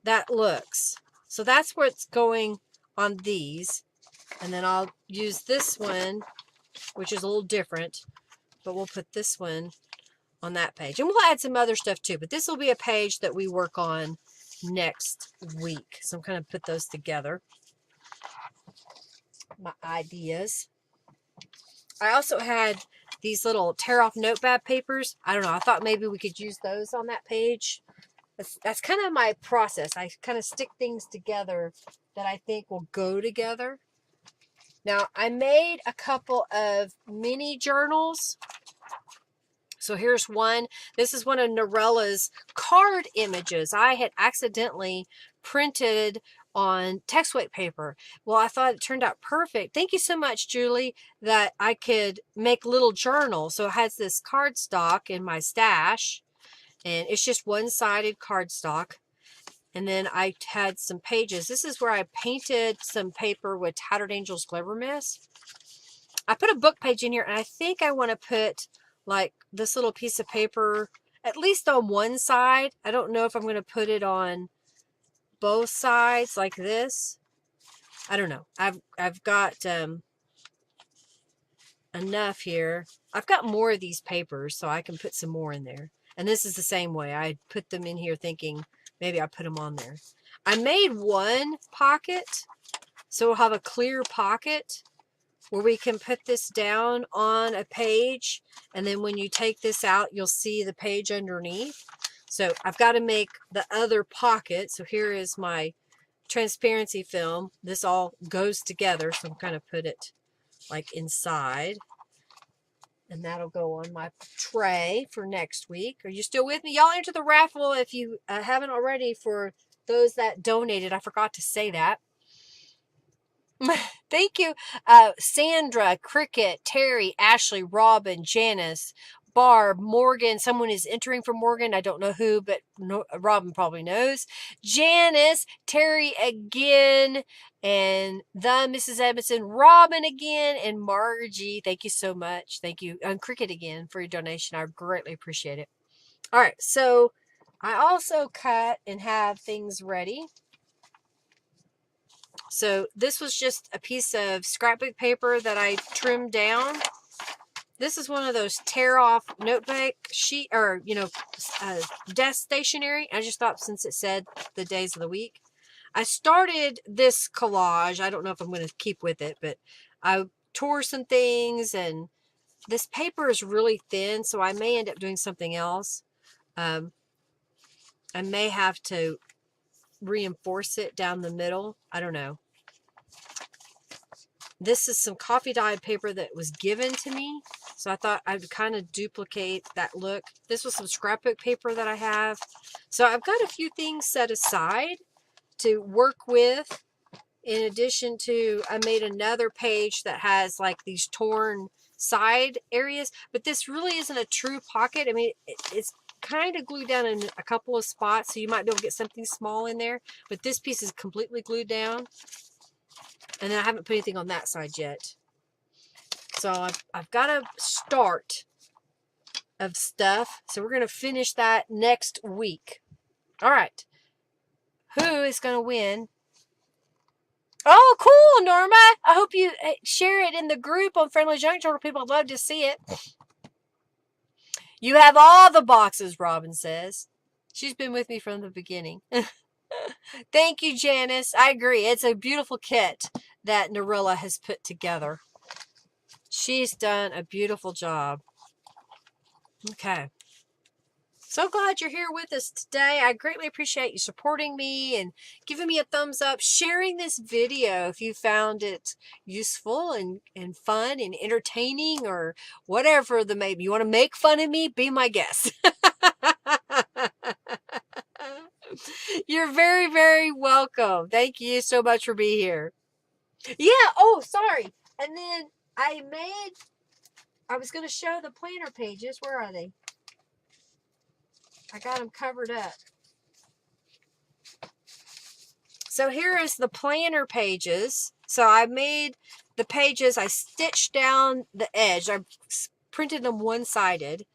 that looks. So that's where it's going on these. And then I'll use this one, which is a little different, but we'll put this one on that page. And we'll add some other stuff too, but this will be a page that we work on next week. So I'm going to put those together. My ideas. I also had these little tear off notepad papers. I don't know. I thought maybe we could use those on that page. That's kind of my process. I kind of stick things together that I think will go together. Now, I made a couple of mini journals. So here's one. This is one of Norella's card images. I had accidentally printed on text weight paper. Well, I thought it turned out perfect. Thank you so much, Julie, that I could make little journals. So it has this cardstock in my stash. And it's just one-sided cardstock. And then I had some pages. This is where I painted some paper with Tattered Angels Glitter Mist. I put a book page in here, and I think I want to put like this little piece of paper at least on one side. I don't know if I'm going to put it on both sides like this. I don't know. I've got enough here. I've got more of these papers, so I can put some more in there. And this is the same way. I put them in here thinking maybe I put them on there. I made one pocket, so we'll have a clear pocket where we can put this down on a page. And then when you take this out, you'll see the page underneath. So I've got to make the other pocket. So here is my transparency film. This all goes together. So I'm going to put it like inside. And that'll go on my tray for next week. Are you still with me? Y'all enter the raffle if you haven't already, for those that donated. I forgot to say that. Thank you. Sandra, Cricket, Terry, Ashley, Robin, Janice, Barb, Morgan. Someone is entering for Morgan. I don't know who, but Robin probably knows. Janice, Terry again, and the Mrs. Edmondson, Robin again, and Margie. Thank you so much. Thank you. And Cricket again for your donation. I greatly appreciate it. All right. So I also cut and have things ready. So this was just a piece of scrapbook paper that I trimmed down. This is one of those tear off notebook sheet, or, desk stationery. I just thought, since it said the days of the week, I started this collage. I don't know if I'm going to keep with it, but I tore some things, and this paper is really thin, so I may end up doing something else. I may have to reinforce it down the middle. I don't know. This is some coffee dyed paper that was given to me, so I thought I'd kind of duplicate that look. This was some scrapbook paper that I have. So I've got a few things set aside to work with. In addition to, I made another page that has like these torn side areas, but this really isn't a true pocket. I mean, it's kind of glued down in a couple of spots, so you might be able to get something small in there, but this piece is completely glued down. And then I haven't put anything on that side yet. So I've got a start of stuff. So we're going to finish that next week. All right. who is going to win. Oh, cool, Norma. I hope you share it in the group on Friendly Junk Journal. People would love to see it. You have all the boxes, Robin says. She's been with me from the beginning. Thank you, Janice. I agree. It's a beautiful kit that Narilla has put together. She's done a beautiful job. Okay. So glad you're here with us today. I greatly appreciate you supporting me and giving me a thumbs up, sharing this video if you found it useful and fun and entertaining or whatever the maybe. You want to make fun of me? Be my guest. You're very, very welcome. Thank you so much for being here. Yeah. Oh, sorry. And then I was going to show the planner pages. Where are they? I got them covered up. So here is the planner pages. So I made the pages. I stitched down the edge. I printed them one-sided.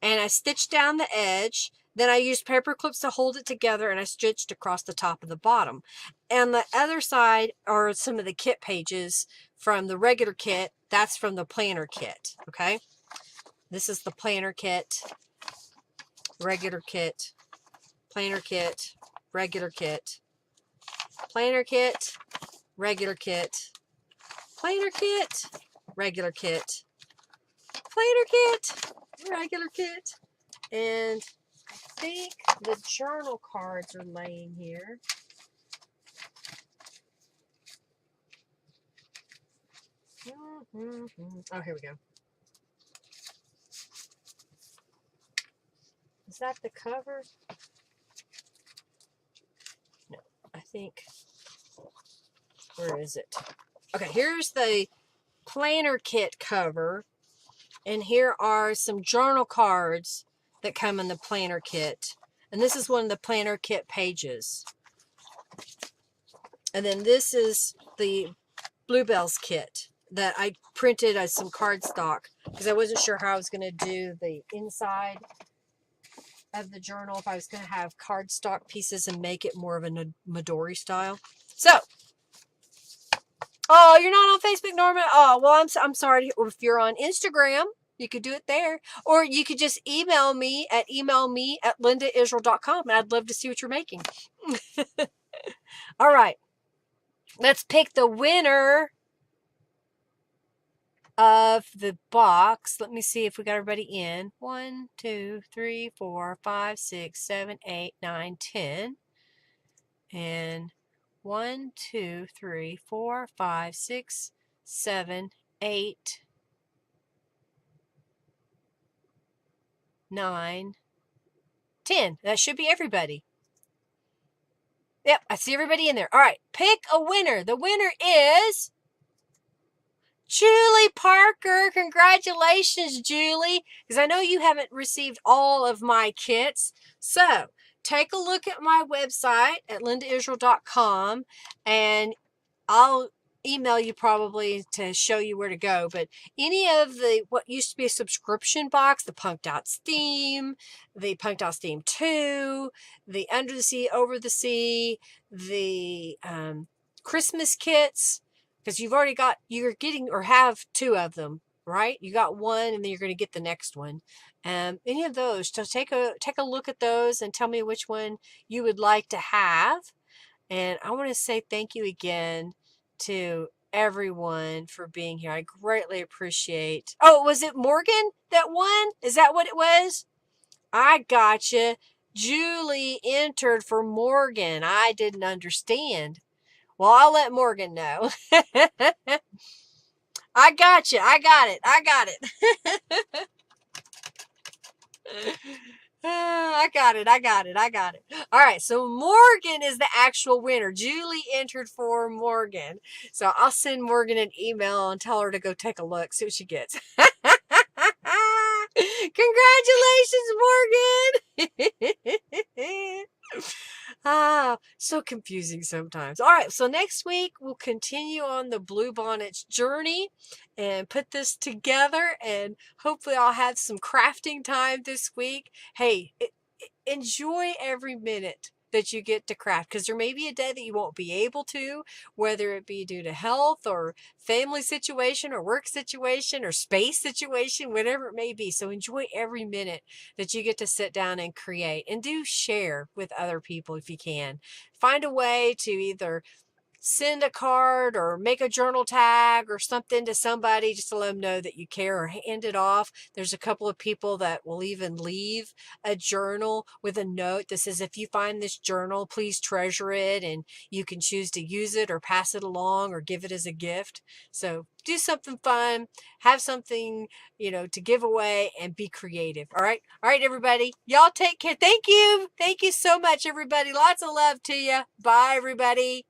And I stitched down the edge. Then I used paper clips to hold it together. And I stitched across the top of the bottom. And the other side are some of the kit pages from the regular kit. That's from the planner kit. Okay. This is the planner kit. Regular kit, planner kit, regular kit, planner kit, regular kit, planner kit, regular kit, planner kit, regular kit, and I think the journal cards are laying here. Oh, here we go. Is that the cover? No, I think, where is it? Okay, here's the planner kit cover. And here are some journal cards that come in the planner kit. And this is one of the planner kit pages. And then this is the Bluebells kit that I printed as some cardstock because I wasn't sure how I was going to do the inside of the journal, if I was going to have cardstock pieces and make it more of a Midori style. So, oh, you're not on Facebook, Norma? Oh, well, I'm sorry. If you're on Instagram, you could do it there. Or you could just email me at lindaisrael.com, and I'd love to see what you're making. All right. Let's pick the winner of the box. Let me see if we got everybody in. 1, 2, 3, 4, 5, 6, 7, 8, 9, 10. And 1, 2, 3, 4, 5, 6, 7, 8, 9, 10. That should be everybody. Yep, I see everybody in there. All right, pick a winner. The winner is Julie Parker. Congratulations, Julie, because I know you haven't received all of my kits. So take a look at my website at lindaisrael.com, and I'll email you probably to show you where to go. But any of the what used to be a subscription box, the Punked Out Steam, the Punked Out Steam 2, the Under the Sea, Over the Sea, the Christmas kits, because you're getting or have 2 of them, right? You got one and then you're going to get the next one. Any of those, so take a look at those and tell me which one you would like to have. And I want to say thank you again to everyone for being here. I greatly appreciate. Oh, was it Morgan that won? Is that what it was? I gotcha. Julie entered for Morgan. I didn't understand. Well, I'll let Morgan know. I gotcha. I got it. I got it. I got it. I got it. I got it. All right. So Morgan is the actual winner. Julie entered for Morgan. So I'll send Morgan an email and tell her to go take a look, see what she gets. Congratulations, Morgan. So confusing sometimes. All right. So next week we'll continue on the Bluebonnets journey and put this together, and hopefully I'll have some crafting time this week. Hey, enjoy every minute that you get to craft, because there may be a day that you won't be able to, whether it be due to health or family situation or work situation or space situation, whatever it may be. So enjoy every minute that you get to sit down and create, and do share with other people if you can. Find a way to either send a card or make a journal tag or something to somebody just to let them know that you care, or hand it off. There's a couple of people that will even leave a journal with a note that says, if you find this journal, please treasure it, and you can choose to use it or pass it along or give it as a gift. So do something fun, have something, to give away, and be creative. All right. All right, everybody. Y'all take care. Thank you. Thank you so much, everybody. Lots of love to you. Bye, everybody.